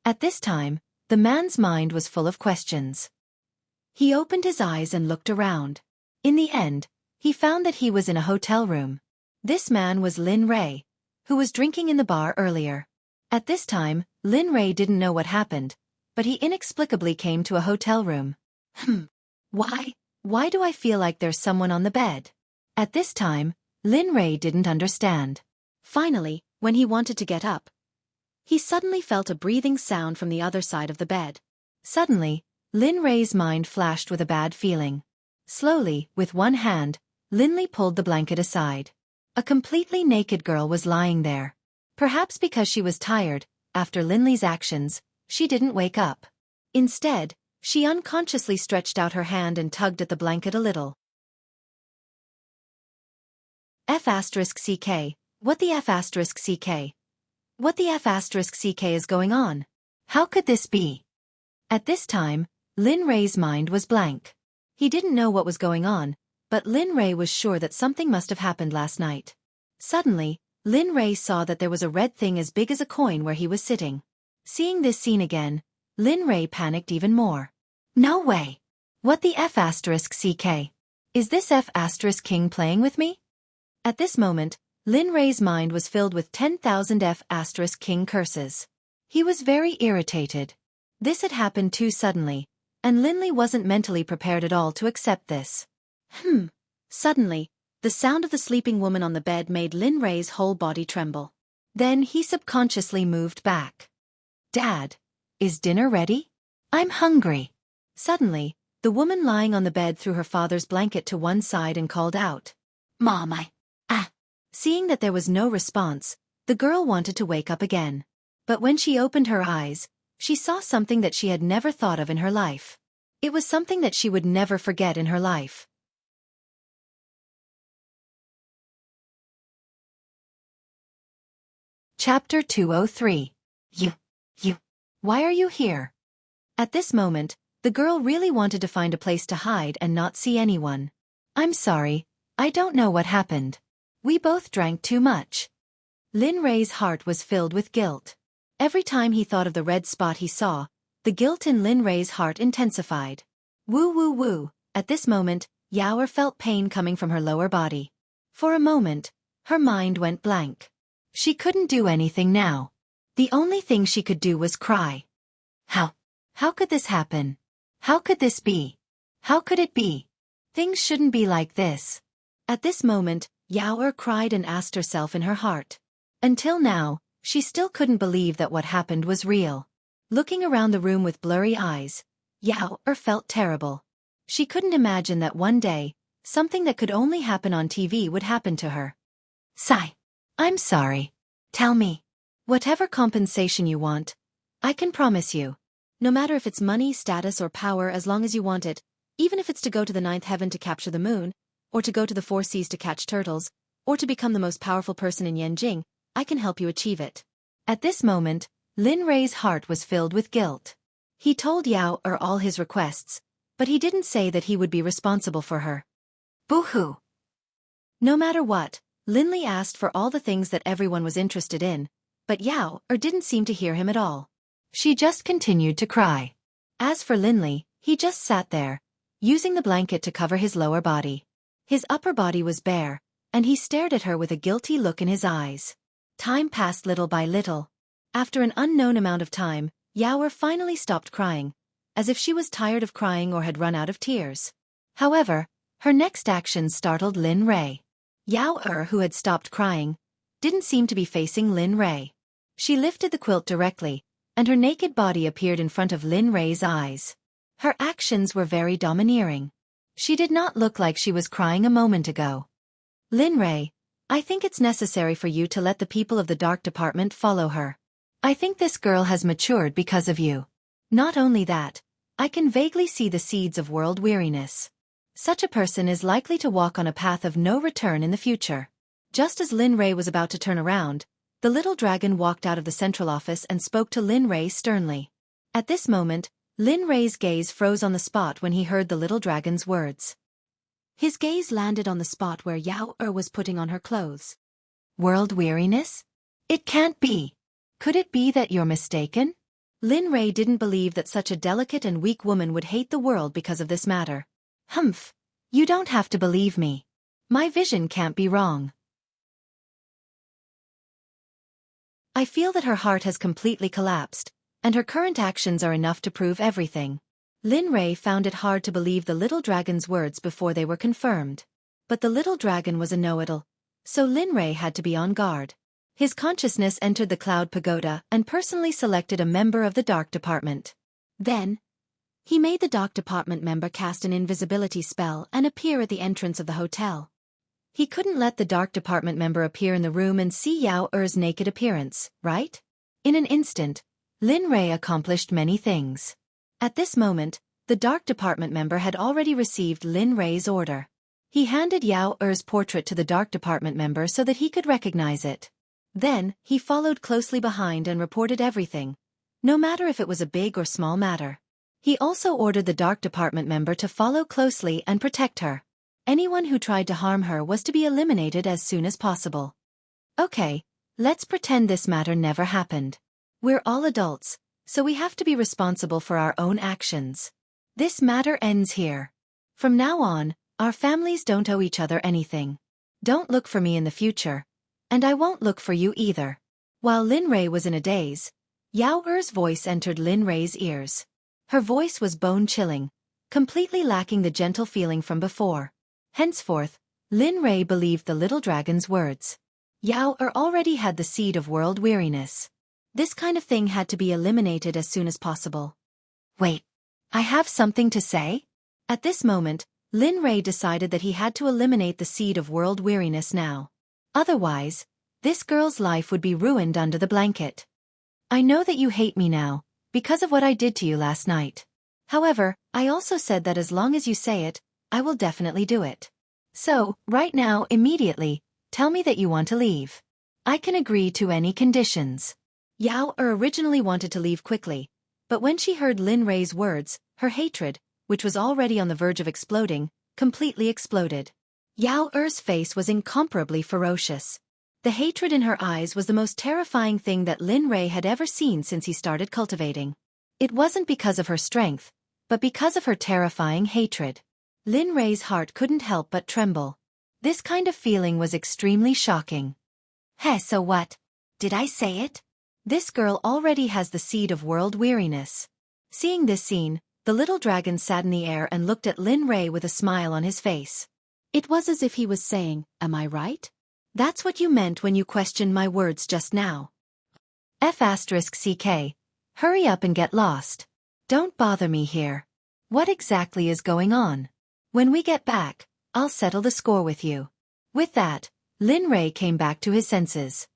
At this time, the man's mind was full of questions. He opened his eyes and looked around. In the end, he found that he was in a hotel room. This man was Lin Rei, who was drinking in the bar earlier. At this time, Lin Rei didn't know what happened, but he inexplicably came to a hotel room. Why do I feel like there's someone on the bed? At this time, Lin Rei didn't understand. Finally, when he wanted to get up, he suddenly felt a breathing sound from the other side of the bed. Suddenly, Lin Rei's mind flashed with a bad feeling. Slowly, with one hand, Linley pulled the blanket aside. A completely naked girl was lying there. Perhaps because she was tired, after Linley's actions, she didn't wake up. Instead, she unconsciously stretched out her hand and tugged at the blanket a little. F***CK. What the F***CK? What the F***CK is going on? How could this be? At this time, Lin Rei's mind was blank. He didn't know what was going on, but Lin Rei was sure that something must have happened last night. Suddenly, Lin Rei saw that there was a red thing as big as a coin where he was sitting. Seeing this scene again, Lin Rei panicked even more. No way! What the F***CK? Is this F***King playing with me? At this moment, Lin Rei's mind was filled with 10,000 F***King curses. He was very irritated. This had happened too suddenly, and Linley wasn't mentally prepared at all to accept this. Suddenly, the sound of the sleeping woman on the bed made Lin Rei's whole body tremble. Then he subconsciously moved back. Dad, is dinner ready? I'm hungry. Suddenly, the woman lying on the bed threw her father's blanket to one side and called out, Mom, Seeing that there was no response, the girl wanted to wake up again. But when she opened her eyes, she saw something that she had never thought of in her life. It was something that she would never forget in her life. Chapter 203. You. Why are you here? At this moment, the girl really wanted to find a place to hide and not see anyone. I'm sorry, I don't know what happened. We both drank too much. Lin Rei's heart was filled with guilt. Every time he thought of the red spot he saw, the guilt in Lin Rei's heart intensified. Woo. At this moment, Yaoer felt pain coming from her lower body. For a moment, her mind went blank. She couldn't do anything now. The only thing she could do was cry. How could this happen? How could this be? How could it be? Things shouldn't be like this. At this moment, Yaoer cried and asked herself in her heart. Until now, she still couldn't believe that what happened was real. Looking around the room with blurry eyes, Yaoer felt terrible. She couldn't imagine that one day, something that could only happen on TV would happen to her. Sigh. I'm sorry. Tell me. Whatever compensation you want, I can promise you. No matter if it's money, status, or power, as long as you want it, even if it's to go to the ninth heaven to capture the moon, or to go to the four seas to catch turtles, or to become the most powerful person in Yanjing, I can help you achieve it. At this moment, Lin Rei's heart was filled with guilt. He told Yaoer all his requests, but he didn't say that he would be responsible for her. Boo-hoo. No matter what, Linley asked for all the things that everyone was interested in, but Yaoer didn't seem to hear him at all. She just continued to cry. As for Linley, he just sat there, using the blanket to cover his lower body. His upper body was bare, and he stared at her with a guilty look in his eyes. Time passed little by little. After an unknown amount of time, Yaoer finally stopped crying, as if she was tired of crying or had run out of tears. However, her next action startled Lin Rei. Yaoer, who had stopped crying, didn't seem to be facing Lin Rei. She lifted the quilt directly, and her naked body appeared in front of Lin Rei's eyes. Her actions were very domineering. She did not look like she was crying a moment ago. Lin Rei, I think it's necessary for you to let the people of the Dark Department follow her. I think this girl has matured because of you. Not only that, I can vaguely see the seeds of world weariness. Such a person is likely to walk on a path of no return in the future. Just as Lin Rei was about to turn around, the little dragon walked out of the central office and spoke to Lin Rei sternly. At this moment, Lin Rei's gaze froze on the spot when he heard the little dragon's words. His gaze landed on the spot where Yaoer was putting on her clothes. World weariness? It can't be. Could it be that you're mistaken? Lin Rei didn't believe that such a delicate and weak woman would hate the world because of this matter. Humph. You don't have to believe me. My vision can't be wrong. I feel that her heart has completely collapsed, and her current actions are enough to prove everything. Lin Rei found it hard to believe the little dragon's words before they were confirmed. But the little dragon was a know-it-all, so Lin Rei had to be on guard. His consciousness entered the cloud pagoda and personally selected a member of the dark department. Then, he made the dark department member cast an invisibility spell and appear at the entrance of the hotel. He couldn't let the dark department member appear in the room and see Yao Er's naked appearance, right? In an instant, Lin Rei accomplished many things. At this moment, the dark department member had already received Lin Rei's order. He handed Yao Er's portrait to the dark department member so that he could recognize it. Then, he followed closely behind and reported everything, no matter if it was a big or small matter. He also ordered the dark department member to follow closely and protect her. Anyone who tried to harm her was to be eliminated as soon as possible. Okay, let's pretend this matter never happened. We're all adults, so we have to be responsible for our own actions. This matter ends here. From now on, our families don't owe each other anything. Don't look for me in the future, and I won't look for you either. While Lin Rei was in a daze, Yao Er's voice entered Lin Rei's ears. Her voice was bone-chilling, completely lacking the gentle feeling from before. Henceforth, Lin Rei believed the little dragon's words. Yao Er already had the seed of world weariness. This kind of thing had to be eliminated as soon as possible. Wait, I have something to say? At this moment, Lin Rei decided that he had to eliminate the seed of world weariness now. Otherwise, this girl's life would be ruined under the blanket. I know that you hate me now, because of what I did to you last night. However, I also said that as long as you say it, I will definitely do it. So, right now, immediately, tell me that you want to leave. I can agree to any conditions. Yao Er originally wanted to leave quickly, but when she heard Lin Rei's words, her hatred, which was already on the verge of exploding, completely exploded. Yao Er's face was incomparably ferocious. The hatred in her eyes was the most terrifying thing that Lin Rei had ever seen since he started cultivating. It wasn't because of her strength, but because of her terrifying hatred. Lin Rei's heart couldn't help but tremble. This kind of feeling was extremely shocking. Heh, so what? Did I say it? This girl already has the seed of world weariness. Seeing this scene, the little dragon sat in the air and looked at Lin Rei with a smile on his face. It was as if he was saying, "Am I right? That's what you meant when you questioned my words just now." F***CK. Hurry up and get lost. Don't bother me here. What exactly is going on? When we get back, I'll settle the score with you. With that, Lin Rei came back to his senses.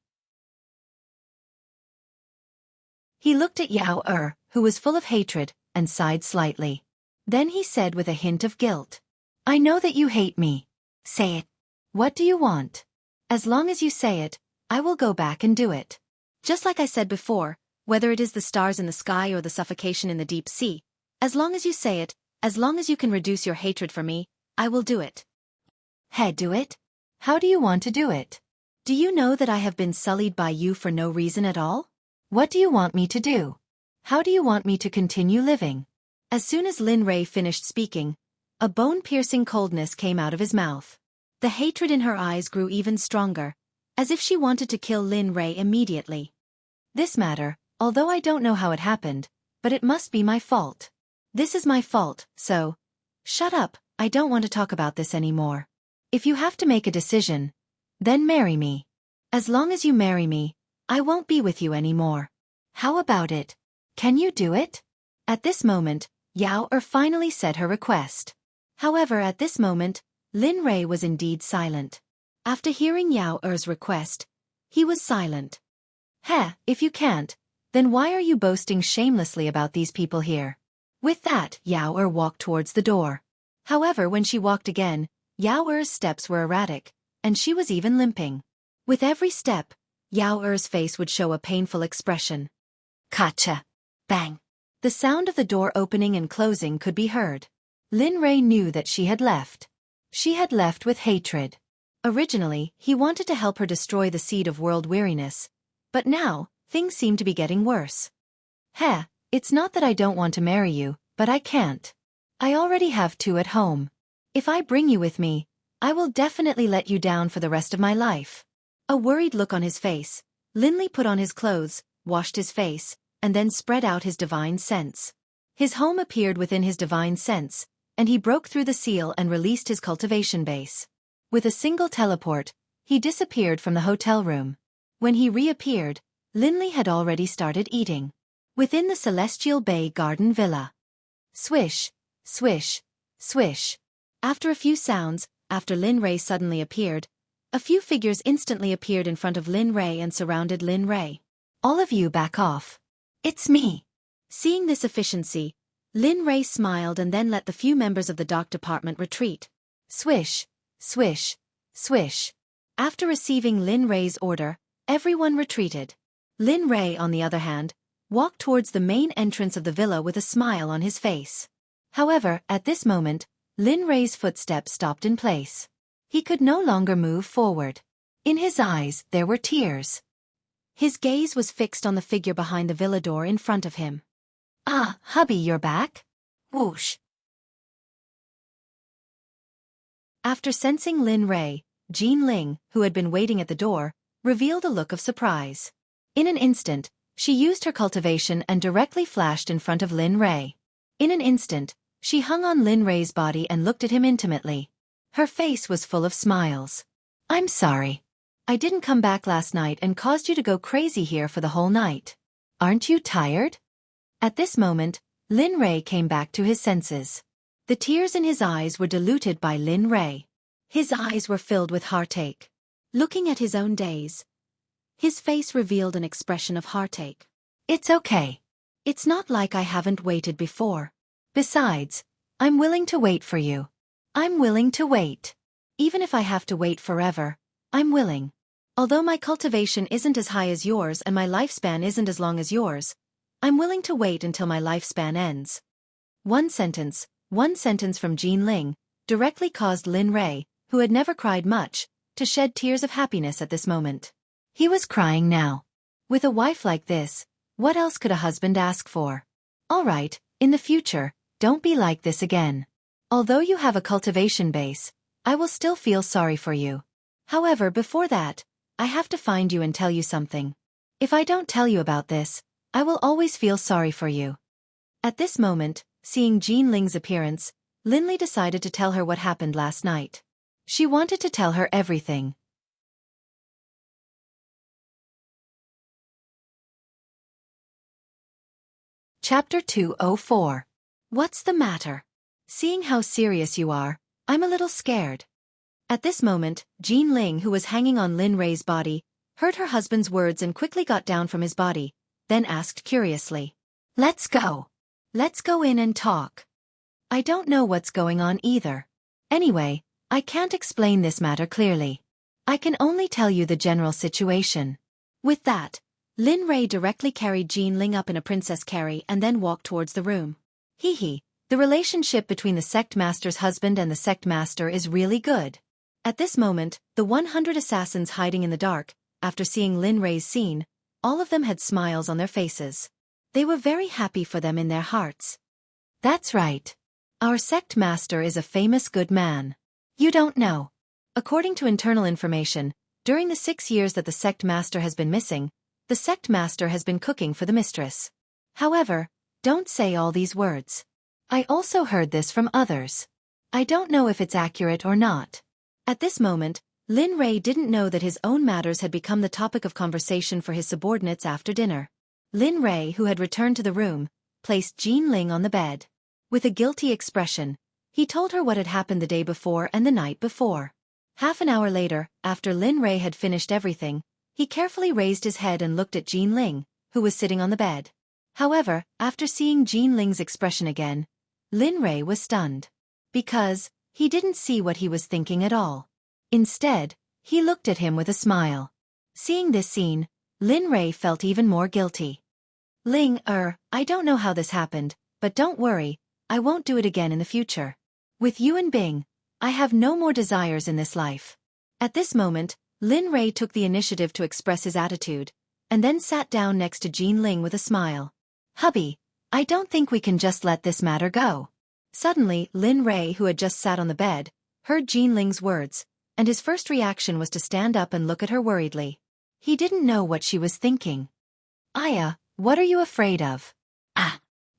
He looked at Yao Er, who was full of hatred, and sighed slightly. Then he said with a hint of guilt, "I know that you hate me. Say it. What do you want? As long as you say it, I will go back and do it. Just like I said before, whether it is the stars in the sky or the suffocation in the deep sea, as long as you say it, as long as you can reduce your hatred for me, I will do it." Hey, do it? How do you want to do it? Do you know that I have been sullied by you for no reason at all? What do you want me to do? How do you want me to continue living? As soon as Lin Rei finished speaking, a bone-piercing coldness came out of his mouth. The hatred in her eyes grew even stronger, as if she wanted to kill Lin Rei immediately. This matter, although I don't know how it happened, but it must be my fault. This is my fault, so... Shut up, I don't want to talk about this anymore. If you have to make a decision, then marry me. As long as you marry me, I won't be with you anymore. How about it? Can you do it? At this moment, Yao Er finally said her request. However, at this moment, Lin Rei was indeed silent. After hearing Yao Er's request, he was silent. Heh, if you can't, then why are you boasting shamelessly about these people here? With that, Yao Er walked towards the door. However, when she walked again, Yao Er's steps were erratic, and she was even limping. With every step, Yao Er's face would show a painful expression. Kacha! Bang! The sound of the door opening and closing could be heard. Lin Rei knew that she had left. She had left with hatred. Originally, he wanted to help her destroy the seed of world weariness, but now, things seem to be getting worse. Heh, it's not that I don't want to marry you, but I can't. I already have two at home. If I bring you with me, I will definitely let you down for the rest of my life. A worried look on his face, Lin Li put on his clothes, washed his face, and then spread out his divine sense. His home appeared within his divine sense, and he broke through the seal and released his cultivation base. With a single teleport, he disappeared from the hotel room. When he reappeared, Linley had already started eating. Within the Celestial Bay Garden Villa. Swish, swish, swish. After a few sounds, after Lin Ray suddenly appeared, a few figures instantly appeared in front of Lin Ray and surrounded Lin Ray. All of you back off. It's me. Seeing this efficiency, Lin Ray smiled and then let the few members of the dock department retreat. Swish, swish, swish. After receiving Lin Ray's order, everyone retreated. Lin Ray, on the other hand, walked towards the main entrance of the villa with a smile on his face. However, at this moment, Lin Ray's footsteps stopped in place. He could no longer move forward. In his eyes, there were tears. His gaze was fixed on the figure behind the villa door in front of him. Ah, hubby, you're back? Whoosh. After sensing Lin Ray, Jean Ling, who had been waiting at the door, revealed a look of surprise. In an instant, she used her cultivation and directly flashed in front of Lin Ray. In an instant, she hung on Lin Ray's body and looked at him intimately. Her face was full of smiles. I'm sorry. I didn't come back last night and caused you to go crazy here for the whole night. Aren't you tired? At this moment, Lin Ray came back to his senses. The tears in his eyes were diluted by Lin Ray. His eyes were filled with heartache. Looking at his own days, his face revealed an expression of heartache. It's okay. It's not like I haven't waited before. Besides, I'm willing to wait for you. I'm willing to wait. Even if I have to wait forever, I'm willing. Although my cultivation isn't as high as yours and my lifespan isn't as long as yours, I'm willing to wait until my lifespan ends. One sentence from Jean Ling, directly caused Lin Ray, who had never cried much, to shed tears of happiness at this moment. He was crying now. With a wife like this, what else could a husband ask for? All right, in the future, don't be like this again. Although you have a cultivation base, I will still feel sorry for you. However, before that, I have to find you and tell you something. If I don't tell you about this, I will always feel sorry for you. At this moment, seeing Jean Ling's appearance, Linley decided to tell her what happened last night. She wanted to tell her everything. Chapter 204. What's the matter? Seeing how serious you are, I'm a little scared. At this moment, Jean Ling, who was hanging on Lin Ray's body, heard her husband's words and quickly got down from his body, then asked curiously, Let's go. Let's go in and talk. I don't know what's going on either. Anyway, I can't explain this matter clearly. I can only tell you the general situation. With that, Lin Ray directly carried Jean Ling up in a princess carry and then walked towards the room. Hee. The relationship between the sect master's husband and the sect master is really good. At this moment, the 100 assassins hiding in the dark, after seeing Lin Ray's scene, all of them had smiles on their faces. They were very happy for them in their hearts. That's right. Our sect master is a famous good man. You don't know. According to internal information, during the 6 years that the sect master has been missing, the sect master has been cooking for the mistress. However, don't say all these words. I also heard this from others. I don't know if it's accurate or not. At this moment, Lin Ray didn't know that his own matters had become the topic of conversation for his subordinates after dinner. Lin Ray, who had returned to the room, placed Jean Ling on the bed. With a guilty expression, he told her what had happened the day before and the night before. Half an hour later, after Lin Ray had finished everything, he carefully raised his head and looked at Jean Ling, who was sitting on the bed. However, after seeing Jean Ling's expression again, Lin Ray was stunned. Because he didn't see what he was thinking at all. Instead, he looked at him with a smile. Seeing this scene, Lin Ray felt even more guilty. Ling, I don't know how this happened, but don't worry, I won't do it again in the future. With you and Bing, I have no more desires in this life. At this moment, Lin Ray took the initiative to express his attitude, and then sat down next to Jean Ling with a smile. Hubby, I don't think we can just let this matter go. Suddenly, Lin Ray, who had just sat on the bed, heard Jean Ling's words, and his first reaction was to stand up and look at her worriedly. He didn't know what she was thinking. Aya, what are you afraid of?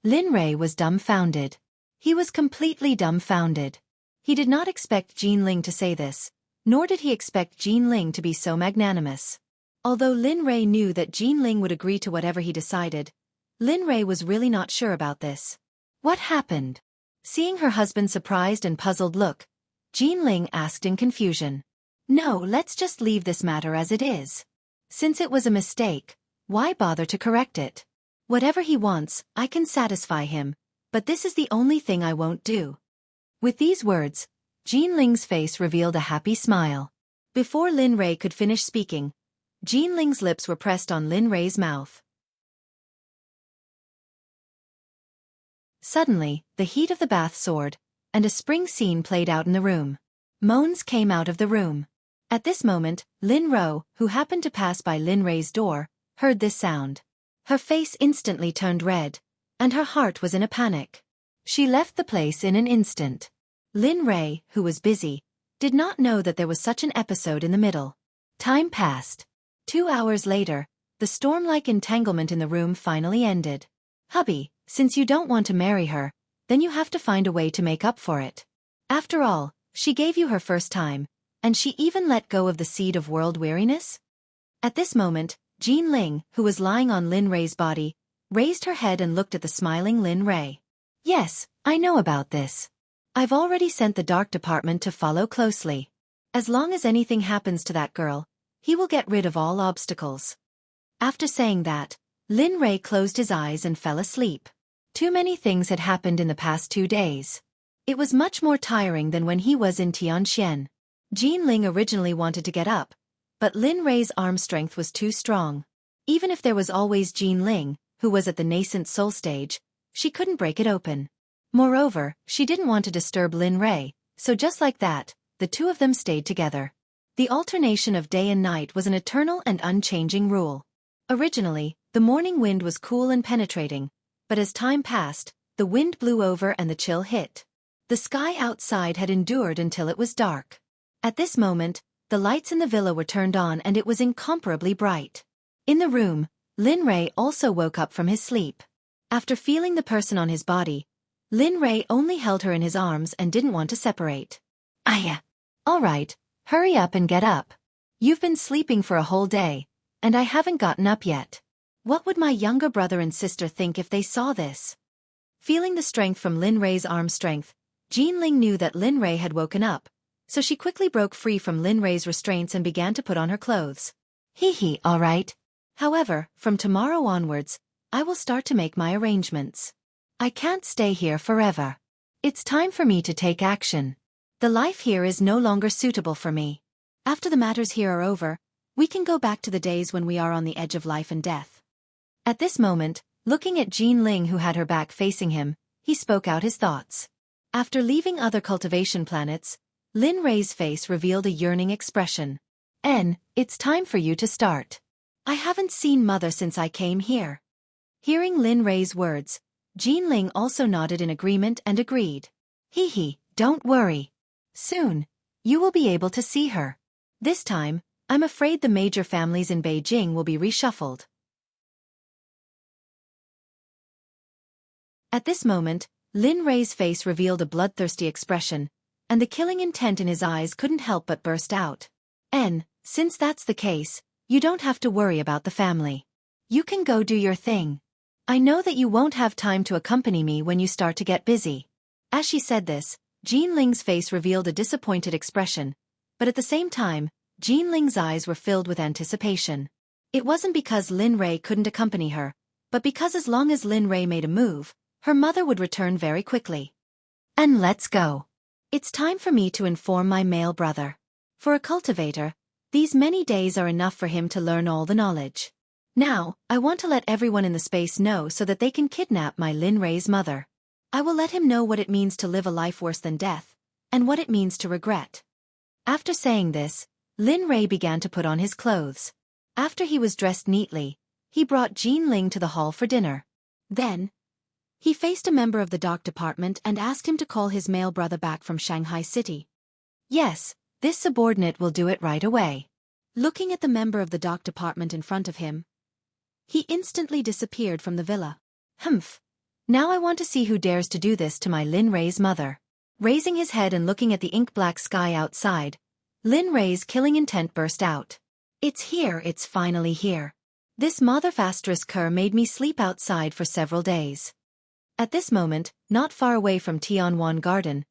Lin Ray was dumbfounded. He was completely dumbfounded. He did not expect Jean Ling to say this, nor did he expect Jean Ling to be so magnanimous. Although Lin Rei knew that Jean Ling would agree to whatever he decided, Lin Rei was really not sure about this. What happened? Seeing her husband's surprised and puzzled look, Jean Ling asked in confusion. No, let's just leave this matter as it is. Since it was a mistake, why bother to correct it? Whatever he wants, I can satisfy him, but this is the only thing I won't do. With these words, Jean Ling's face revealed a happy smile. Before Lin Rei could finish speaking, Jean Ling's lips were pressed on Lin Rei's mouth. Suddenly, the heat of the bath soared, and a spring scene played out in the room. Moans came out of the room. At this moment, Lin Ro, who happened to pass by Lin Rei's door, heard this sound. Her face instantly turned red, and her heart was in a panic. She left the place in an instant. Lin Rei, who was busy, did not know that there was such an episode in the middle. Time passed. 2 hours later, the storm-like entanglement in the room finally ended. Hubby, since you don't want to marry her, then you have to find a way to make up for it. After all, she gave you her first time, and she even let go of the seed of world weariness? At this moment, Jean Ling, who was lying on Lin Rei's body, raised her head and looked at the smiling Lin Rei. Yes, I know about this. I've already sent the dark department to follow closely. As long as anything happens to that girl, he will get rid of all obstacles. After saying that, Lin Rei closed his eyes and fell asleep. Too many things had happened in the past 2 days. It was much more tiring than when he was in Tianxian. Jean Ling originally wanted to get up, but Lin Rei's arm strength was too strong. Even if there was always Jean Ling, who was at the nascent soul stage, she couldn't break it open. Moreover, she didn't want to disturb Lin Rei, so just like that, the two of them stayed together. The alternation of day and night was an eternal and unchanging rule. Originally, the morning wind was cool and penetrating, but as time passed, the wind blew over and the chill hit. The sky outside had endured until it was dark. At this moment, the lights in the villa were turned on and it was incomparably bright. In the room, Lin Rei also woke up from his sleep. After feeling the person on his body, Lin Rei only held her in his arms and didn't want to separate. Aya. All right, hurry up and get up. You've been sleeping for a whole day, and I haven't gotten up yet. What would my younger brother and sister think if they saw this? Feeling the strength from Lin Rei's arm strength, Jean Ling knew that Lin Rei had woken up, so she quickly broke free from Lin Rei's restraints and began to put on her clothes. Hee, all right. However, from tomorrow onwards, I will start to make my arrangements. I can't stay here forever. It's time for me to take action. The life here is no longer suitable for me. After the matters here are over, we can go back to the days when we are on the edge of life and death. At this moment, looking at Jean Ling who had her back facing him, he spoke out his thoughts. After leaving other cultivation planets, Lin Rei's face revealed a yearning expression. It's time for you to start. I haven't seen Mother since I came here. Hearing Lin Rei's words, Jean Ling also nodded in agreement and agreed. Don't worry. Soon, you will be able to see her. This time, I'm afraid the major families in Beijing will be reshuffled. At this moment, Lin Rei's face revealed a bloodthirsty expression, and the killing intent in his eyes couldn't help but burst out. Since that's the case, you don't have to worry about the family. You can go do your thing. I know that you won't have time to accompany me when you start to get busy. As she said this, Jean Ling's face revealed a disappointed expression, but at the same time, Jean Ling's eyes were filled with anticipation. It wasn't because Lin Rei couldn't accompany her, but because as long as Lin Rei made a move, her mother would return very quickly. And let's go. It's time for me to inform my male brother. For a cultivator, these many days are enough for him to learn all the knowledge. Now, I want to let everyone in the space know so that they can kidnap my Lin Rei's mother. I will let him know what it means to live a life worse than death, and what it means to regret. After saying this, Lin Rei began to put on his clothes. After he was dressed neatly, he brought Jean Ling to the hall for dinner. Then, he faced a member of the dock department and asked him to call his male brother back from Shanghai City. Yes, this subordinate will do it right away. Looking at the member of the dock department in front of him, he instantly disappeared from the villa. Humph. Now I want to see who dares to do this to my Lin Rei's mother. Raising his head and looking at the ink-black sky outside, Lin Rei's killing intent burst out. It's here, it's finally here. This motherfasterous made me sleep outside for several days. At this moment, not far away from Tianwan Garden,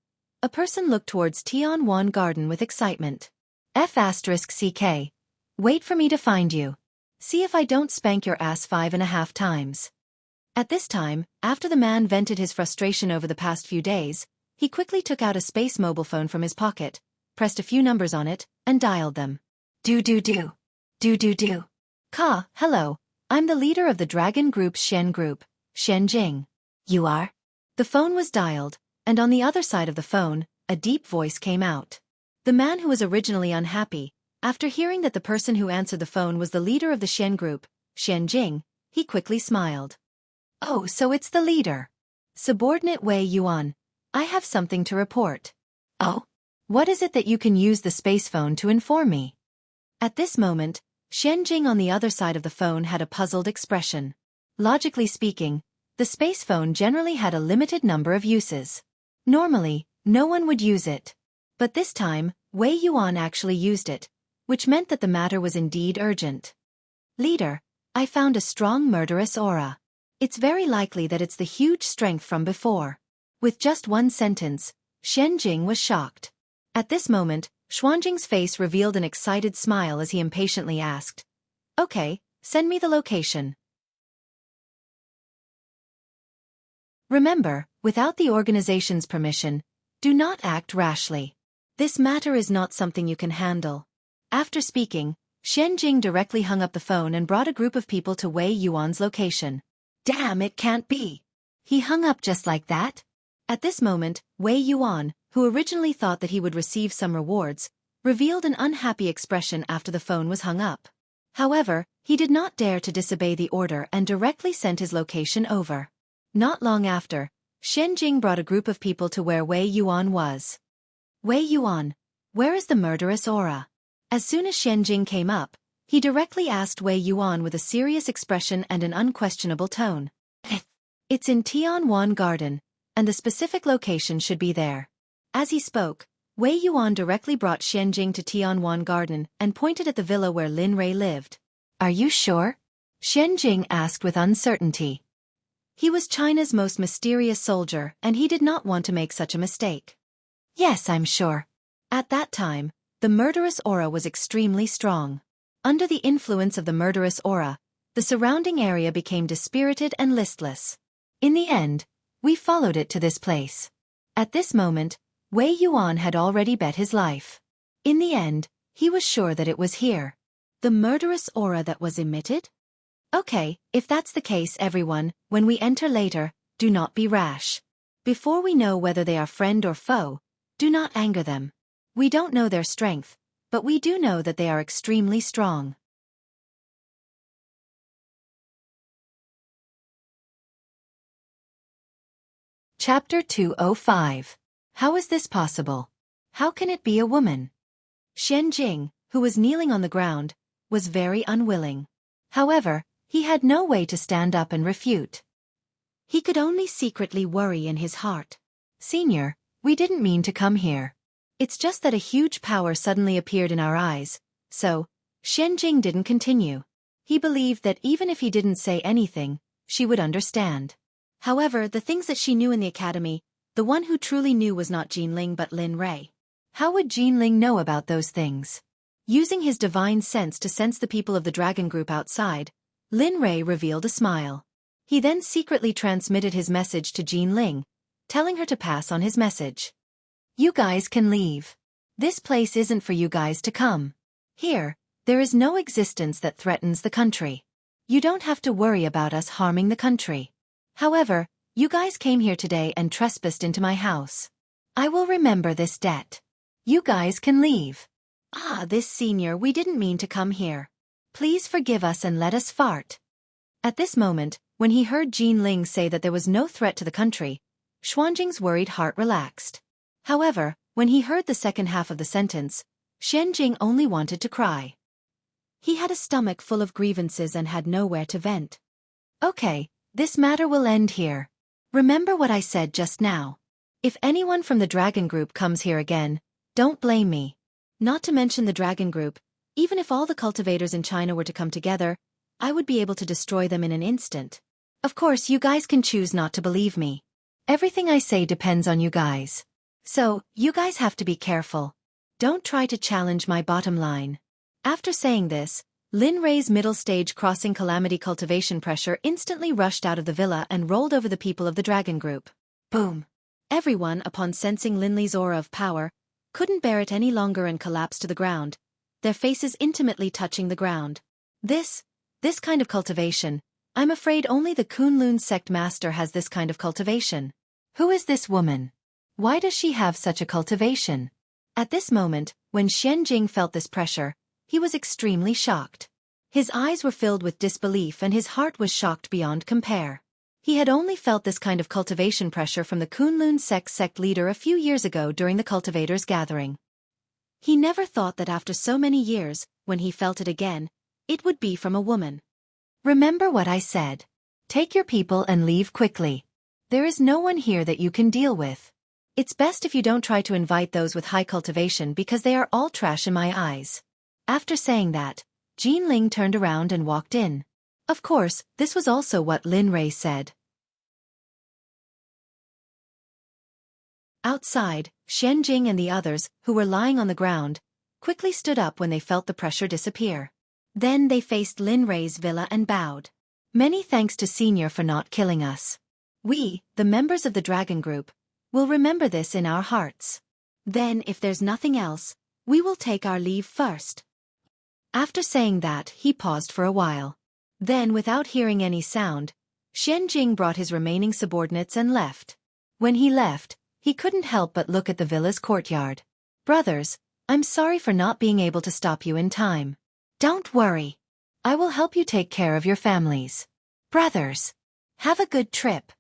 a person looked towards Tianwan Garden with excitement. F***CK. Wait for me to find you. See if I don't spank your ass 5.5 times. At this time, after the man vented his frustration over the past few days, he quickly took out a space mobile phone from his pocket, pressed a few numbers on it, and dialed them. Do. Hello. I'm the leader of the Dragon Group's Shen Group, Shen Jing. You are? The phone was dialed, and on the other side of the phone, a deep voice came out. The man who was originally unhappy, after hearing that the person who answered the phone was the leader of the Shen Group, Shen Jing, he quickly smiled. Oh, so it's the leader. Subordinate Wei Yuan. I have something to report. Oh? What is it that you can use the space phone to inform me? At this moment, Shen Jing on the other side of the phone had a puzzled expression. Logically speaking, the space phone generally had a limited number of uses. Normally, no one would use it. But this time, Wei Yuan actually used it, which meant that the matter was indeed urgent. Leader, I found a strong murderous aura. It's very likely that it's the huge strength from before. With just one sentence, Shen Jing was shocked. At this moment, Xuanjing's face revealed an excited smile as he impatiently asked, Okay, send me the location. Remember, without the organization's permission, do not act rashly. This matter is not something you can handle. After speaking, Shen Jing directly hung up the phone and brought a group of people to Wei Yuan's location. Damn, it can't be. He hung up just like that? At this moment, Wei Yuan, who originally thought that he would receive some rewards, revealed an unhappy expression after the phone was hung up. However, he did not dare to disobey the order and directly sent his location over. Not long after, Shen Jing brought a group of people to where Wei Yuan was. Wei Yuan, where is the murderous aura? As soon as Shen Jing came up, he directly asked Wei Yuan with a serious expression and an unquestionable tone. It's in Tianwan Garden, and the specific location should be there. As he spoke, Wei Yuan directly brought Shen Jing to Tianwan Garden and pointed at the villa where Lin Rei lived. Are you sure? Shen Jing asked with uncertainty. He was China's most mysterious soldier and he did not want to make such a mistake. Yes, I'm sure. At that time, the murderous aura was extremely strong. Under the influence of the murderous aura, the surrounding area became dispirited and listless. In the end, we followed it to this place. At this moment, Wei Yuan had already bet his life. In the end, he was sure that it was here. The murderous aura that was emitted? Okay, if that's the case everyone, when we enter later, do not be rash. Before we know whether they are friend or foe, do not anger them. We don't know their strength, but we do know that they are extremely strong. Chapter 205. How is this possible? How can it be a woman? Shen Jing, who was kneeling on the ground, was very unwilling. However, he had no way to stand up and refute. He could only secretly worry in his heart. Senior, we didn't mean to come here. It's just that a huge power suddenly appeared in our eyes, so, Shen Jing didn't continue. He believed that even if he didn't say anything, she would understand. However, the things that she knew in the academy, the one who truly knew was not Jinling but Lin Rei. How would Jinling know about those things? Using his divine sense to sense the people of the Dragon Group outside, Lin Rei revealed a smile. He then secretly transmitted his message to Jinling, telling her to pass on his message. You guys can leave. This place isn't for you guys to come. Here, there is no existence that threatens the country. You don't have to worry about us harming the country. However, you guys came here today and trespassed into my house. I will remember this debt. You guys can leave. This senior, we didn't mean to come here. Please forgive us and let us fart. At this moment, when he heard Jinling say that there was no threat to the country, Xuanjing's worried heart relaxed. However, when he heard the second half of the sentence, Shen Jing only wanted to cry. He had a stomach full of grievances and had nowhere to vent. Okay, this matter will end here. Remember what I said just now. If anyone from the Dragon Group comes here again, don't blame me. Not to mention the Dragon Group, Even if all the cultivators in China were to come together, I would be able to destroy them in an instant. Of course, you guys can choose not to believe me. Everything I say depends on you guys. So, you guys have to be careful. Don't try to challenge my bottom line. After saying this, Lin Rei's middle stage crossing calamity cultivation pressure instantly rushed out of the villa and rolled over the people of the dragon group. Boom! Everyone, upon sensing Lin Li's aura of power, couldn't bear it any longer and collapsed to the ground, their faces intimately touching the ground. This kind of cultivation, I'm afraid only the Kunlun Sect master has this kind of cultivation. Who is this woman? Why does she have such a cultivation? At this moment, when Xueqi felt this pressure, he was extremely shocked. His eyes were filled with disbelief and his heart was shocked beyond compare. He had only felt this kind of cultivation pressure from the Kunlun Sect leader a few years ago during the cultivators' gathering. He never thought that after so many years, when he felt it again, it would be from a woman. Remember what I said. Take your people and leave quickly. There is no one here that you can deal with. It's best if you don't try to invite those with high cultivation because they are all trash in my eyes. After saying that, Jinling turned around and walked in. Of course, this was also what Lin Rei said. Outside, Xueqi and the others, who were lying on the ground, quickly stood up when they felt the pressure disappear. Then they faced Lin Rei's villa and bowed. Many thanks to Senior for not killing us. We, the members of the Dragon Group, will remember this in our hearts. Then, if there's nothing else, we will take our leave first. After saying that, he paused for a while. Then, without hearing any sound, Xueqi brought his remaining subordinates and left. When he left, he couldn't help but look at the villa's courtyard. Brothers, I'm sorry for not being able to stop you in time. Don't worry. I will help you take care of your families. Brothers, have a good trip.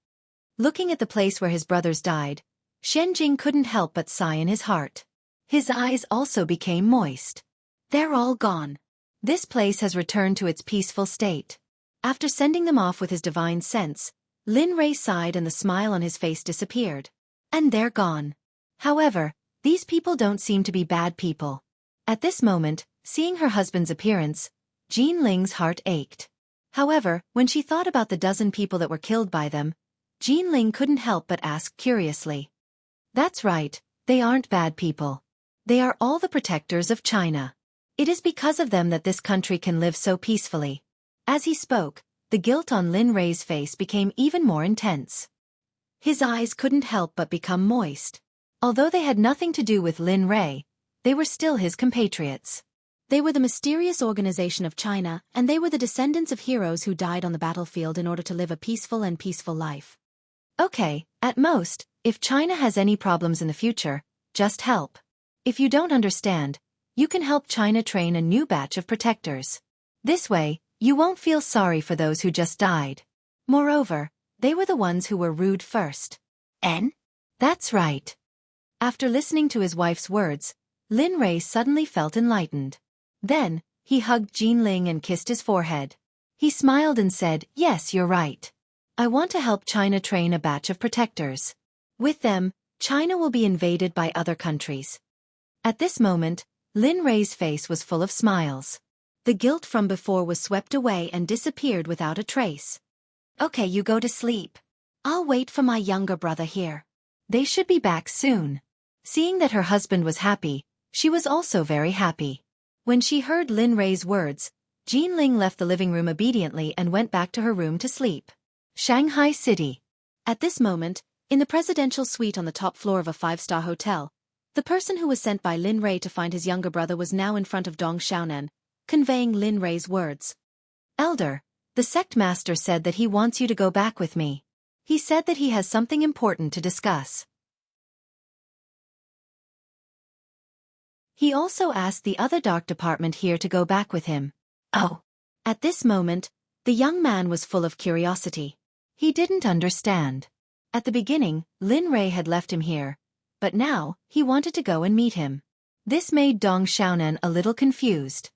Looking at the place where his brothers died, Xueqi couldn't help but sigh in his heart. His eyes also became moist. They're all gone. This place has returned to its peaceful state. After sending them off with his divine sense, Lin Rei sighed and the smile on his face disappeared. And they're gone. However, these people don't seem to be bad people. At this moment, seeing her husband's appearance, Jinling's heart ached. However, when she thought about the dozen people that were killed by them, Jinling couldn't help but ask curiously. That's right, they aren't bad people. They are all the protectors of China. It is because of them that this country can live so peacefully. As he spoke, the guilt on Lin Rei's face became even more intense. His eyes couldn't help but become moist. Although they had nothing to do with Lin Rei, they were still his compatriots. They were the mysterious organization of China, and they were the descendants of heroes who died on the battlefield in order to live a peaceful life. Okay, at most, if China has any problems in the future, just help. If you don't understand, you can help China train a new batch of protectors. This way, you won't feel sorry for those who just died. Moreover, they were the ones who were rude first. That's right. After listening to his wife's words, Lin Rei suddenly felt enlightened. Then, he hugged Jinling and kissed his forehead. He smiled and said, "Yes, you're right. I want to help China train a batch of protectors. With them, China will be invaded by other countries." At this moment, Lin Rei's face was full of smiles. The guilt from before was swept away and disappeared without a trace. Okay, you go to sleep. I'll wait for my younger brother here. They should be back soon. Seeing that her husband was happy, she was also very happy. When she heard Lin Rei's words, Jinling left the living room obediently and went back to her room to sleep. Shanghai City. At this moment, in the presidential suite on the top floor of a 5-star hotel, the person who was sent by Lin Rei to find his younger brother was now in front of Dong Xiaonan, conveying Lin Rei's words. Elder, the sect master said that he wants you to go back with me. He said that he has something important to discuss. He also asked the other dark department here to go back with him. Oh. At this moment, the young man was full of curiosity. He didn't understand. At the beginning, Lin Rei had left him here, but now, he wanted to go and meet him. This made Dong Xiaonan a little confused.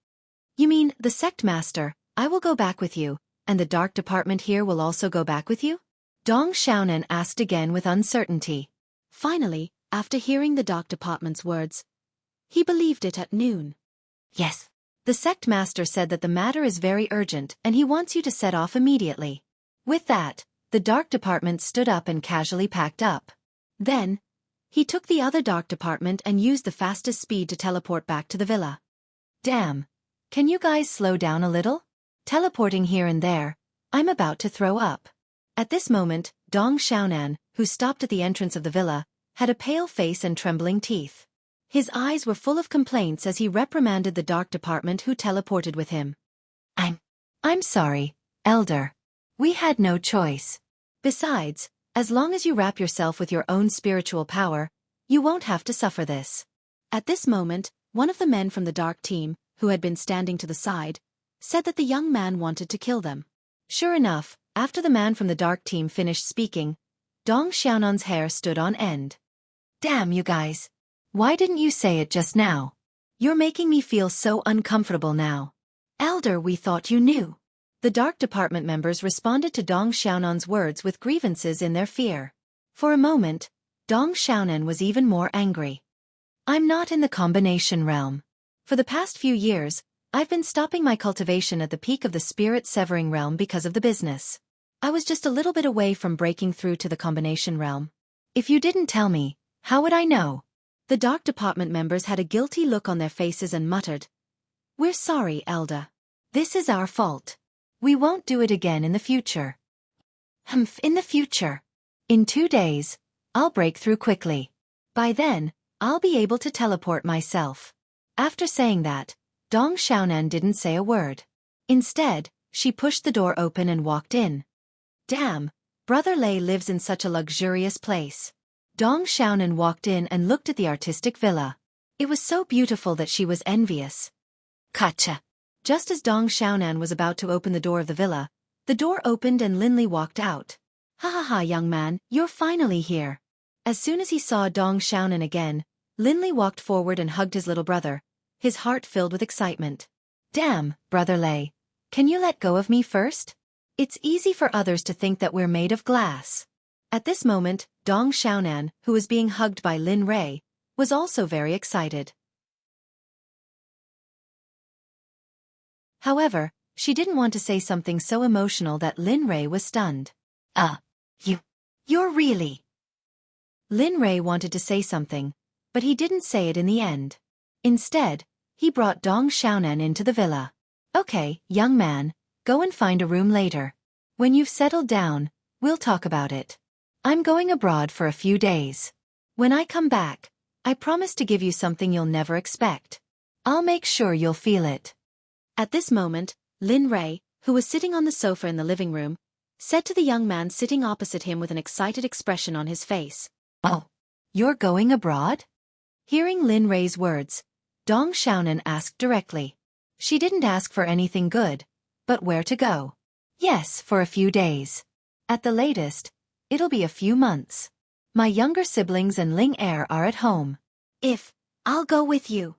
You mean, the sect master, I will go back with you, and the dark department here will also go back with you? Dong Xiaonan asked again with uncertainty. Finally, after hearing the dark department's words, he believed it at noon. Yes. The sect master said that the matter is very urgent and he wants you to set off immediately. With that, the dark department stood up and casually packed up. Then, he took the other dark department and used the fastest speed to teleport back to the villa. Damn. Can you guys slow down a little? Teleporting here and there, I'm about to throw up. At this moment, Dong Xiaonan, who stopped at the entrance of the villa, had a pale face and trembling teeth. His eyes were full of complaints as he reprimanded the dark department who teleported with him. I'm sorry, Elder. We had no choice. Besides, as long as you wrap yourself with your own spiritual power, you won't have to suffer this. At this moment, one of the men from the dark team, who had been standing to the side, said that the young man wanted to kill them. Sure enough, after the man from the dark team finished speaking, Dong Xiaonan's hair stood on end. Damn you guys. Why didn't you say it just now? You're making me feel so uncomfortable now. Elder, we thought you knew. The dark department members responded to Dong Xiaonan's words with grievances in their fear. For a moment, Dong Xiaonan was even more angry. I'm not in the combination realm. For the past few years, I've been stopping my cultivation at the peak of the spirit-severing realm because of the business. I was just a little bit away from breaking through to the combination realm. If you didn't tell me, how would I know? The dark department members had a guilty look on their faces and muttered, We're sorry, Elda. This is our fault. We won't do it again in the future. In the future. In 2 days, I'll break through quickly. By then, I'll be able to teleport myself. After saying that, Dong Xiaonan didn't say a word. Instead, she pushed the door open and walked in. Damn, Brother Lei lives in such a luxurious place. Dong Xiaonan walked in and looked at the artistic villa. It was so beautiful that she was envious. Gotcha. Just as Dong Xiaonan was about to open the door of the villa, the door opened and Linley walked out. Ha ha ha, young man, you're finally here. As soon as he saw Dong Xiaonan again, Linley walked forward and hugged his little brother, his heart filled with excitement. Damn, Brother Lei. Can you let go of me first? It's easy for others to think that we're made of glass. At this moment, Dong Xiaonan, who was being hugged by Lin Rei, was also very excited. However, she didn't want to say something so emotional that Lin Rei was stunned. You're really... Lin Rei wanted to say something, but he didn't say it in the end. Instead, he brought Dong Xiaonan into the villa. Okay, young man, go and find a room later. When you've settled down, we'll talk about it. I'm going abroad for a few days. When I come back, I promise to give you something you'll never expect. I'll make sure you'll feel it. At this moment, Lin Rei, who was sitting on the sofa in the living room, said to the young man sitting opposite him with an excited expression on his face. Oh, you're going abroad? Hearing Lin Rei's words, Dong Xiaonan asked directly. She didn't ask for anything good, but where to go. Yes, for a few days. At the latest, it'll be a few months. My younger siblings and Ling Er are at home. I'll go with you.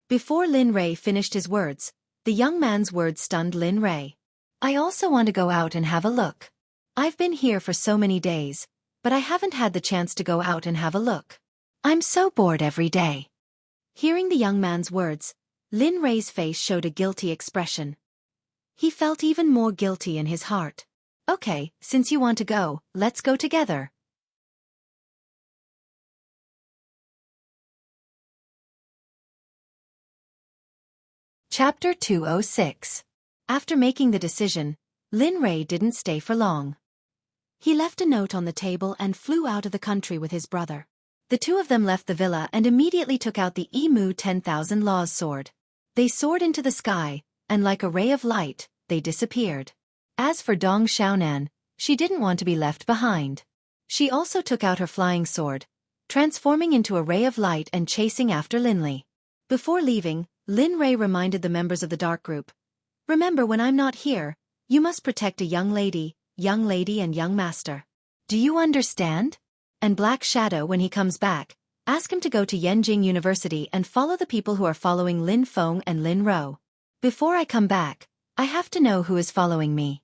Before Lin Rei finished his words, the young man's words stunned Lin Rei. I also want to go out and have a look. I've been here for so many days, but I haven't had the chance to go out and have a look. I'm so bored every day. Hearing the young man's words, Lin Rei's face showed a guilty expression. He felt even more guilty in his heart. Okay, since you want to go, let's go together. Chapter 206. After making the decision, Lin Rei didn't stay for long. He left a note on the table and flew out of the country with his brother. The two of them left the villa and immediately took out the Emu 10,000 Laws sword. They soared into the sky, and like a ray of light, they disappeared. As for Dong Xiaonan, she didn't want to be left behind. She also took out her flying sword, transforming into a ray of light and chasing after Linley. Before leaving, Lin Rei reminded the members of the dark group. Remember, when I'm not here, you must protect a young lady and young master. Do you understand? And Black Shadow, when he comes back, ask him to go to Yenjing University and follow the people who are following Lin Feng and Lin Ro. Before I come back, I have to know who is following me.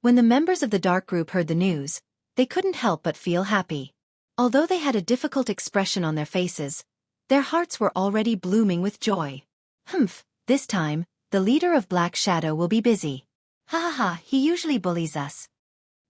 When the members of the dark group heard the news, they couldn't help but feel happy. Although they had a difficult expression on their faces, their hearts were already blooming with joy. This time, the leader of Black Shadow will be busy. Ha ha ha, he usually bullies us.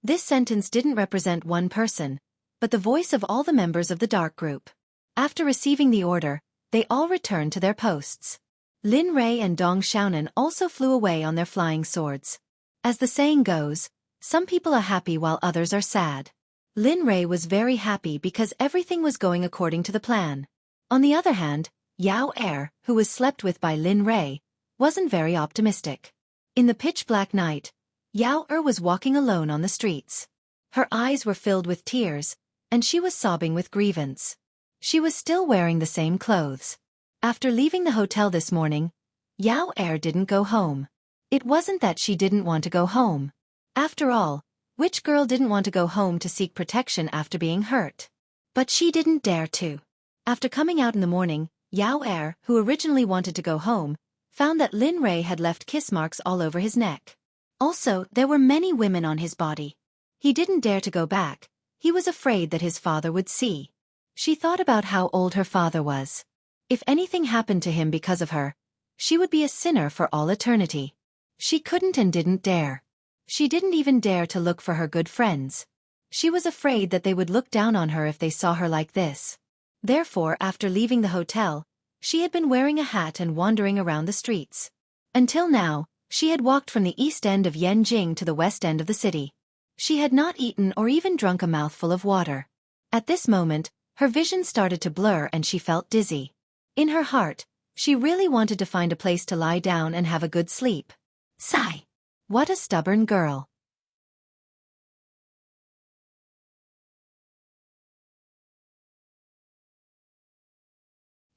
This sentence didn't represent one person, but the voice of all the members of the dark group. After receiving the order, they all returned to their posts. Lin Rei and Dong Xiaonan also flew away on their flying swords. As the saying goes, some people are happy while others are sad. Lin Rei was very happy because everything was going according to the plan. On the other hand, Yao Er, who was slept with by Lin Rei, wasn't very optimistic. In the pitch-black night, Yao Er was walking alone on the streets. Her eyes were filled with tears, and she was sobbing with grievance. She was still wearing the same clothes. After leaving the hotel this morning, Yao Er didn't go home. It wasn't that she didn't want to go home. After all, which girl didn't want to go home to seek protection after being hurt? But she didn't dare to. After coming out in the morning, Yao Er, who originally wanted to go home, found that Lin Rei had left kiss marks all over his neck. Also, there were many women on his body. He didn't dare to go back. He was afraid that his father would see. She thought about how old her father was. If anything happened to him because of her, she would be a sinner for all eternity. She couldn't and didn't dare. She didn't even dare to look for her good friends. She was afraid that they would look down on her if they saw her like this. Therefore, after leaving the hotel, she had been wearing a hat and wandering around the streets. Until now, she had walked from the east end of Yanjing to the west end of the city. She had not eaten or even drunk a mouthful of water. At this moment, her vision started to blur and she felt dizzy. In her heart, she really wanted to find a place to lie down and have a good sleep. Sigh. What a stubborn girl.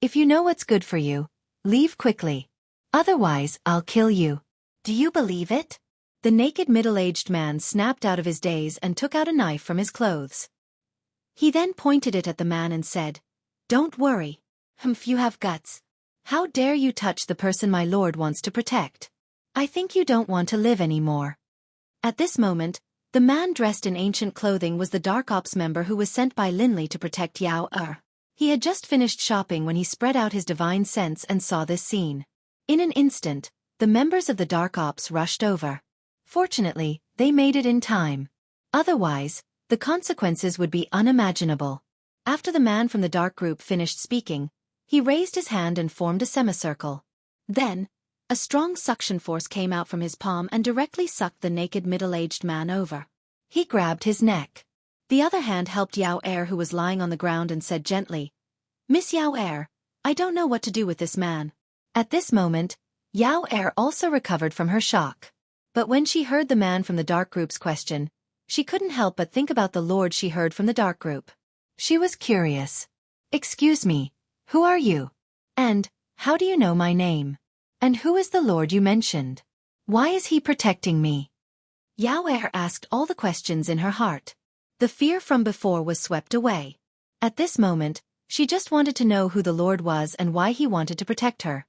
If you know what's good for you, leave quickly. Otherwise, I'll kill you. Do you believe it? The naked middle-aged man snapped out of his daze and took out a knife from his clothes. He then pointed it at the man and said, "Don't worry. Humph, you have guts. How dare you touch the person my lord wants to protect? I think you don't want to live anymore." At this moment, the man dressed in ancient clothing was the Dark Ops member who was sent by Linley to protect Yao Er. He had just finished shopping when he spread out his divine sense and saw this scene. In an instant, the members of the Dark Ops rushed over. Fortunately, they made it in time. Otherwise, the consequences would be unimaginable. After the man from the dark group finished speaking, he raised his hand and formed a semicircle. Then, a strong suction force came out from his palm and directly sucked the naked middle-aged man over. He grabbed his neck. The other hand helped Yao Er, who was lying on the ground, and said gently, "Miss Yao Er, I don't know what to do with this man." At this moment, Yao Er also recovered from her shock. But when she heard the man from the dark group's question, she couldn't help but think about the lord she heard from the dark group. She was curious. "Excuse me, who are you? And, how do you know my name? And who is the lord you mentioned? Why is he protecting me?" Yao Er asked all the questions in her heart. The fear from before was swept away. At this moment, she just wanted to know who the lord was and why he wanted to protect her.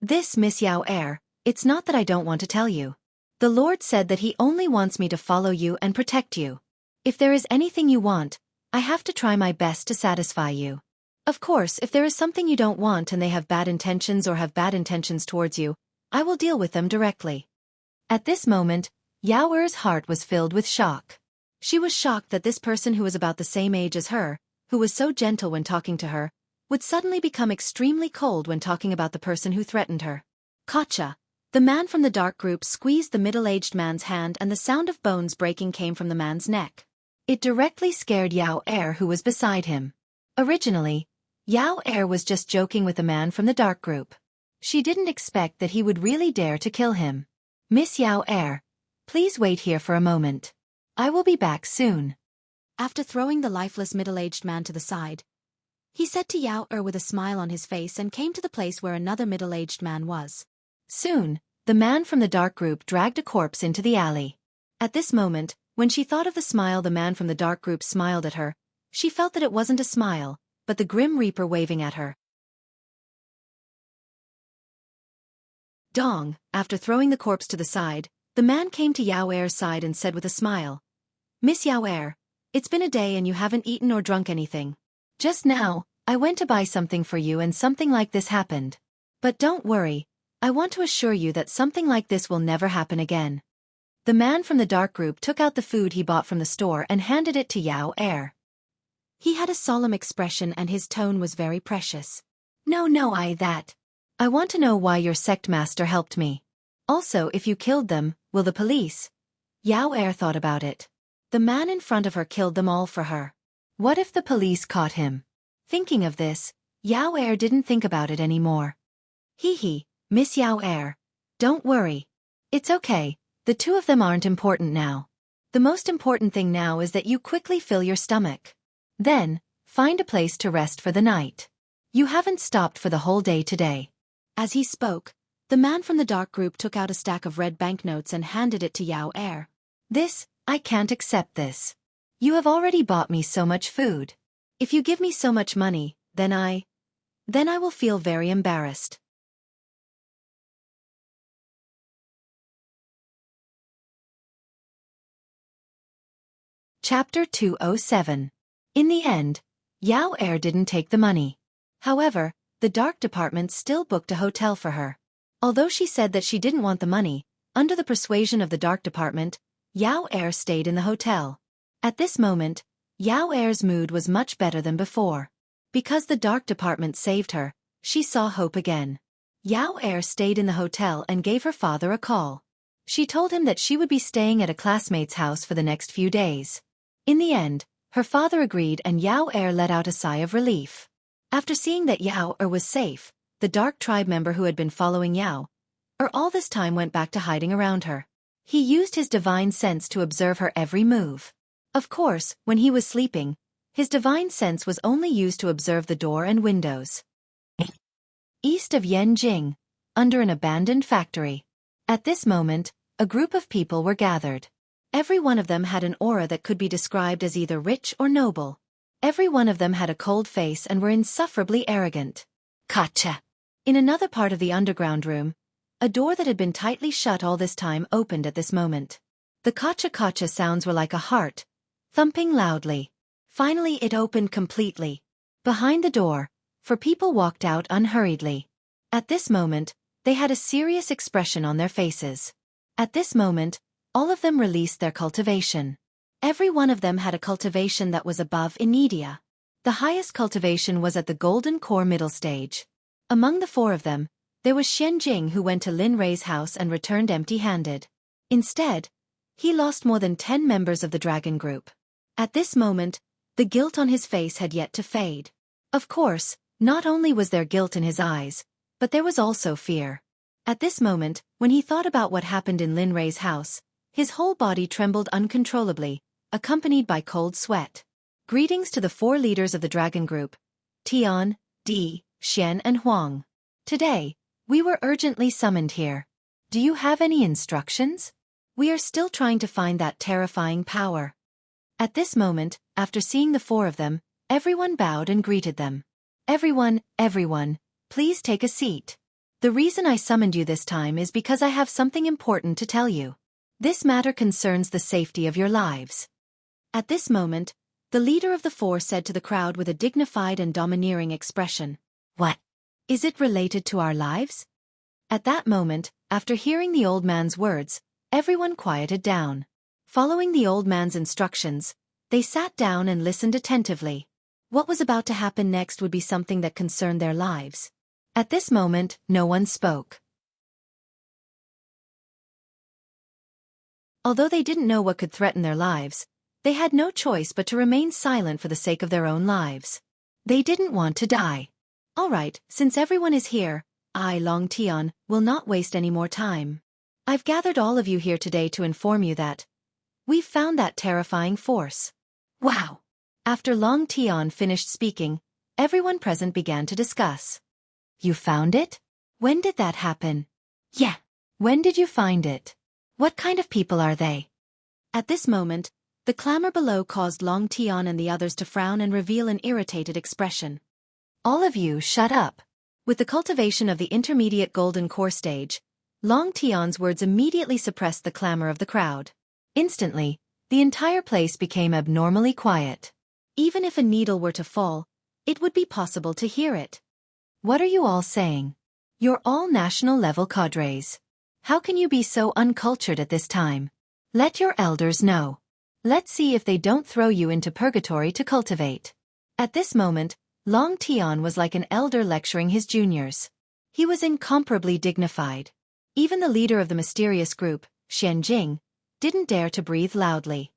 This Miss Yao Er, it's not that I don't want to tell you. The lord said that he only wants me to follow you and protect you. If there is anything you want, I have to try my best to satisfy you. Of course, if there is something you don't want and they have bad intentions or have bad intentions towards you, I will deal with them directly. At this moment, Yao Er's heart was filled with shock. She was shocked that this person who was about the same age as her, who was so gentle when talking to her, would suddenly become extremely cold when talking about the person who threatened her. Gotcha. The man from the dark group squeezed the middle-aged man's hand and the sound of bones breaking came from the man's neck. It directly scared Yao Er, who was beside him. Originally, Yao Er was just joking with the man from the dark group. She didn't expect that he would really dare to kill him. "Miss Yao Er, please wait here for a moment. I will be back soon." After throwing the lifeless middle-aged man to the side, he said to Yao Er with a smile on his face and came to the place where another middle-aged man was. Soon, the man from the dark group dragged a corpse into the alley. At this moment, when she thought of the smile the man from the dark group smiled at her, she felt that it wasn't a smile, but the Grim Reaper waving at her. Dong, after throwing the corpse to the side, the man came to Yao Er's side and said with a smile, "Miss Yao Er, it's been a day and you haven't eaten or drunk anything. Just now, I went to buy something for you and something like this happened. But don't worry, I want to assure you that something like this will never happen again. The man from the dark group took out the food he bought from the store and handed it to Yao Er. He had a solemn expression and his tone was very precious. No, I want to know why your sect master helped me. Also, if you killed them, will the police? Yao Er thought about it. The man in front of her killed them all for her. What if the police caught him? Thinking of this, Yao Er didn't think about it anymore. Hee, Miss Yao Er. Don't worry. It's okay, the two of them aren't important now. The most important thing now is that you quickly fill your stomach. Then, find a place to rest for the night. You haven't stopped for the whole day today. As he spoke, the man from the dark group took out a stack of red banknotes and handed it to Yao Er. I can't accept this. You have already bought me so much food. If you give me so much money, then I will feel very embarrassed. Chapter 207. In the end, Yao Er didn't take the money. However, the dark department still booked a hotel for her. Although she said that she didn't want the money, under the persuasion of the dark department, Yao Er stayed in the hotel. At this moment, Yao Er's mood was much better than before. Because the dark department saved her, she saw hope again. Yao Er stayed in the hotel and gave her father a call. She told him that she would be staying at a classmate's house for the next few days. In the end, her father agreed and Yao Er let out a sigh of relief. After seeing that Yao Er was safe, the dark tribe member who had been following Yao Er all this time went back to hiding around her. He used his divine sense to observe her every move. Of course, when he was sleeping, his divine sense was only used to observe the door and windows. East of Yanjing, under an abandoned factory. At this moment, a group of people were gathered. Every one of them had an aura that could be described as either rich or noble. Every one of them had a cold face and were insufferably arrogant. Gotcha! In another part of the underground room, a door that had been tightly shut all this time opened at this moment. The gotcha sounds were like a heart, thumping loudly. Finally it opened completely. Behind the door, 4 people walked out unhurriedly. At this moment, they had a serious expression on their faces. At this moment, all of them released their cultivation. Every one of them had a cultivation that was above Inedia. The highest cultivation was at the golden core middle stage. Among the 4 of them, there was Xianjing who went to Lin Rei's house and returned empty-handed. Instead, he lost more than 10 members of the dragon group. At this moment, the guilt on his face had yet to fade. Of course, not only was there guilt in his eyes, but there was also fear. At this moment, when he thought about what happened in Lin Rei's house, his whole body trembled uncontrollably, accompanied by cold sweat. Greetings to the 4 leaders of the dragon group, Tian, Di, Xian and Huang. Today, we were urgently summoned here. Do you have any instructions? We are still trying to find that terrifying power. At this moment, after seeing the 4 of them, everyone bowed and greeted them. Everyone, please take a seat. The reason I summoned you this time is because I have something important to tell you. This matter concerns the safety of your lives. At this moment, the leader of the 4 said to the crowd with a dignified and domineering expression, "What? Is it related to our lives?" At that moment, after hearing the old man's words, everyone quieted down. Following the old man's instructions, they sat down and listened attentively. What was about to happen next would be something that concerned their lives. At this moment, no one spoke. Although they didn't know what could threaten their lives, they had no choice but to remain silent for the sake of their own lives. They didn't want to die. All right, since everyone is here, I, Long Tian, will not waste any more time. I've gathered all of you here today to inform you that we've found that terrifying force. Wow! After Long Tian finished speaking, everyone present began to discuss. You found it? When did that happen? Yeah. When did you find it? What kind of people are they? At this moment, the clamor below caused Long Tian and the others to frown and reveal an irritated expression. All of you shut up. With the cultivation of the intermediate golden core stage, Long Tian's words immediately suppressed the clamor of the crowd. Instantly, the entire place became abnormally quiet. Even if a needle were to fall, it would be possible to hear it. What are you all saying? You're all national-level cadres. How can you be so uncultured at this time? Let your elders know. Let's see if they don't throw you into purgatory to cultivate. At this moment, Long Tian was like an elder lecturing his juniors. He was incomparably dignified. Even the leader of the mysterious group, Xianjing, didn't dare to breathe loudly.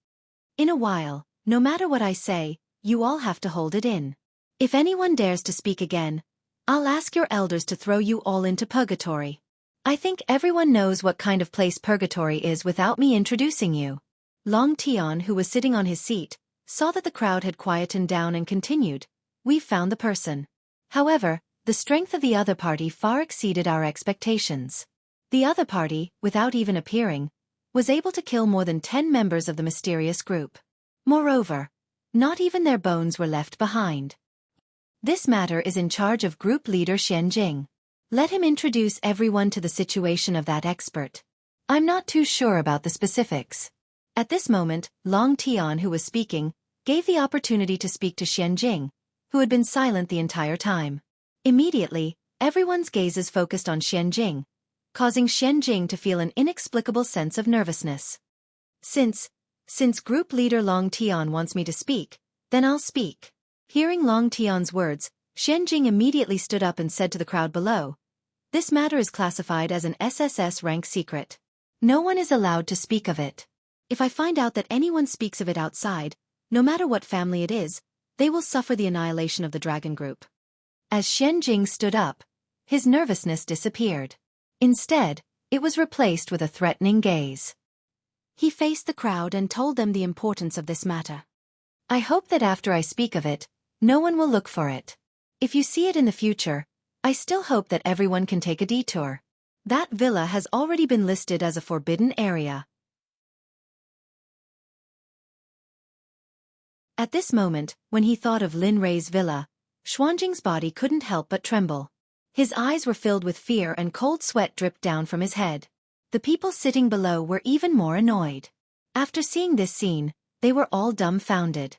In a while, no matter what I say, you all have to hold it in. If anyone dares to speak again, I'll ask your elders to throw you all into purgatory. I think everyone knows what kind of place purgatory is without me introducing you. Long Tian, who was sitting on his seat, saw that the crowd had quietened down and continued, "We've found the person." However, the strength of the other party far exceeded our expectations. The other party, without even appearing, was able to kill more than 10 members of the mysterious group. Moreover, not even their bones were left behind. This matter is in charge of group leader Xianjing. Let him introduce everyone to the situation of that expert. I'm not too sure about the specifics. At this moment, Long Tian, who was speaking, gave the opportunity to speak to Xianjing, who had been silent the entire time. Immediately, everyone's gazes focused on Xianjing, causing Xianjing to feel an inexplicable sense of nervousness. Since group leader Long Tian wants me to speak, then I'll speak. Hearing Long Tian's words, Xianjing immediately stood up and said to the crowd below, "This matter is classified as an SSS rank secret. No one is allowed to speak of it. If I find out that anyone speaks of it outside, no matter what family it is, they will suffer the annihilation of the dragon group." As Xianjing stood up, his nervousness disappeared. Instead, it was replaced with a threatening gaze. He faced the crowd and told them the importance of this matter. "I hope that after I speak of it, no one will look for it. If you see it in the future, I still hope that everyone can take a detour. That villa has already been listed as a forbidden area." At this moment, when he thought of Lin Rei's villa, Xuanjing's body couldn't help but tremble. His eyes were filled with fear and cold sweat dripped down from his head. The people sitting below were even more annoyed. After seeing this scene, they were all dumbfounded.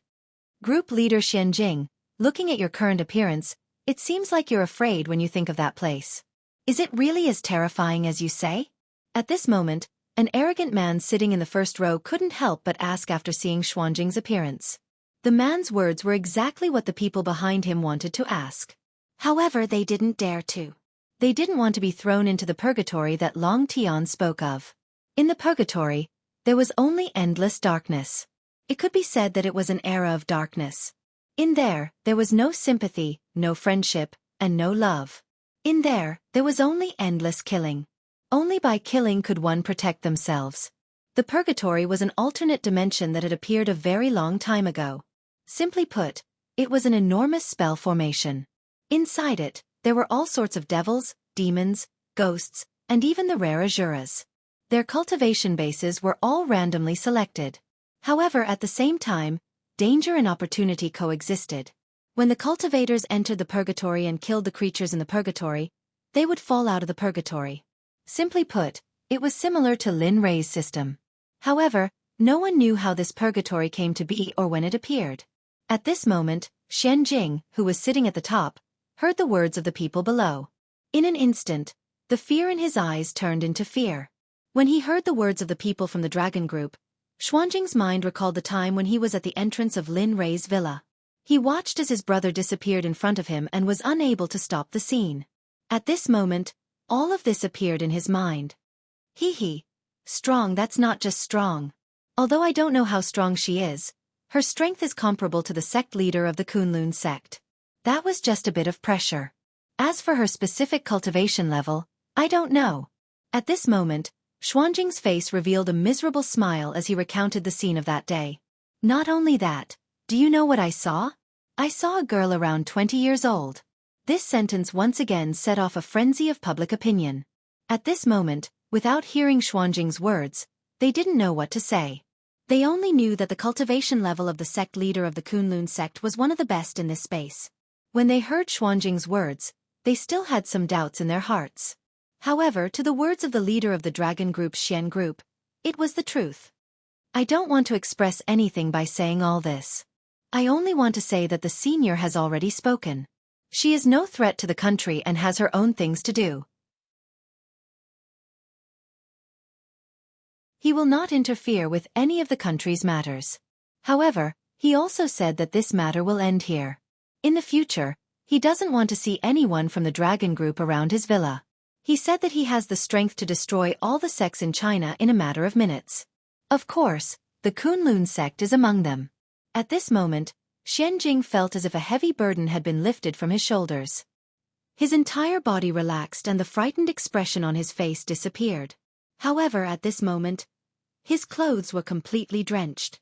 Group leader Xianjing, looking at your current appearance, it seems like you're afraid when you think of that place. Is it really as terrifying as you say? At this moment, an arrogant man sitting in the first row couldn't help but ask after seeing Xuanjing's appearance. The man's words were exactly what the people behind him wanted to ask. However, they didn't dare to. They didn't want to be thrown into the purgatory that Long Tian spoke of. In the purgatory, there was only endless darkness. It could be said that it was an era of darkness. In there was no sympathy, no friendship, and no love. In there was only endless killing. Only by killing could one protect themselves. The purgatory was an alternate dimension that had appeared a very long time ago. Simply put, it was an enormous spell formation. Inside it, there were all sorts of devils, demons, ghosts, and even the rare Azuras. Their cultivation bases were all randomly selected. However, at the same time, danger and opportunity coexisted. When the cultivators entered the purgatory and killed the creatures in the purgatory, they would fall out of the purgatory. Simply put, it was similar to Lin Rei's system. However, no one knew how this purgatory came to be or when it appeared. At this moment, Xianjing, who was sitting at the top, heard the words of the people below. In an instant, the fear in his eyes turned into fear. When he heard the words of the people from the dragon group, Xuanjing's mind recalled the time when he was at the entrance of Lin Rei's villa. He watched as his brother disappeared in front of him and was unable to stop the scene. At this moment, all of this appeared in his mind. Hee. Strong, that's not just strong. Although I don't know how strong she is, her strength is comparable to the sect leader of the Kunlun sect. That was just a bit of pressure. As for her specific cultivation level, I don't know. At this moment, Xuanjing's face revealed a miserable smile as he recounted the scene of that day. Not only that, do you know what I saw? I saw a girl around 20 years old. This sentence once again set off a frenzy of public opinion. At this moment, without hearing Xuanjing's words, they didn't know what to say. They only knew that the cultivation level of the sect leader of the Kunlun sect was one of the best in this space. When they heard Xuanjing's words, they still had some doubts in their hearts. However, to the words of the leader of the dragon group Xian group, it was the truth. I don't want to express anything by saying all this. I only want to say that the senior has already spoken. She is no threat to the country and has her own things to do. He will not interfere with any of the country's matters. However, he also said that this matter will end here. In the future, he doesn't want to see anyone from the dragon group around his villa. He said that he has the strength to destroy all the sects in China in a matter of minutes. Of course, the Kunlun sect is among them. At this moment, Xianjing felt as if a heavy burden had been lifted from his shoulders. His entire body relaxed and the frightened expression on his face disappeared. However, at this moment, his clothes were completely drenched.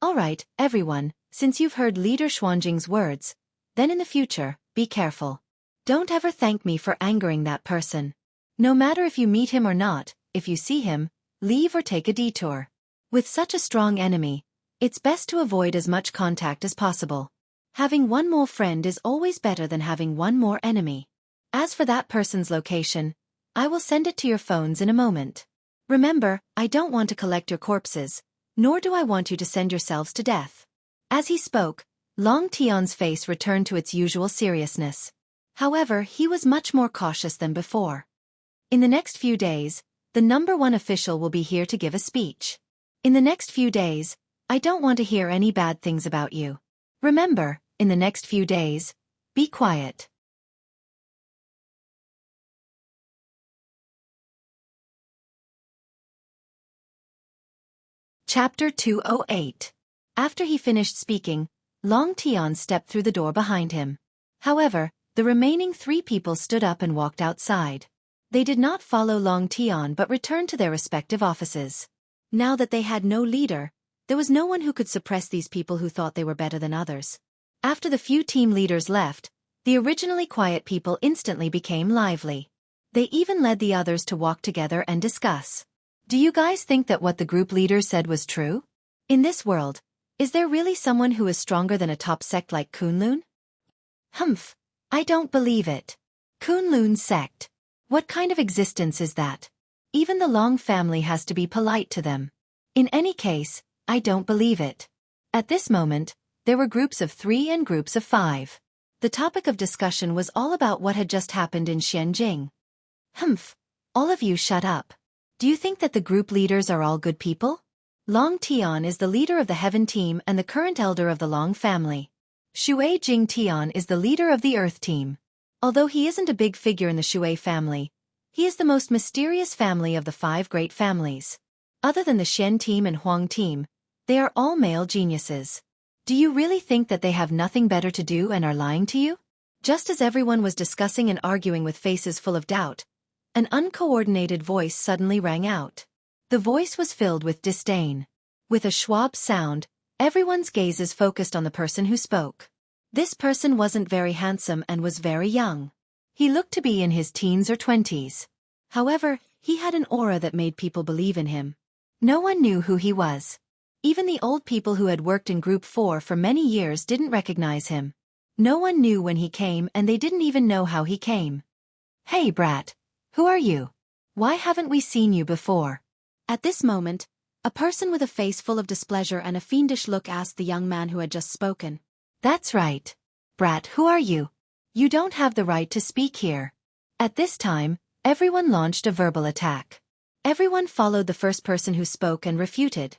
Alright, everyone, since you've heard Leader Xuanjing's words, then in the future, be careful. Don't ever thank me for angering that person. No matter if you meet him or not, if you see him, leave or take a detour. With such a strong enemy, it's best to avoid as much contact as possible. Having one more friend is always better than having one more enemy. As for that person's location, I will send it to your phones in a moment. Remember, I don't want to collect your corpses, nor do I want you to send yourselves to death. As he spoke, Long Tion's face returned to its usual seriousness. However, he was much more cautious than before. In the next few days, the #1 official will be here to give a speech. In the next few days, I don't want to hear any bad things about you. Remember, in the next few days, be quiet. Chapter 208. After he finished speaking, Long Tian stepped through the door behind him. However, the remaining 3 people stood up and walked outside. They did not follow Long Tian but returned to their respective offices. Now that they had no leader, there was no one who could suppress these people who thought they were better than others. After the few team leaders left, the originally quiet people instantly became lively. They even led the others to walk together and discuss. Do you guys think that what the group leaders said was true? In this world, is there really someone who is stronger than a top sect like Kunlun? Humph, I don't believe it. Kunlun sect. What kind of existence is that? Even the Long family has to be polite to them. In any case, I don't believe it. At this moment, there were groups of 3 and groups of 5. The topic of discussion was all about what had just happened in Xianjing. Humph, all of you shut up. Do you think that the group leaders are all good people? Long Tian is the leader of the Heaven team and the current elder of the Long family. Xueqi Tian is the leader of the Earth team. Although he isn't a big figure in the Xue family, he is the most mysterious family of the 5 great families. Other than the Xian team and Huang team, they are all male geniuses. Do you really think that they have nothing better to do and are lying to you? Just as everyone was discussing and arguing with faces full of doubt, an uncoordinated voice suddenly rang out. The voice was filled with disdain. With a Schwab sound, everyone's gazes focused on the person who spoke. This person wasn't very handsome and was very young. He looked to be in his teens or 20s. However, he had an aura that made people believe in him. No one knew who he was. Even the old people who had worked in Group 4 for many years didn't recognize him. No one knew when he came and they didn't even know how he came. Hey brat, who are you? Why haven't we seen you before? At this moment, a person with a face full of displeasure and a fiendish look asked the young man who had just spoken. That's right. Brat, who are you? You don't have the right to speak here. At this time, everyone launched a verbal attack. Everyone followed the first person who spoke and refuted.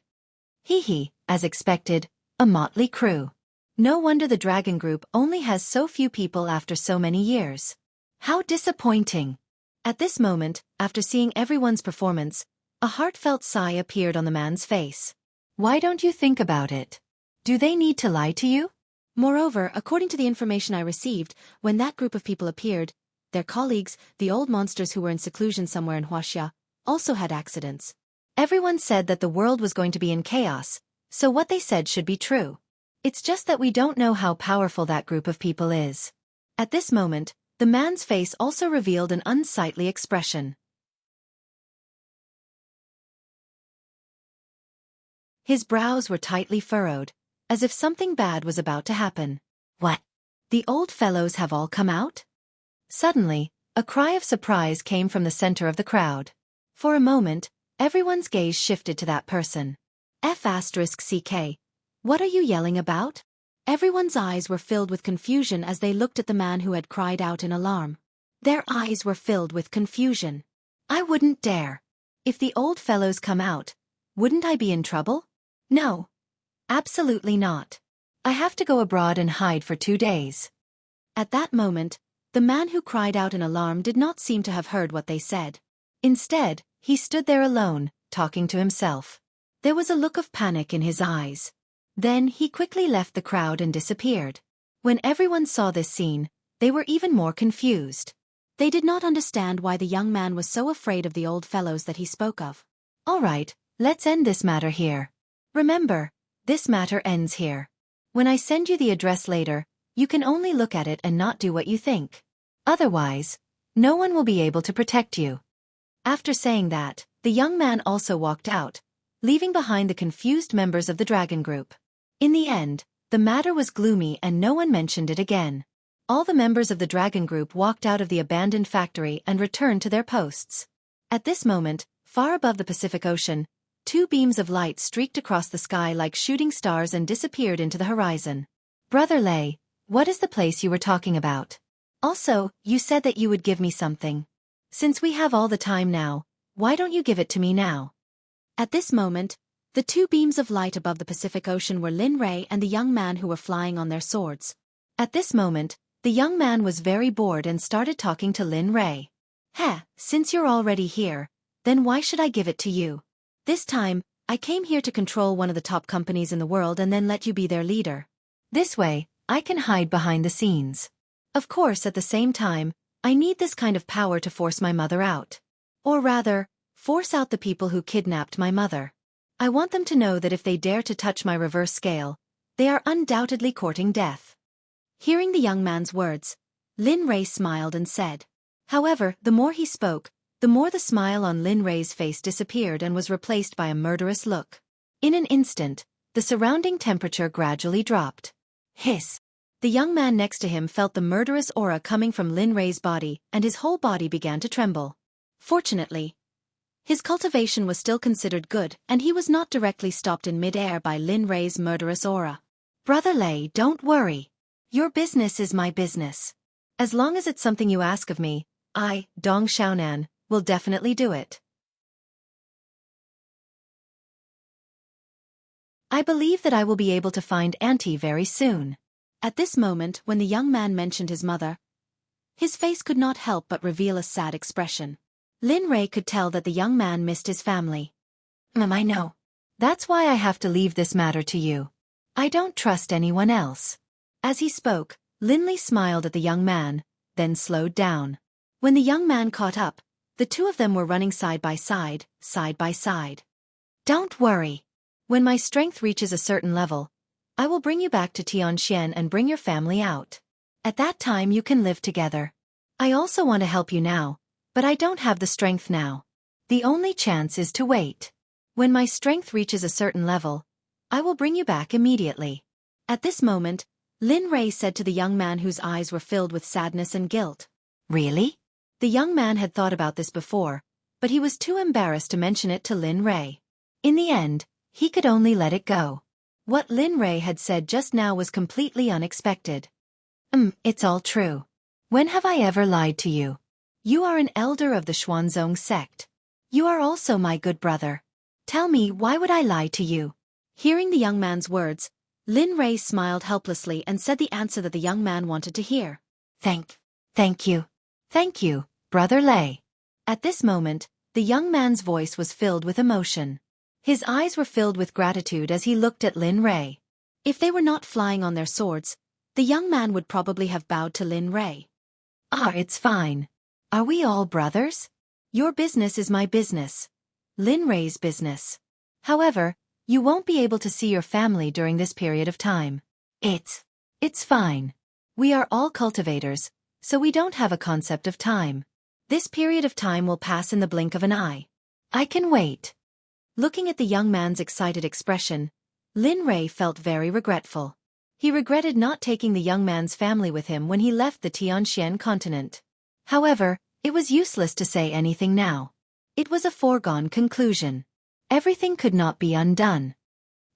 Hee, as expected, a motley crew. No wonder the Dragon Group only has so few people after so many years. How disappointing. At this moment, after seeing everyone's performance, a heartfelt sigh appeared on the man's face. Why don't you think about it? Do they need to lie to you? Moreover, according to the information I received, when that group of people appeared, their colleagues, the old monsters who were in seclusion somewhere in Huaxia, also had accidents. Everyone said that the world was going to be in chaos, so what they said should be true. It's just that we don't know how powerful that group of people is. At this moment, the man's face also revealed an unsightly expression. His brows were tightly furrowed, as if something bad was about to happen. What? The old fellows have all come out? Suddenly, a cry of surprise came from the center of the crowd. For a moment, everyone's gaze shifted to that person. F***CK. What are you yelling about? Everyone's eyes were filled with confusion as they looked at the man who had cried out in alarm. Their eyes were filled with confusion. I wouldn't dare. If the old fellows come out, wouldn't I be in trouble? No. Absolutely not. I have to go abroad and hide for 2 days. At that moment, the man who cried out in alarm did not seem to have heard what they said. Instead, he stood there alone, talking to himself. There was a look of panic in his eyes. Then he quickly left the crowd and disappeared. When everyone saw this scene, they were even more confused. They did not understand why the young man was so afraid of the old fellows that he spoke of. All right, let's end this matter here. Remember, this matter ends here. When I send you the address later, you can only look at it and not do what you think. Otherwise, no one will be able to protect you. After saying that, the young man also walked out, leaving behind the confused members of the dragon group. In the end, the matter was gloomy and no one mentioned it again. All the members of the dragon group walked out of the abandoned factory and returned to their posts. At this moment, far above the Pacific Ocean, 2 beams of light streaked across the sky like shooting stars and disappeared into the horizon. Brother Lei, what is the place you were talking about? Also, you said that you would give me something. Since we have all the time now, why don't you give it to me now? At this moment, the 2 beams of light above the Pacific Ocean were Lin Rei and the young man who were flying on their swords. At this moment, the young man was very bored and started talking to Lin Rei. Since you're already here, then why should I give it to you? This time, I came here to control one of the top companies in the world and then let you be their leader. This way, I can hide behind the scenes. Of course, at the same time, I need this kind of power to force my mother out. Or rather, force out the people who kidnapped my mother. I want them to know that if they dare to touch my reverse scale, they are undoubtedly courting death. Hearing the young man's words, Lin Rei smiled and said. However, the more he spoke, the more the smile on Lin Rei's face disappeared and was replaced by a murderous look. In an instant, the surrounding temperature gradually dropped. Hiss! The young man next to him felt the murderous aura coming from Lin Rei's body and his whole body began to tremble. Fortunately, his cultivation was still considered good and he was not directly stopped in mid-air by Lin Rei's murderous aura. Brother Lei, don't worry. Your business is my business. As long as it's something you ask of me, I, Dong Xiaonan, will definitely do it. I believe that I will be able to find Auntie very soon. At this moment, when the young man mentioned his mother, his face could not help but reveal a sad expression. Lin Rei could tell that the young man missed his family. I know. That's why I have to leave this matter to you. I don't trust anyone else. As he spoke, Lin Li smiled at the young man, then slowed down. When the young man caught up, the 2 of them were running side by side. Don't worry. When my strength reaches a certain level, I will bring you back to Tianxian and bring your family out. At that time you can live together. I also want to help you now, but I don't have the strength now. The only chance is to wait. When my strength reaches a certain level, I will bring you back immediately. At this moment, Lin Rei said to the young man whose eyes were filled with sadness and guilt. Really? The young man had thought about this before, but he was too embarrassed to mention it to Lin Rei. In the end, he could only let it go. What Lin Rei had said just now was completely unexpected. It's all true. When have I ever lied to you? You are an elder of the Xuanzong sect. You are also my good brother. Tell me, why would I lie to you? Hearing the young man's words, Lin Rei smiled helplessly and said the answer that the young man wanted to hear. Thank you. Thank you, Brother Lei. At this moment, the young man's voice was filled with emotion. His eyes were filled with gratitude as he looked at Lin Rei. If they were not flying on their swords, the young man would probably have bowed to Lin Rei. It's fine. Are we all brothers? Your business is my business. Lin Rei's business. However, you won't be able to see your family during this period of time. It's fine. We are all cultivators, so we don't have a concept of time. This period of time will pass in the blink of an eye. I can wait. Looking at the young man's excited expression, Lin Rei felt very regretful. He regretted not taking the young man's family with him when he left the Tianxian continent. However, it was useless to say anything now. It was a foregone conclusion. Everything could not be undone.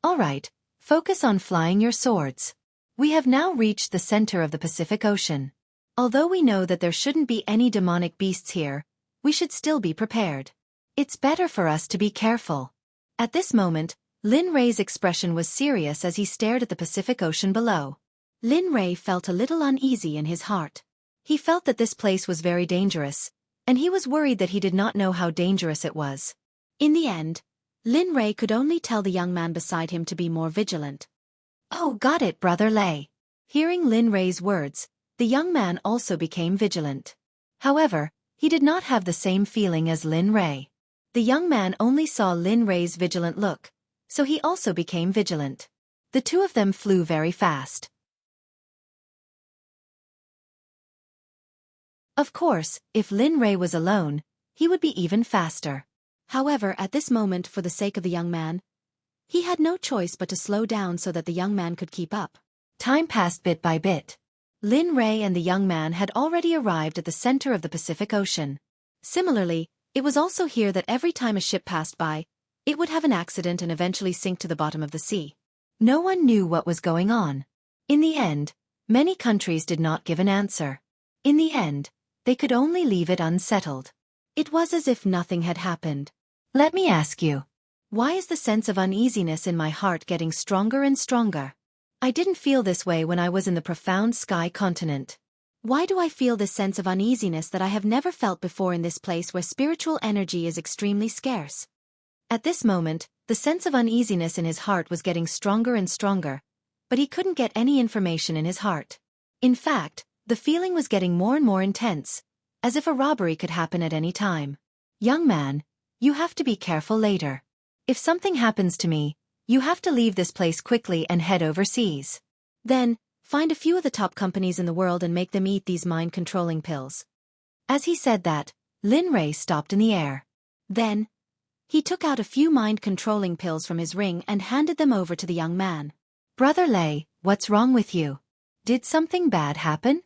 All right, focus on flying your swords. We have now reached the center of the Pacific Ocean. Although we know that there shouldn't be any demonic beasts here, we should still be prepared. It's better for us to be careful. At this moment, Lin Rei's expression was serious as he stared at the Pacific Ocean below. Lin Rei felt a little uneasy in his heart. He felt that this place was very dangerous, and he was worried that he did not know how dangerous it was. In the end, Lin Rei could only tell the young man beside him to be more vigilant. "Oh, got it, Brother Lei." Hearing Lin Rei's words, the young man also became vigilant. However, he did not have the same feeling as Lin Rei. The young man only saw Lin Rei's vigilant look, so he also became vigilant. The two of them flew very fast. Of course, if Lin Rei was alone, he would be even faster. However, at this moment, for the sake of the young man, he had no choice but to slow down so that the young man could keep up. Time passed bit by bit. Lin Rei and the young man had already arrived at the center of the Pacific Ocean. Similarly, it was also here that every time a ship passed by, it would have an accident and eventually sink to the bottom of the sea. No one knew what was going on. In the end, many countries did not give an answer. In the end, they could only leave it unsettled. It was as if nothing had happened. Let me ask you, why is the sense of uneasiness in my heart getting stronger and stronger? I didn't feel this way when I was in the profound sky continent. Why do I feel this sense of uneasiness that I have never felt before in this place where spiritual energy is extremely scarce? At this moment, the sense of uneasiness in his heart was getting stronger and stronger, but he couldn't get any information in his heart. In fact, the feeling was getting more and more intense, as if a robbery could happen at any time. Young man, you have to be careful later. If something happens to me, you have to leave this place quickly and head overseas. Then, find a few of the top companies in the world and make them eat these mind-controlling pills. As he said that, Lin Rei stopped in the air. Then, he took out a few mind-controlling pills from his ring and handed them over to the young man. Brother Lei, what's wrong with you? Did something bad happen?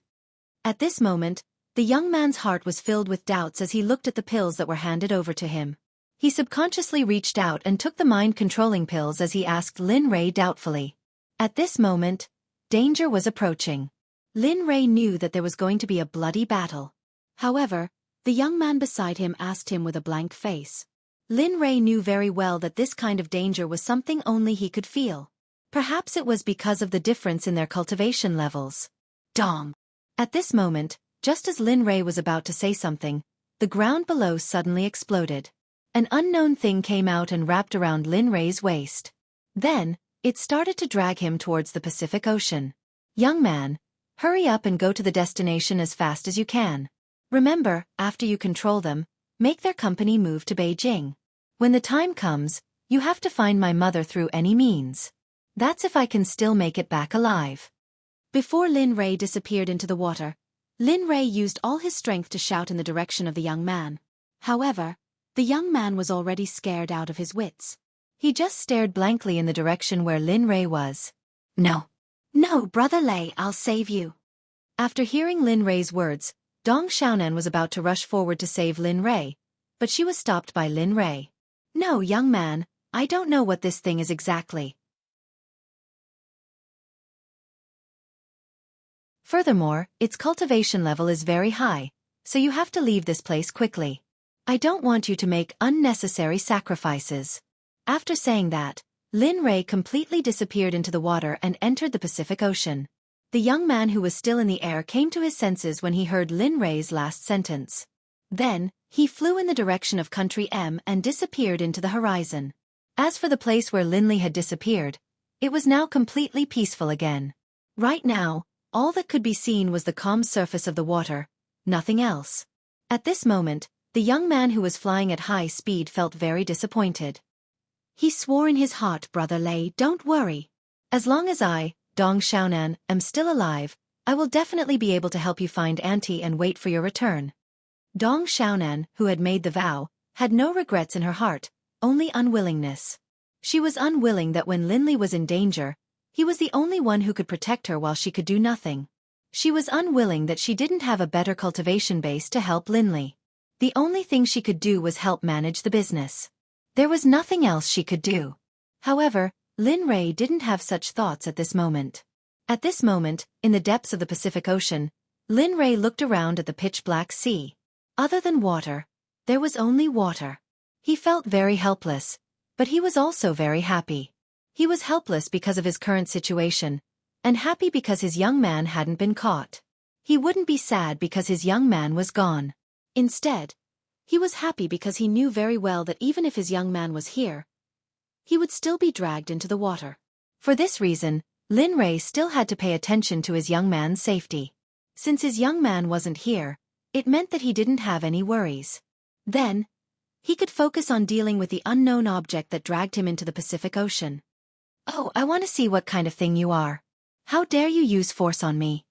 At this moment, the young man's heart was filled with doubts as he looked at the pills that were handed over to him. He subconsciously reached out and took the mind-controlling pills as he asked Lin Rei doubtfully. At this moment, danger was approaching. Lin Rei knew that there was going to be a bloody battle. However, the young man beside him asked him with a blank face. Lin Rei knew very well that this kind of danger was something only he could feel. Perhaps it was because of the difference in their cultivation levels. Dong! At this moment, just as Lin Rei was about to say something, the ground below suddenly exploded. An unknown thing came out and wrapped around Lin Rei's waist. Then, it started to drag him towards the Pacific Ocean. Young man, hurry up and go to the destination as fast as you can. Remember, after you control them, make their company move to Beijing. When the time comes, you have to find my mother through any means. That's if I can still make it back alive. Before Lin Rei disappeared into the water, Lin Rei used all his strength to shout in the direction of the young man. However, the young man was already scared out of his wits. He just stared blankly in the direction where Lin Rei was. No. No, Brother Lei, I'll save you. After hearing Lin Rei's words, Dong Xiaonan was about to rush forward to save Lin Rei, but she was stopped by Lin Rei. No, young man, I don't know what this thing is exactly. Furthermore, its cultivation level is very high, so you have to leave this place quickly. I don't want you to make unnecessary sacrifices. After saying that, Lin Rei completely disappeared into the water and entered the Pacific Ocean. The young man who was still in the air came to his senses when he heard Lin Rei's last sentence. Then, he flew in the direction of country M and disappeared into the horizon. As for the place where Lin Li had disappeared, it was now completely peaceful again. Right now, all that could be seen was the calm surface of the water, nothing else. At this moment, the young man who was flying at high speed felt very disappointed. He swore in his heart, Brother Lei, don't worry. As long as I, Dong Xiaonan, am still alive, I will definitely be able to help you find Auntie and wait for your return. Dong Xiaonan, who had made the vow, had no regrets in her heart, only unwillingness. She was unwilling that when Lin Li was in danger, he was the only one who could protect her while she could do nothing. She was unwilling that she didn't have a better cultivation base to help Lin Li. The only thing she could do was help manage the business. There was nothing else she could do. However, Lin Rei didn't have such thoughts at this moment. At this moment, in the depths of the Pacific Ocean, Lin Rei looked around at the pitch-black sea. Other than water, there was only water. He felt very helpless, But he was also very happy. He was helpless because of his current situation, and happy because his young man hadn't been caught. He wouldn't be sad because his young man was gone. Instead, he was happy because he knew very well that even if his young man was here, he would still be dragged into the water. For this reason, Lin Rei still had to pay attention to his young man's safety. Since his young man wasn't here, it meant that he didn't have any worries. Then, he could focus on dealing with the unknown object that dragged him into the Pacific Ocean. Oh, I want to see what kind of thing you are. How dare you use force on me?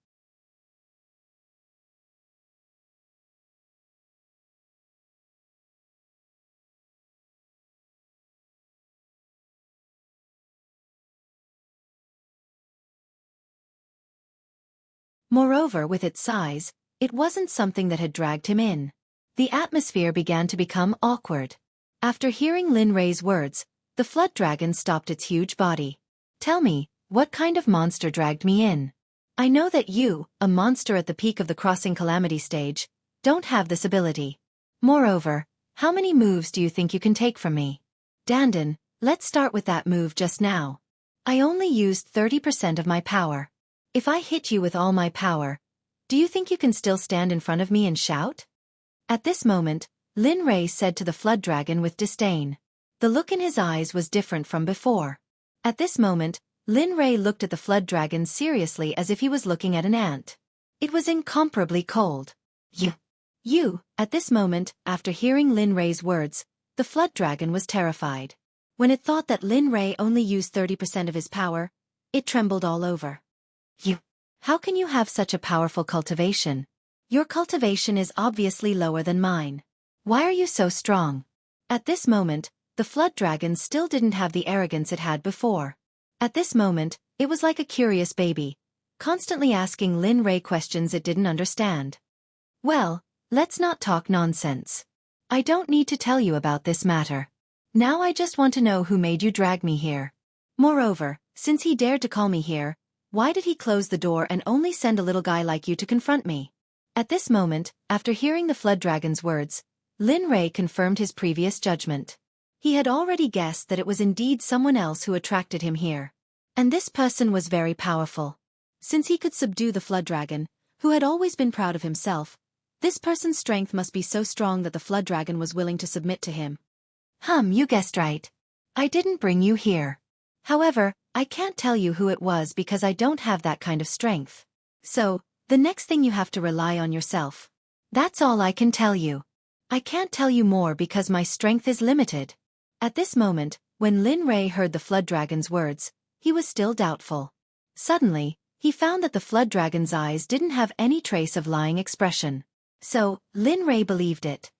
Moreover, with its size, it wasn't something that had dragged him in. The atmosphere began to become awkward. After hearing Lin Rei's words, the flood dragon stopped its huge body. Tell me, what kind of monster dragged me in? I know that you, a monster at the peak of the crossing calamity stage, don't have this ability. Moreover, how many moves do you think you can take from me? Dandan, let's start with that move just now. I only used 30% of my power. If I hit you with all my power, do you think you can still stand in front of me and shout? At this moment, Lin Rei said to the flood dragon with disdain. The look in his eyes was different from before. At this moment, Lin Rei looked at the flood dragon seriously as if he was looking at an ant. It was incomparably cold. You, at this moment, after hearing Lin Rei's words, the flood dragon was terrified. When it thought that Lin Rei only used 30% of his power, it trembled all over. How can you have such a powerful cultivation? Your cultivation is obviously lower than mine. Why are you so strong? At this moment, the flood dragon still didn't have the arrogance it had before. At this moment, it was like a curious baby, constantly asking Lin Rei questions it didn't understand. Well, let's not talk nonsense. I don't need to tell you about this matter. Now I just want to know who made you drag me here. Moreover, since he dared to call me here, why did he close the door and only send a little guy like you to confront me? At this moment, after hearing the flood dragon's words, Lin Rei confirmed his previous judgment. He had already guessed that it was indeed someone else who attracted him here. And this person was very powerful. Since he could subdue the flood dragon, who had always been proud of himself, this person's strength must be so strong that the flood dragon was willing to submit to him. You guessed right. I didn't bring you here. However, I can't tell you who it was because I don't have that kind of strength. So, the next thing you have to rely on yourself. That's all I can tell you. I can't tell you more because my strength is limited. At this moment, when Lin Rei heard the flood dragon's words, he was still doubtful. Suddenly, he found that the flood dragon's eyes didn't have any trace of lying expression. So, Lin Rei believed it.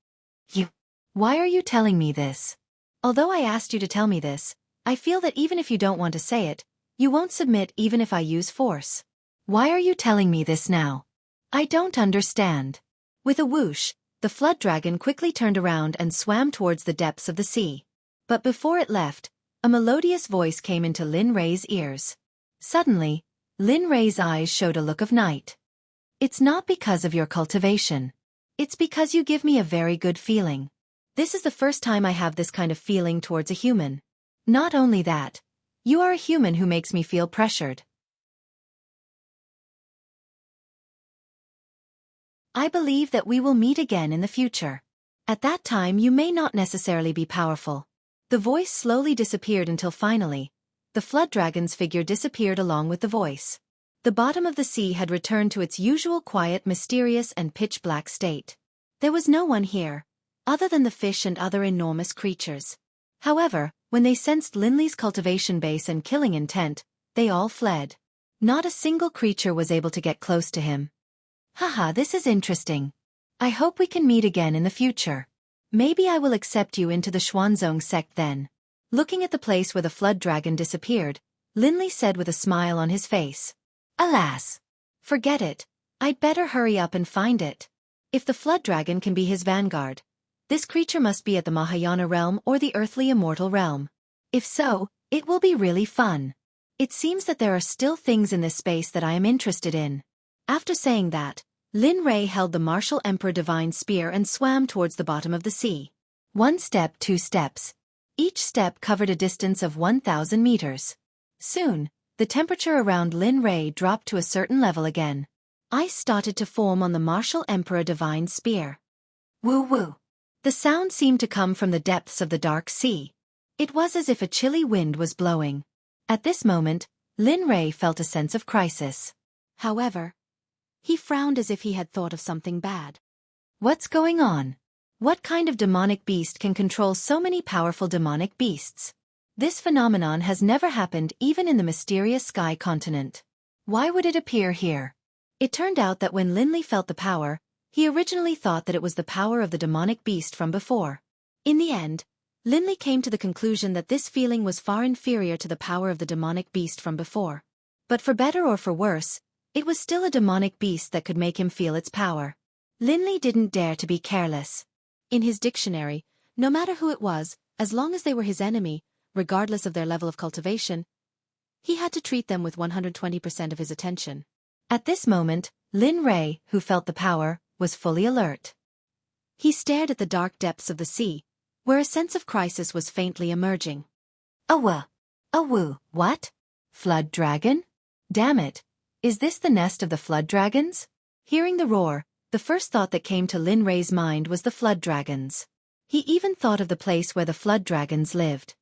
Why are you telling me this? Although I asked you to tell me this, I feel that even if you don't want to say it, you won't submit even if I use force. Why are you telling me this now? I don't understand. With a whoosh, the flood dragon quickly turned around and swam towards the depths of the sea. But before it left, a melodious voice came into Lin Rei's ears. Suddenly, Lin Rei's eyes showed a look of night. It's not because of your cultivation. It's because you give me a very good feeling. This is the first time I have this kind of feeling towards a human. Not only that, you are a human who makes me feel pressured. I believe that we will meet again in the future. At that time you may not necessarily be powerful. The voice slowly disappeared until finally, the flood dragon's figure disappeared along with the voice. The bottom of the sea had returned to its usual quiet, mysterious and pitch-black state. There was no one here, other than the fish and other enormous creatures. However, when they sensed Lin Lei's cultivation base and killing intent, they all fled. Not a single creature was able to get close to him. Haha, this is interesting. I hope we can meet again in the future. Maybe I will accept you into the Xuanzong sect then. Looking at the place where the flood dragon disappeared, Lin Lei said with a smile on his face. Alas! Forget it. I'd better hurry up and find it. If the flood dragon can be his vanguard, this creature must be at the Mahayana realm or the earthly immortal realm. If so, it will be really fun. It seems that there are still things in this space that I am interested in. After saying that, Lin Rei held the martial emperor divine spear and swam towards the bottom of the sea. 1 step, 2 steps. Each step covered a distance of 1,000 meters. Soon, the temperature around Lin Ray dropped to a certain level again. Ice started to form on the Martial Emperor Divine Spear. Woo-woo. The sound seemed to come from the depths of the dark sea. It was as if a chilly wind was blowing. At this moment, Lin Ray felt a sense of crisis. However, he frowned as if he had thought of something bad. What's going on? What kind of demonic beast can control so many powerful demonic beasts? This phenomenon has never happened even in the mysterious Sky continent. Why would it appear here? It turned out that when Linley felt the power, he originally thought that it was the power of the demonic beast from before. In the end, Linley came to the conclusion that this feeling was far inferior to the power of the demonic beast from before. But for better or for worse, it was still a demonic beast that could make him feel its power. Linley didn't dare to be careless. In his dictionary, no matter who it was, as long as they were his enemy, regardless of their level of cultivation, he had to treat them with 120% of his attention. At this moment, Lin Ray, who felt the power, was fully alert. He stared at the dark depths of the sea, where a sense of crisis was faintly emerging. Woo, what? Flood dragon? Damn it, is this the nest of the flood dragons? Hearing the roar, the first thought that came to Lin Ray's mind was the flood dragons. He even thought of the place where the flood dragons lived.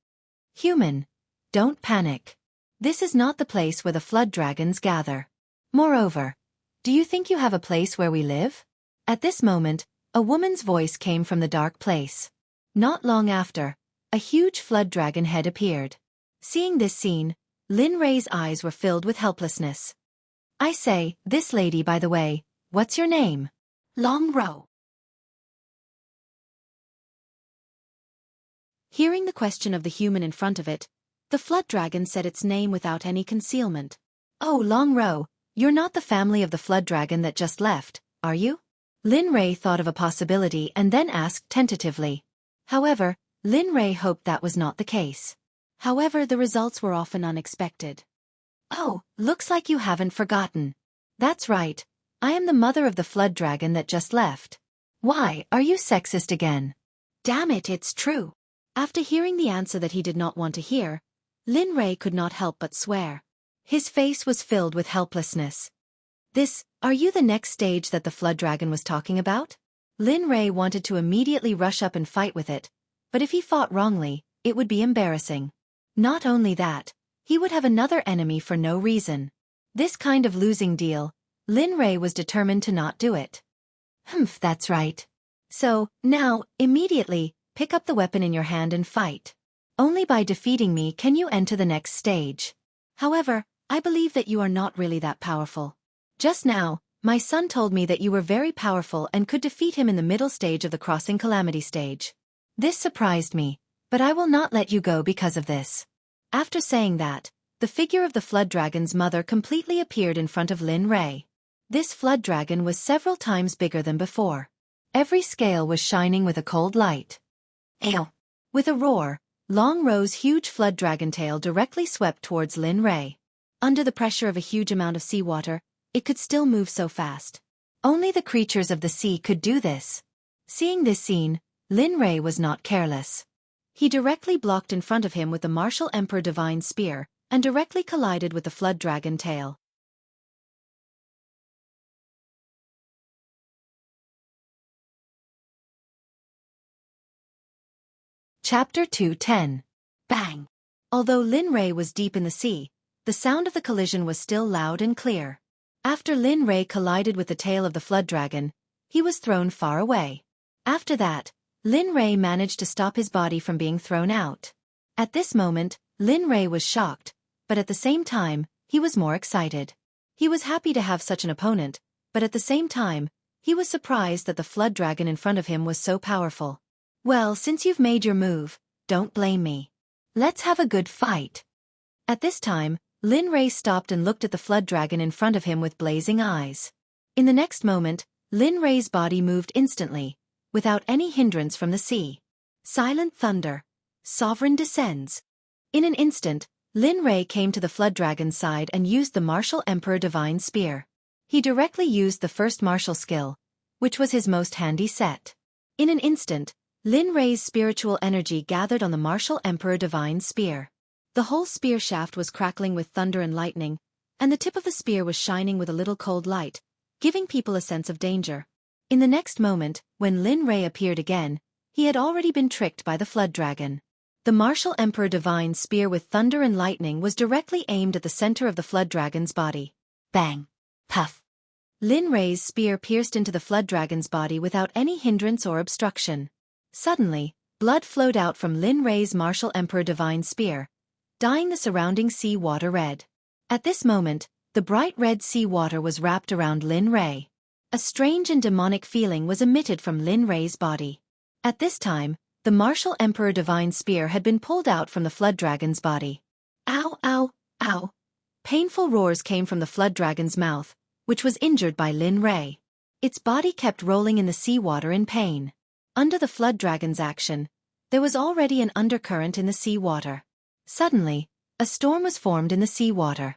Human, don't panic. This is not the place where the flood dragons gather. Moreover, do you think you have a place where we live? At this moment, a woman's voice came from the dark place. Not long after, a huge flood dragon head appeared. Seeing this scene, Lin Ray's eyes were filled with helplessness. I say, this lady, by the way, what's your name? Long Row. Hearing the question of the human in front of it, the flood dragon said its name without any concealment. Oh, Long Row, you're not the family of the flood dragon that just left, are you? Lin Ray thought of a possibility and then asked tentatively. However, Lin Ray hoped that was not the case. However, the results were often unexpected. Oh, looks like you haven't forgotten. That's right, I am the mother of the flood dragon that just left. Why, are you sexist again? Damn it, it's true. After hearing the answer that he did not want to hear, Lin Ray could not help but swear. His face was filled with helplessness. Are you the next stage that the flood dragon was talking about? Lin Ray wanted to immediately rush up and fight with it, but if he fought wrongly, it would be embarrassing. Not only that, he would have another enemy for no reason. This kind of losing deal, Lin Ray was determined to not do it. That's right. So, now, immediately, pick up the weapon in your hand and fight. Only by defeating me can you enter the next stage. However, I believe that you are not really that powerful. Just now, my son told me that you were very powerful and could defeat him in the middle stage of the Crossing Calamity stage. This surprised me, but I will not let you go because of this. After saying that, the figure of the flood dragon's mother completely appeared in front of Lin Ray. This flood dragon was several times bigger than before. Every scale was shining with a cold light. Ew! With a roar, Long Row's huge flood dragon tail directly swept towards Lin Ray. Under the pressure of a huge amount of seawater, it could still move so fast. Only the creatures of the sea could do this. Seeing this scene, Lin Ray was not careless. He directly blocked in front of him with the Martial Emperor Divine Spear, and directly collided with the flood dragon tail. Chapter 210. Bang! Although Lin Ray was deep in the sea, the sound of the collision was still loud and clear. After Lin Ray collided with the tail of the flood dragon, he was thrown far away. After that, Lin Ray managed to stop his body from being thrown out. At this moment, Lin Ray was shocked, but at the same time, he was more excited. He was happy to have such an opponent, but at the same time, he was surprised that the flood dragon in front of him was so powerful. Well, since you've made your move, don't blame me. Let's have a good fight. At this time, Lin Ray stopped and looked at the flood dragon in front of him with blazing eyes. In the next moment, Lin Ray's body moved instantly, without any hindrance from the sea. Silent thunder. Sovereign descends. In an instant, Lin Ray came to the flood dragon's side and used the Martial Emperor Divine Spear. He directly used the first martial skill, which was his most handy set. In an instant, Lin Rei's spiritual energy gathered on the martial emperor divine spear. The whole spear shaft was crackling with thunder and lightning, and the tip of the spear was shining with a little cold light, giving people a sense of danger. In the next moment, when Lin Rei appeared again, he had already been tricked by the flood dragon. The martial emperor divine spear with thunder and lightning was directly aimed at the center of the flood dragon's body. Bang! Puff! Lin Rei's spear pierced into the flood dragon's body without any hindrance or obstruction. Suddenly, blood flowed out from Lin Rei's martial emperor divine spear, dyeing the surrounding sea water red. At this moment, the bright red sea water was wrapped around Lin Rei. A strange and demonic feeling was emitted from Lin Rei's body. At this time, the martial emperor divine spear had been pulled out from the flood dragon's body. Ow, ow, ow. Painful roars came from the flood dragon's mouth, which was injured by Lin Rei. Its body kept rolling in the seawater in pain. Under the flood dragon's action, there was already an undercurrent in the seawater. Suddenly, a storm was formed in the seawater.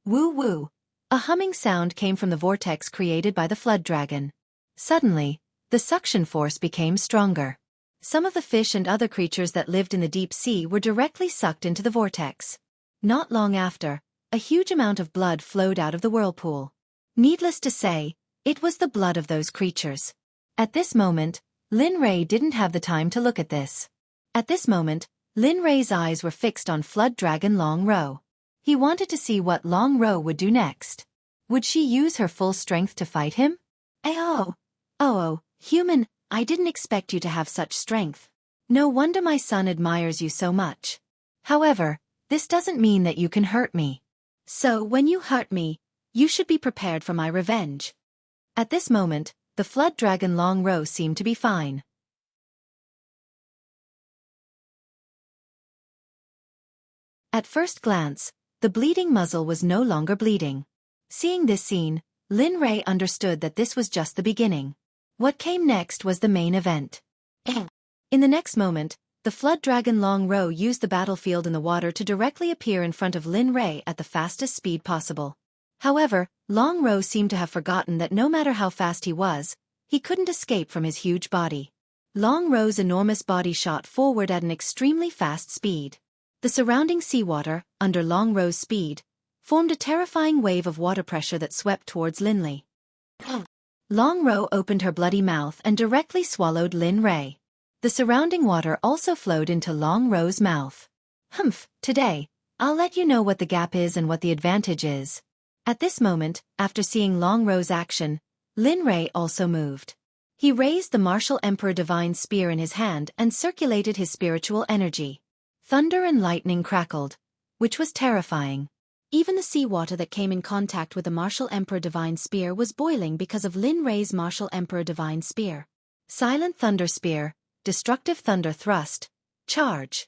Woo woo! A humming sound came from the vortex created by the flood dragon. Suddenly, the suction force became stronger. Some of the fish and other creatures that lived in the deep sea were directly sucked into the vortex. Not long after, a huge amount of blood flowed out of the whirlpool. Needless to say, it was the blood of those creatures. At this moment, Lin Rei didn't have the time to look at this. At this moment, Lin Rei's eyes were fixed on flood dragon Long Ro. He wanted to see what Long Ro would do next. Would she use her full strength to fight him? Oh, human, I didn't expect you to have such strength. No wonder my son admires you so much. However, this doesn't mean that you can hurt me. So when you hurt me, you should be prepared for my revenge. At this moment, the flood dragon Long Ro seemed to be fine. At first glance, the bleeding muzzle was no longer bleeding. Seeing this scene, Lin Rei understood that this was just the beginning. What came next was the main event. In the next moment, the flood dragon Long Ro used the battlefield in the water to directly appear in front of Lin Rei at the fastest speed possible. However, Long Ro seemed to have forgotten that no matter how fast he was, he couldn't escape from his huge body. Long Ro's enormous body shot forward at an extremely fast speed. The surrounding seawater, under Long Ro's speed, formed a terrifying wave of water pressure that swept towards Lin Rei. Long Ro opened her bloody mouth and directly swallowed Lin Rei. The surrounding water also flowed into Long Ro's mouth. Today, I'll let you know what the gap is and what the advantage is. At this moment, after seeing Long Ro's action, Lin Rei also moved. He raised the martial emperor divine spear in his hand and circulated his spiritual energy. Thunder and lightning crackled, which was terrifying. Even the seawater that came in contact with the martial emperor divine spear was boiling because of Lin Rei's martial emperor divine spear. Silent thunder spear, destructive thunder thrust, charge.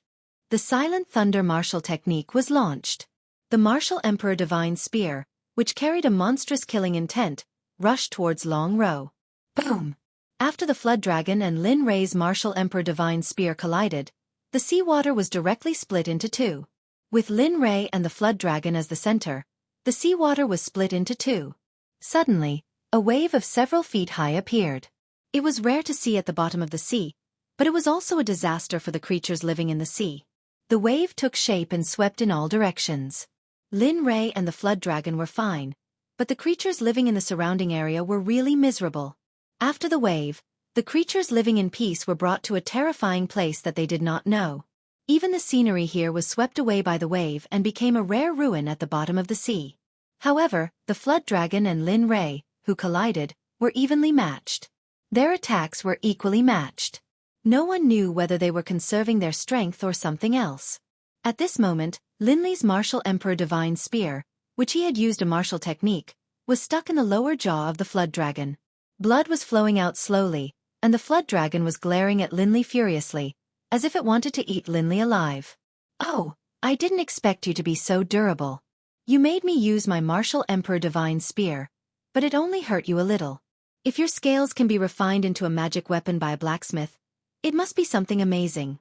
The silent thunder martial technique was launched. The martial emperor divine spear, which carried a monstrous killing intent, rushed towards Long Ro. Boom! After the flood dragon and Lin Rei's martial emperor divine spear collided, the seawater was directly split into two. With Lin Rei and the flood dragon as the center, the seawater was split into two. Suddenly, a wave of several feet high appeared. It was rare to see at the bottom of the sea, but it was also a disaster for the creatures living in the sea. The wave took shape and swept in all directions. Lin Rei and the flood dragon were fine, but the creatures living in the surrounding area were really miserable. After the wave, the creatures living in peace were brought to a terrifying place that they did not know. Even the scenery here was swept away by the wave and became a rare ruin at the bottom of the sea. However, the flood dragon and Lin Rei, who collided, were evenly matched. Their attacks were equally matched. No one knew whether they were conserving their strength or something else. At this moment, Lin Rei's martial emperor divine spear, which he had used a martial technique, was stuck in the lower jaw of the flood dragon. Blood was flowing out slowly, and the flood dragon was glaring at Lin Rei furiously, as if it wanted to eat Lin Rei alive. Oh, I didn't expect you to be so durable. You made me use my martial emperor divine spear, but it only hurt you a little. If your scales can be refined into a magic weapon by a blacksmith, it must be something amazing.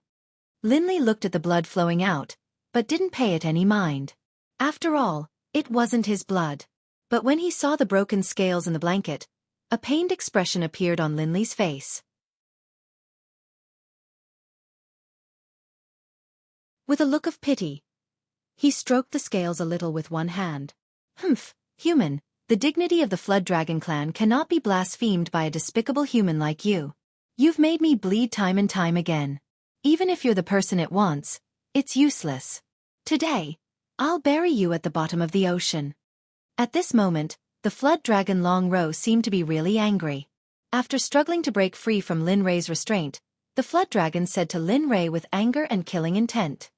Lin Rei looked at the blood flowing out, but didn't pay it any mind. After all, it wasn't his blood. But when he saw the broken scales in the blanket, a pained expression appeared on Lin Rei's face. With a look of pity, he stroked the scales a little with one hand. Humph, human, the dignity of the Flood Dragon clan cannot be blasphemed by a despicable human like you. You've made me bleed time and time again. Even if you're the person it wants, it's useless. Today, I'll bury you at the bottom of the ocean. At this moment, the Flood Dragon Long Row seemed to be really angry. After struggling to break free from Lin Rei's restraint, the Flood Dragon said to Lin Rei with anger and killing intent.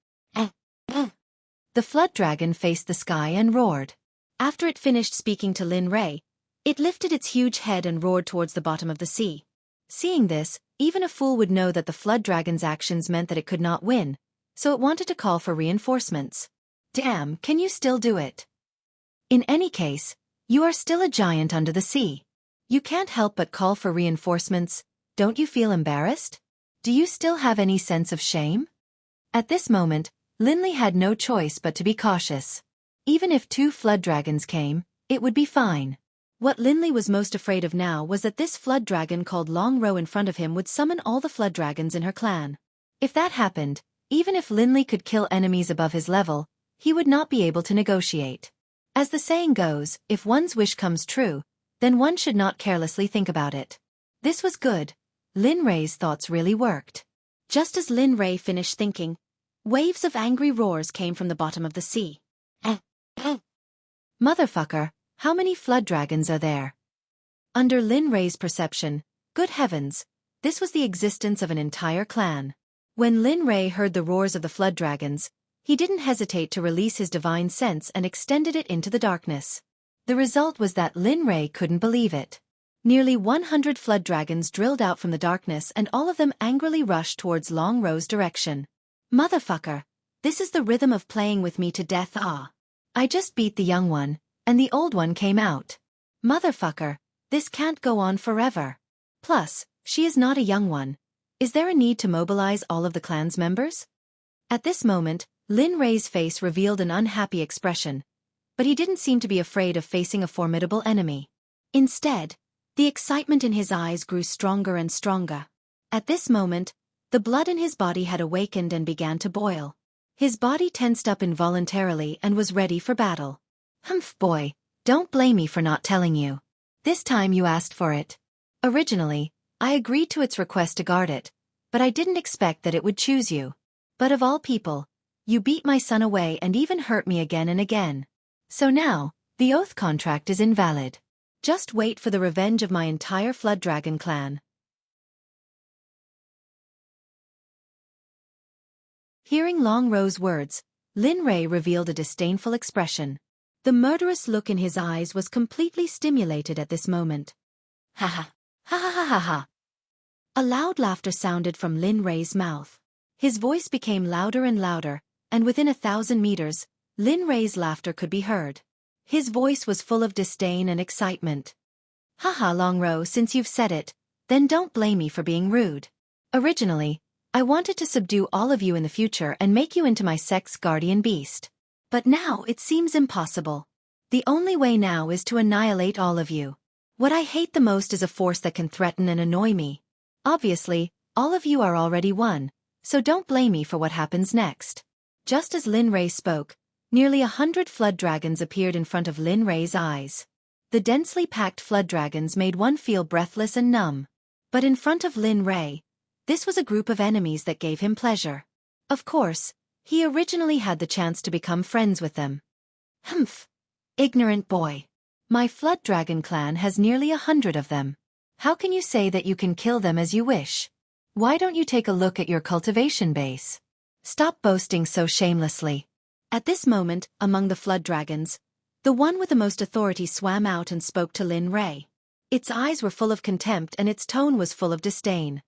The Flood Dragon faced the sky and roared. After it finished speaking to Lin Rei, it lifted its huge head and roared towards the bottom of the sea. Seeing this, even a fool would know that the Flood Dragon's actions meant that it could not win, so it wanted to call for reinforcements. Damn, can you still do it? In any case, you are still a giant under the sea. You can't help but call for reinforcements. Don't you feel embarrassed? Do you still have any sense of shame? At this moment, Linley had no choice but to be cautious. Even if 2 flood dragons came, it would be fine. What Linley was most afraid of now was that this flood dragon called Long Row in front of him would summon all the flood dragons in her clan. If that happened, even if Linley could kill enemies above his level, he would not be able to negotiate. As the saying goes, if one's wish comes true, then one should not carelessly think about it. This was good. Lin Rei's thoughts really worked. Just as Lin Rei finished thinking, waves of angry roars came from the bottom of the sea. Motherfucker, how many flood dragons are there? Under Lin Rei's perception, good heavens, this was the existence of an entire clan. When Lin Rei heard the roars of the flood dragons, he didn't hesitate to release his divine sense and extended it into the darkness. The result was that Lin Rei couldn't believe it. Nearly 100 flood dragons drilled out from the darkness and all of them angrily rushed towards Long Row's direction. Motherfucker, this is the rhythm of playing with me to death. I just beat the young one, and the old one came out. Motherfucker, this can't go on forever. Plus, she is not a young one. Is there a need to mobilize all of the clan's members? At this moment, Lin Rei's face revealed an unhappy expression, but he didn't seem to be afraid of facing a formidable enemy. Instead, the excitement in his eyes grew stronger and stronger. At this moment, the blood in his body had awakened and began to boil. His body tensed up involuntarily and was ready for battle. Humph boy, don't blame me for not telling you. This time you asked for it. Originally, I agreed to its request to guard it, but I didn't expect that it would choose you. But of all people, you beat my son away and even hurt me again and again. So now, the oath contract is invalid. Just wait for the revenge of my entire Flood Dragon clan. Hearing Long Row's words, Lin Rei revealed a disdainful expression. The murderous look in his eyes was completely stimulated at this moment. Ha ha, ha ha ha ha ha. A loud laughter sounded from Lin Rei's mouth. His voice became louder and louder, and within 1,000 meters, Lin Rei's laughter could be heard. His voice was full of disdain and excitement. Haha Long Row, since you've said it, then don't blame me for being rude. Originally, I wanted to subdue all of you in the future and make you into my sect's guardian beast. But now it seems impossible. The only way now is to annihilate all of you. What I hate the most is a force that can threaten and annoy me. Obviously, all of you are already won, so don't blame me for what happens next. Just as Lin Rei spoke, nearly 100 flood dragons appeared in front of Lin Rei's eyes. The densely packed flood dragons made one feel breathless and numb. But in front of Lin Rei, this was a group of enemies that gave him pleasure. Of course, he originally had the chance to become friends with them. Humph! Ignorant boy. My Flood Dragon clan has nearly 100 of them. How can you say that you can kill them as you wish? Why don't you take a look at your cultivation base? Stop boasting so shamelessly. At this moment, among the Flood Dragons, the one with the most authority swam out and spoke to Lin Rei. Its eyes were full of contempt and its tone was full of disdain.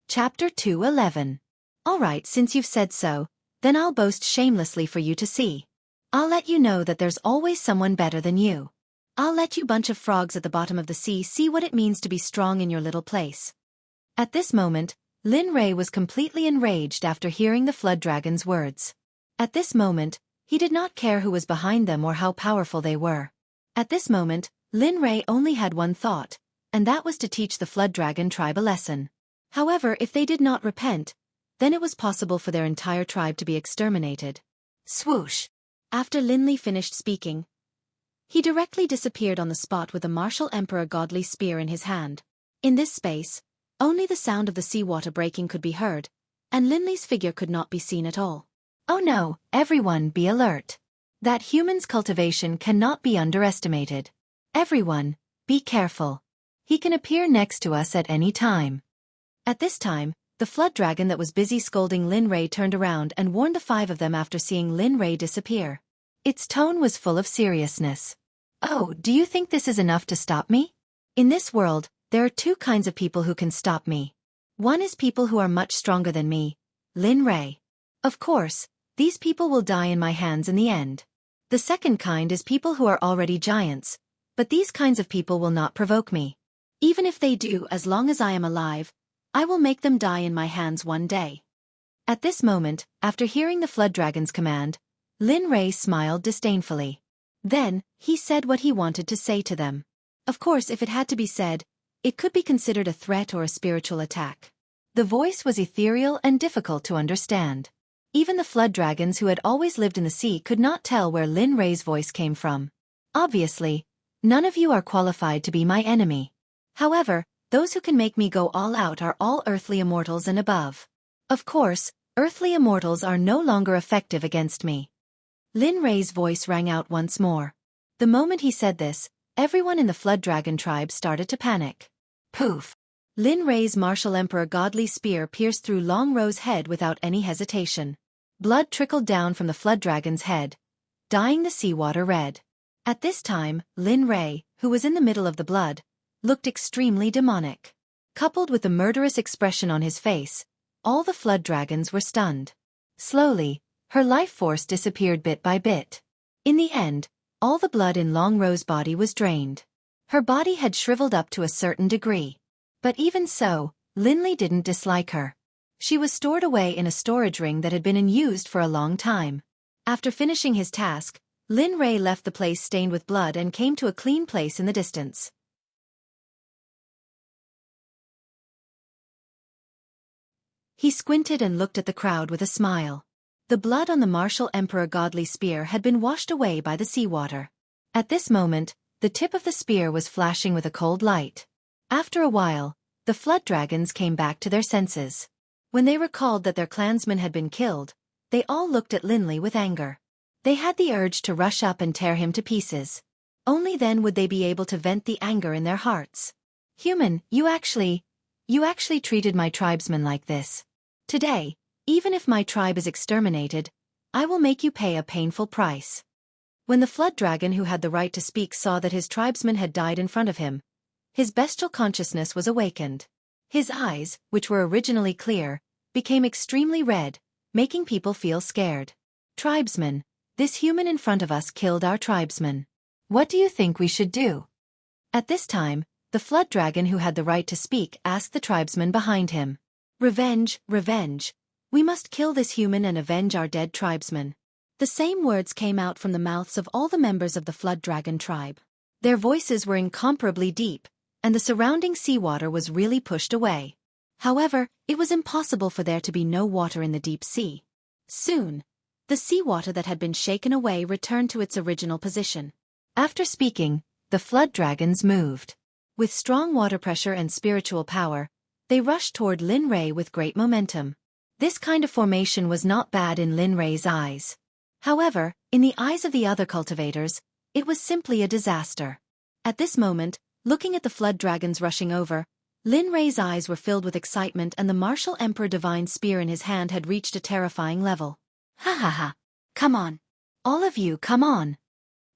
Chapter 2:11. Alright, since you've said so, then I'll boast shamelessly for you to see. I'll let you know that there's always someone better than you. I'll let you bunch of frogs at the bottom of the sea see what it means to be strong in your little place. At this moment, Lin Rei was completely enraged after hearing the Flood Dragon's words. At this moment, he did not care who was behind them or how powerful they were. At this moment, Lin Rei only had one thought, and that was to teach the Flood Dragon tribe a lesson. However, if they did not repent, then it was possible for their entire tribe to be exterminated. Swoosh! After Lin Li finished speaking, he directly disappeared on the spot with the martial emperor godly spear in his hand. In this space, only the sound of the seawater breaking could be heard, and Lin Li's figure could not be seen at all. Oh no, everyone be alert. That human's cultivation cannot be underestimated. Everyone, be careful. He can appear next to us at any time. At this time, the Flood Dragon that was busy scolding Lin Rei turned around and warned the 5 of them after seeing Lin Rei disappear. Its tone was full of seriousness. Oh, do you think this is enough to stop me? In this world, there are 2 kinds of people who can stop me. One is people who are much stronger than me, Lin Rei. Of course, these people will die in my hands in the end. The second kind is people who are already giants, but these kinds of people will not provoke me. Even if they do, as long as I am alive, I will make them die in my hands one day. At this moment, after hearing the Flood Dragon's command, Lin Rei smiled disdainfully. Then, he said what he wanted to say to them. Of course, if it had to be said, it could be considered a threat or a spiritual attack. The voice was ethereal and difficult to understand. Even the Flood Dragons who had always lived in the sea could not tell where Lin Rei's voice came from. Obviously, none of you are qualified to be my enemy. However, those who can make me go all out are all earthly immortals and above. Of course, earthly immortals are no longer effective against me. Lin Rei's voice rang out once more. The moment he said this, everyone in the Flood Dragon tribe started to panic. Poof! Lin Rei's martial emperor godly spear pierced through Long Row's head without any hesitation. Blood trickled down from the Flood Dragon's head, dyeing the seawater red. At this time, Lin Rei, who was in the middle of the blood, looked extremely demonic. Coupled with the murderous expression on his face, all the Flood Dragons were stunned. Slowly, her life force disappeared bit by bit. In the end, all the blood in Long Row's body was drained. Her body had shriveled up to a certain degree. But even so, Lin Li didn't dislike her. She was stored away in a storage ring that had been unused for a long time. After finishing his task, Lin Rei left the place stained with blood and came to a clean place in the distance. He squinted and looked at the crowd with a smile. The blood on the martial emperor godly spear had been washed away by the seawater. At this moment, the tip of the spear was flashing with a cold light. After a while, the Flood Dragons came back to their senses. When they recalled that their clansmen had been killed, they all looked at Lin Li with anger. They had the urge to rush up and tear him to pieces. Only then would they be able to vent the anger in their hearts. Human, you actually treated my tribesmen like this. Today, even if my tribe is exterminated, I will make you pay a painful price. When the Flood Dragon who had the right to speak saw that his tribesmen had died in front of him, his bestial consciousness was awakened. His eyes, which were originally clear, became extremely red, making people feel scared. Tribesmen, this human in front of us killed our tribesmen. What do you think we should do? At this time, the Flood Dragon who had the right to speak asked the tribesmen behind him. Revenge, revenge. We must kill this human and avenge our dead tribesmen. The same words came out from the mouths of all the members of the Flood Dragon tribe. Their voices were incomparably deep, and the surrounding seawater was really pushed away. However, it was impossible for there to be no water in the deep sea. Soon, the seawater that had been shaken away returned to its original position. After speaking, the Flood Dragons moved. With strong water pressure and spiritual power, they rushed toward Lin Rei with great momentum. This kind of formation was not bad in Lin Rei's eyes. However, in the eyes of the other cultivators, it was simply a disaster. At this moment, looking at the Flood Dragons rushing over, Lin Rei's eyes were filled with excitement and the martial emperor divine spear in his hand had reached a terrifying level. Ha ha ha! Come on! All of you, come on!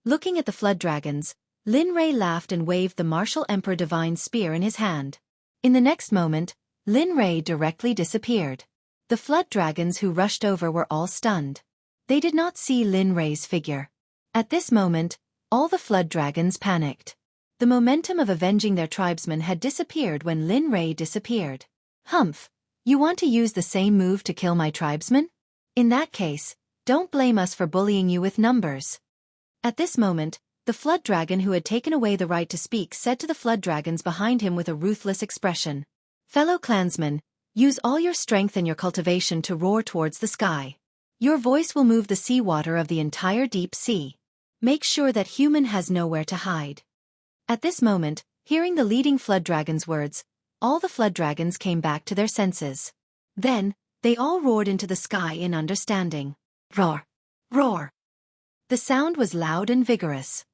Looking at the Flood Dragons, Lin Rei laughed and waved the martial emperor divine spear in his hand. In the next moment, Lin Rei directly disappeared. The Flood Dragons who rushed over were all stunned. They did not see Lin Rei's figure. At this moment, all the Flood Dragons panicked. The momentum of avenging their tribesmen had disappeared when Lin Rei disappeared. Humph! You want to use the same move to kill my tribesmen? In that case, don't blame us for bullying you with numbers. At this moment, The flood dragon who had taken away the right to speak said to the flood dragons behind him with a ruthless expression. Fellow clansmen, use all your strength and your cultivation to roar towards the sky. Your voice will move the seawater of the entire deep sea. Make sure that human has nowhere to hide. At this moment, hearing the leading flood dragon's words, all the flood dragons came back to their senses. Then, they all roared into the sky in understanding. Roar! Roar! The sound was loud and vigorous.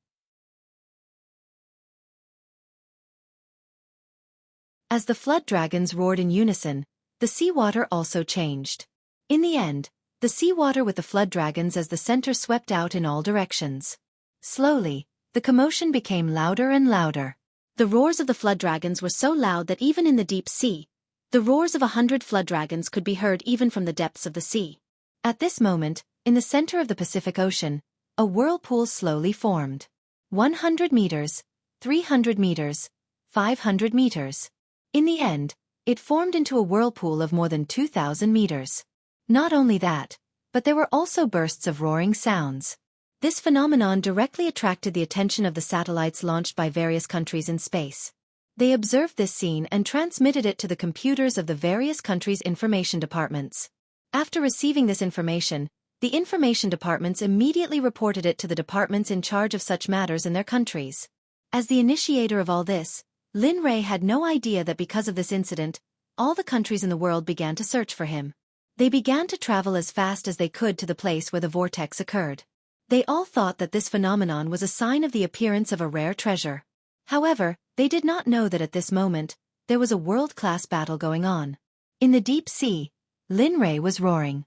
As the flood dragons roared in unison, the seawater also changed. In the end, the seawater with the flood dragons as the center swept out in all directions. Slowly, the commotion became louder and louder. The roars of the flood dragons were so loud that even in the deep sea, the roars of 100 flood dragons could be heard even from the depths of the sea. At this moment, in the center of the Pacific Ocean, a whirlpool slowly formed. 100 meters, 300 meters, 500 meters. In the end, it formed into a whirlpool of more than 2,000 meters. Not only that, but there were also bursts of roaring sounds. This phenomenon directly attracted the attention of the satellites launched by various countries in space. They observed this scene and transmitted it to the computers of the various countries' information departments. After receiving this information, the information departments immediately reported it to the departments in charge of such matters in their countries. As the initiator of all this, Lin Rei had no idea that because of this incident, all the countries in the world began to search for him. They began to travel as fast as they could to the place where the vortex occurred. They all thought that this phenomenon was a sign of the appearance of a rare treasure. However, they did not know that at this moment, there was a world-class battle going on. In the deep sea, Lin Rei was roaring.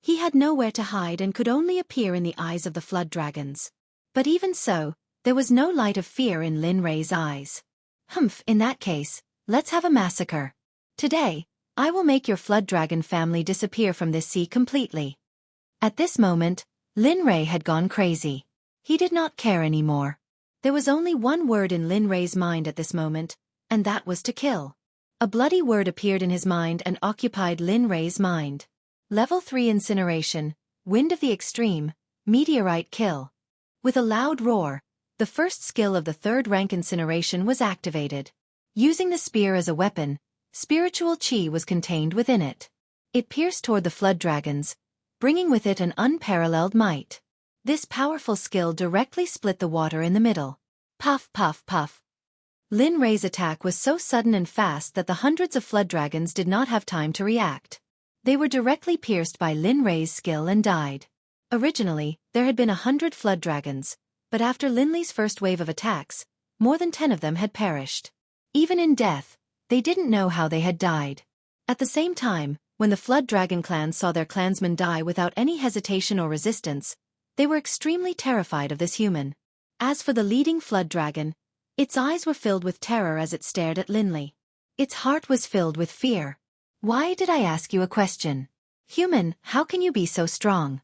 He had nowhere to hide and could only appear in the eyes of the flood dragons. But even so, there was no light of fear in Lin Rei's eyes. Humph, in that case, let's have a massacre. Today, I will make your flood dragon family disappear from this sea completely. At this moment, Lin Rei had gone crazy. He did not care anymore. There was only one word in Lin Rei's mind at this moment, and that was to kill. A bloody word appeared in his mind and occupied Lin Rei's mind. Level 3 Incineration, Wind of the Extreme, Meteorite Kill. With a loud roar, the first skill of the third rank incineration was activated. Using the spear as a weapon, spiritual chi was contained within it. It pierced toward the flood dragons, bringing with it an unparalleled might. This powerful skill directly split the water in the middle. Puff, puff, puff. Lin Rei's attack was so sudden and fast that the hundreds of flood dragons did not have time to react. They were directly pierced by Lin Rei's skill and died. Originally, there had been 100 flood dragons, but after Lin Li's first wave of attacks, more than 10 of them had perished. Even in death, they didn't know how they had died. At the same time, when the flood dragon clans saw their clansmen die without any hesitation or resistance, they were extremely terrified of this human. As for the leading flood dragon, its eyes were filled with terror as it stared at Lin Li. Its heart was filled with fear. Why did I ask you a question? Human, how can you be so strong?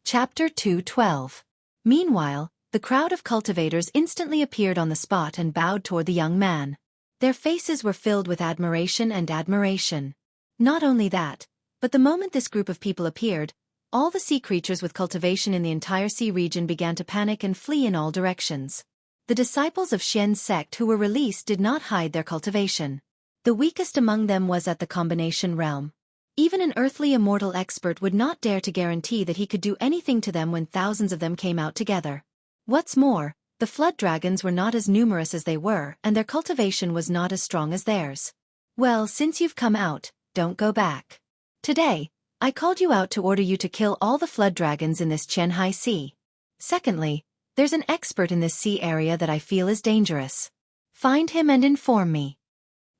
Chapter 2:12. Meanwhile, the crowd of cultivators instantly appeared on the spot and bowed toward the young man. Their faces were filled with admiration and admiration. Not only that, but the moment this group of people appeared, all the sea creatures with cultivation in the entire sea region began to panic and flee in all directions. The disciples of Xian's sect who were released did not hide their cultivation. The weakest among them was at the combination realm. Even an earthly immortal expert would not dare to guarantee that he could do anything to them when thousands of them came out together. What's more, the flood dragons were not as numerous as they were and their cultivation was not as strong as theirs. Well, since you've come out, don't go back. Today, I called you out to order you to kill all the flood dragons in this Qianhai Sea. Secondly, there's an expert in this sea area that I feel is dangerous. Find him and inform me.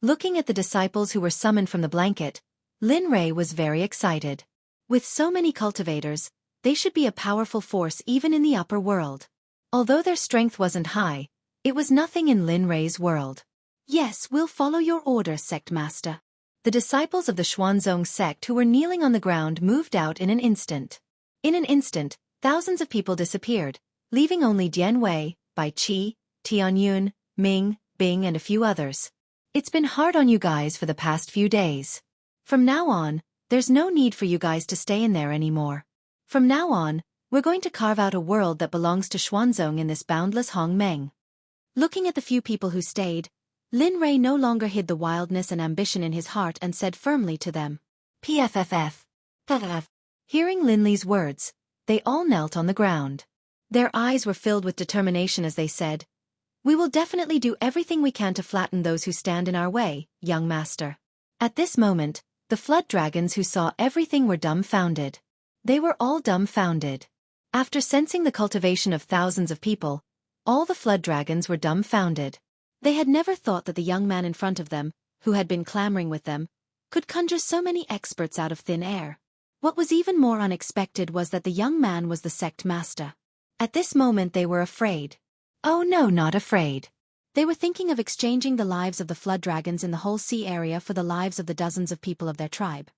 Looking at the disciples who were summoned from the blanket, Lin Rei was very excited. With so many cultivators, they should be a powerful force even in the upper world. Although their strength wasn't high, it was nothing in Lin Rei's world. Yes, we'll follow your order, Sect Master. The disciples of the Xuanzong sect who were kneeling on the ground moved out in an instant. In an instant, thousands of people disappeared, leaving only Dian Wei, Bai Qi, Tianyun, Ming, Bing and a few others. It's been hard on you guys for the past few days. From now on, there's no need for you guys to stay in there anymore. From now on, we're going to carve out a world that belongs to Xuanzong in this boundless Hongmeng. Looking at the few people who stayed, Lin Rei no longer hid the wildness and ambition in his heart and said firmly to them, PFFF. Hearing Lin Li's words, they all knelt on the ground. Their eyes were filled with determination as they said, We will definitely do everything we can to flatten those who stand in our way, young master. At this moment, the flood dragons who saw everything were dumbfounded. They were all dumbfounded. After sensing the cultivation of thousands of people, all the flood dragons were dumbfounded. They had never thought that the young man in front of them, who had been clamoring with them, could conjure so many experts out of thin air. What was even more unexpected was that the young man was the sect master. At this moment they were afraid. Oh no, not afraid. They were thinking of exchanging the lives of the flood dragons in the whole sea area for the lives of the dozens of people of their tribe.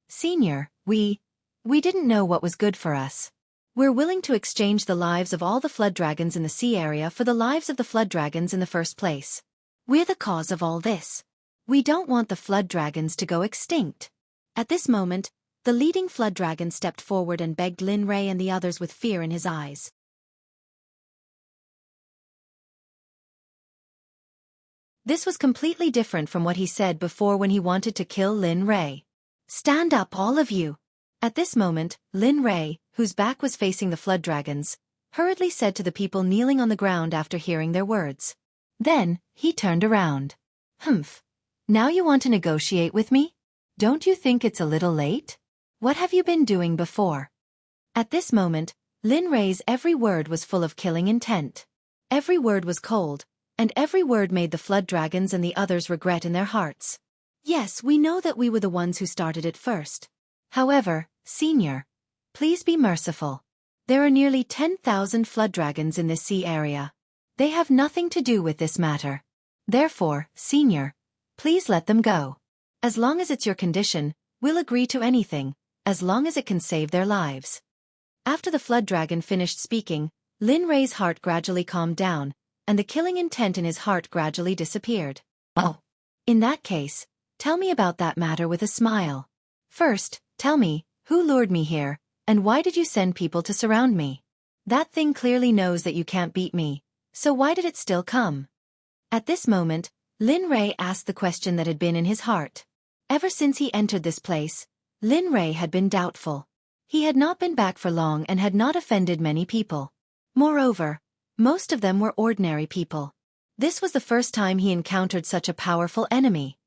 Senior, we didn't know what was good for us. We're willing to exchange the lives of all the flood dragons in the sea area for the lives of the flood dragons in the first place. We're the cause of all this. We don't want the flood dragons to go extinct. At this moment, the leading flood dragon stepped forward and begged Lin Rei and the others with fear in his eyes. This was completely different from what he said before when he wanted to kill Lin Rei. Stand up, all of you. At this moment, Lin Rei, whose back was facing the flood dragons, hurriedly said to the people kneeling on the ground after hearing their words. Then, he turned around. Humph. Now you want to negotiate with me? Don't you think it's a little late? What have you been doing before? At this moment, Lin Rei's every word was full of killing intent. Every word was cold, and every word made the flood dragons and the others regret in their hearts. Yes, we know that we were the ones who started it first. However, Senior, please be merciful. There are nearly 10,000 flood dragons in this sea area. They have nothing to do with this matter. Therefore, Senior, please let them go. As long as it's your condition, we'll agree to anything, as long as it can save their lives. After the flood dragon finished speaking, Lin Rei's heart gradually calmed down, and the killing intent in his heart gradually disappeared. Oh. In that case, tell me about that matter with a smile. First, tell me, who lured me here, and why did you send people to surround me? That thing clearly knows that you can't beat me, so why did it still come? At this moment, Lin Rei asked the question that had been in his heart. Ever since he entered this place, Lin Rei had been doubtful. He had not been back for long and had not offended many people. Moreover, most of them were ordinary people. This was the first time he encountered such a powerful enemy.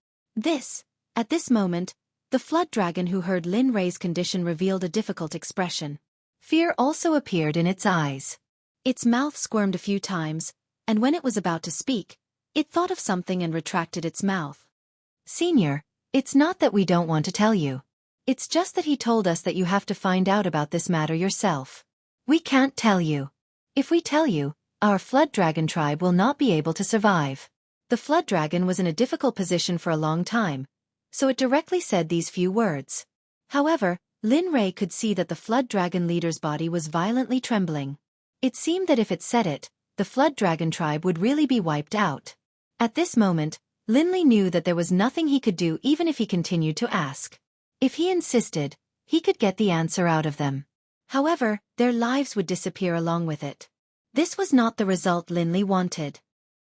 At this moment, the flood dragon who heard Lin Rei's condition revealed a difficult expression. Fear also appeared in its eyes. Its mouth squirmed a few times, and when it was about to speak, it thought of something and retracted its mouth. Senior, it's not that we don't want to tell you. It's just that he told us that you have to find out about this matter yourself. We can't tell you. If we tell you, our flood dragon tribe will not be able to survive. The flood dragon was in a difficult position for a long time, so it directly said these few words. However, Lin Rei could see that the flood dragon leader's body was violently trembling. It seemed that if it said it, the flood dragon tribe would really be wiped out. At this moment, Lin Li knew that there was nothing he could do even if he continued to ask. If he insisted, he could get the answer out of them. However, their lives would disappear along with it. This was not the result Lin Li wanted.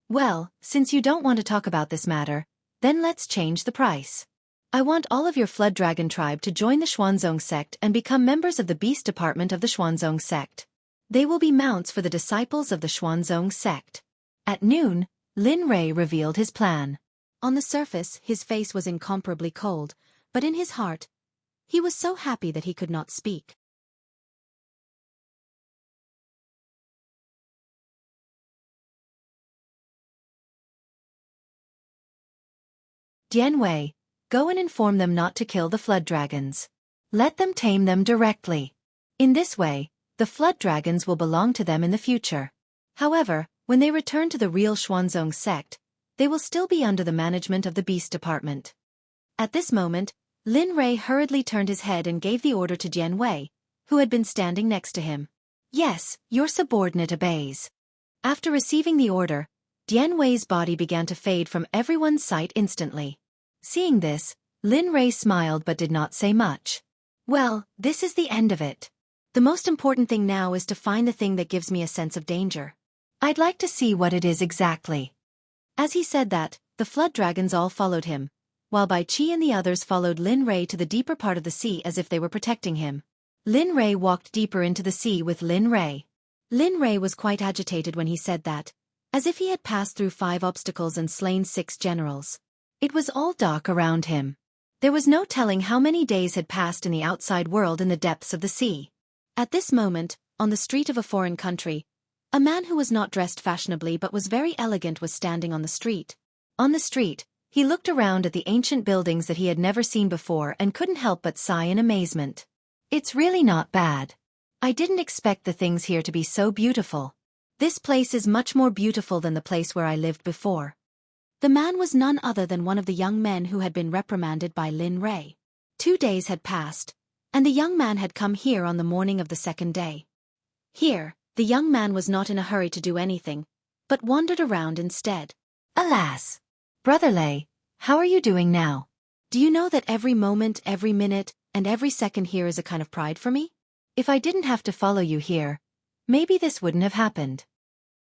Well, since you don't want to talk about this matter, then let's change the price. I want all of your flood dragon tribe to join the Xuanzong Sect and become members of the Beast Department of the Xuanzong Sect. They will be mounts for the disciples of the Xuanzong Sect. At noon, Lin Rei revealed his plan. On the surface, his face was incomparably cold, but in his heart, he was so happy that he could not speak. Dianwei, go and inform them not to kill the flood dragons. Let them tame them directly. In this way, the flood dragons will belong to them in the future. However, when they return to the real Xuanzong Sect, they will still be under the management of the Beast Department. At this moment, Lin Rei hurriedly turned his head and gave the order to Dianwei, who had been standing next to him. Yes, your subordinate obeys. After receiving the order, Dian Wei's body began to fade from everyone's sight instantly. Seeing this, Lin Rei smiled but did not say much. Well, this is the end of it. The most important thing now is to find the thing that gives me a sense of danger. I'd like to see what it is exactly. As he said that, the flood dragons all followed him, while Bai Qi and the others followed Lin Rei to the deeper part of the sea as if they were protecting him. Lin Rei walked deeper into the sea with Lin Rei. Lin Rei was quite agitated when he said that, as if he had passed through 5 obstacles and slain 6 generals. It was all dark around him. There was no telling how many days had passed in the outside world in the depths of the sea. At this moment, on the street of a foreign country, a man who was not dressed fashionably but was very elegant was standing on the street. On the street, he looked around at the ancient buildings that he had never seen before and couldn't help but sigh in amazement. It's really not bad. I didn't expect the things here to be so beautiful. This place is much more beautiful than the place where I lived before. The man was none other than one of the young men who had been reprimanded by Lin Rei. 2 days had passed, and the young man had come here on the morning of the 2nd day. Here, the young man was not in a hurry to do anything, but wandered around instead. Alas! Brother Lei, how are you doing now? Do you know that every moment, every minute, and every second here is a kind of pride for me? If I didn't have to follow you here, maybe this wouldn't have happened.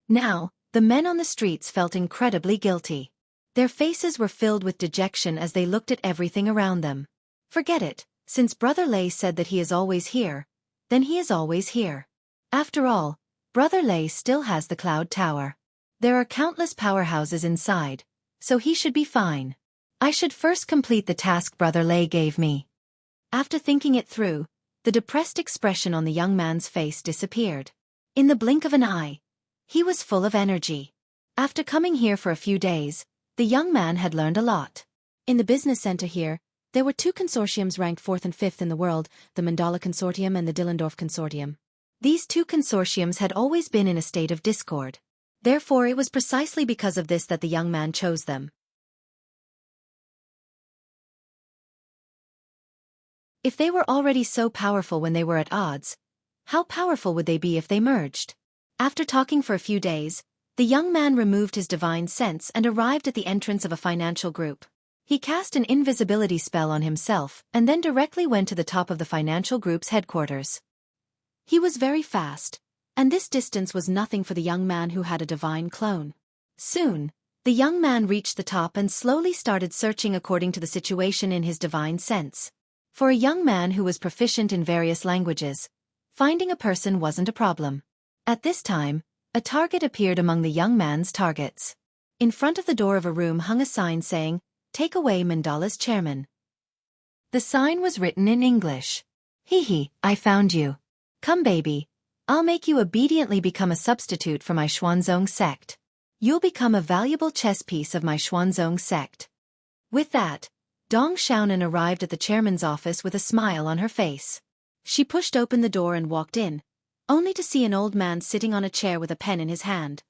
Now, the men on the streets felt incredibly guilty. Their faces were filled with dejection as they looked at everything around them. Forget it, since Brother Lei said that he is always here, then he is always here. After all, Brother Lei still has the Cloud Tower. There are countless powerhouses inside, so he should be fine. I should first complete the task Brother Lei gave me. After thinking it through, the depressed expression on the young man's face disappeared. In the blink of an eye, he was full of energy. After coming here for a few days, the young man had learned a lot. In the business center here, there were 2 consortiums ranked 4th and 5th in the world, the Mandala Consortium and the Dillendorf Consortium. These 2 consortiums had always been in a state of discord. Therefore it was precisely because of this that the young man chose them. If they were already so powerful when they were at odds, how powerful would they be if they merged? After talking for a few days, the young man removed his divine sense and arrived at the entrance of a financial group. He cast an invisibility spell on himself and then directly went to the top of the financial group's headquarters. He was very fast, and this distance was nothing for the young man who had a divine clone. Soon, the young man reached the top and slowly started searching according to the situation in his divine sense. For a young man who was proficient in various languages, finding a person wasn't a problem. At this time, a target appeared among the young man's targets. In front of the door of a room hung a sign saying, "Take away Mandala's chairman." The sign was written in English. "Hee, I found you. Come baby, I'll make you obediently become a substitute for my Xuanzong sect. You'll become a valuable chess piece of my Xuanzong sect." With that, Dong Xiaonan arrived at the chairman's office with a smile on her face. She pushed open the door and walked in, only to see an old man sitting on a chair with a pen in his hand.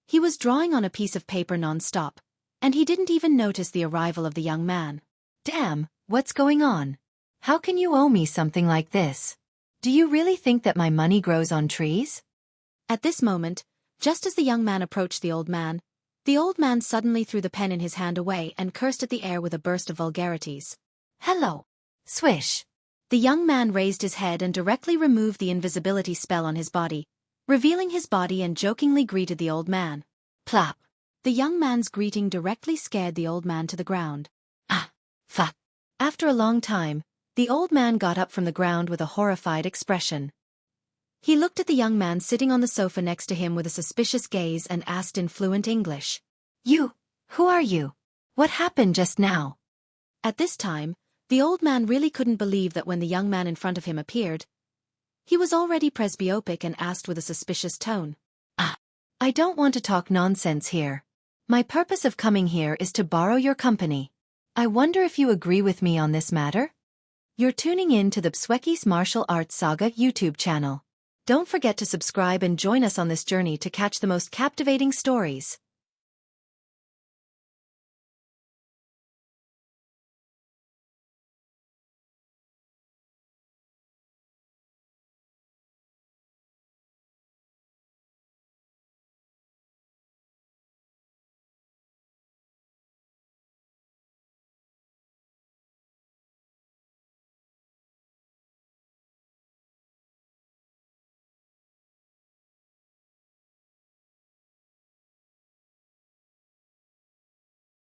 He was drawing on a piece of paper non-stop, and he didn't even notice the arrival of the young man. "Damn, what's going on? How can you owe me something like this? Do you really think that my money grows on trees?" At this moment, just as the young man approached the old man suddenly threw the pen in his hand away and cursed at the air with a burst of vulgarities. "Hello." Swish. The young man raised his head and directly removed the invisibility spell on his body, revealing his body and jokingly greeted the old man. Plop. The young man's greeting directly scared the old man to the ground. "Ah, fuck." After a long time, the old man got up from the ground with a horrified expression. He looked at the young man sitting on the sofa next to him with a suspicious gaze and asked in fluent English, Who are you? What happened just now?" At this time, the old man really couldn't believe that when the young man in front of him appeared, he was already presbyopic and asked with a suspicious tone, "Ah, I don't want to talk nonsense here. My purpose of coming here is to borrow your company. I wonder if you agree with me on this matter?" You're tuning in to the Xueqi's Martial Arts Saga YouTube channel. Don't forget to subscribe and join us on this journey to catch the most captivating stories.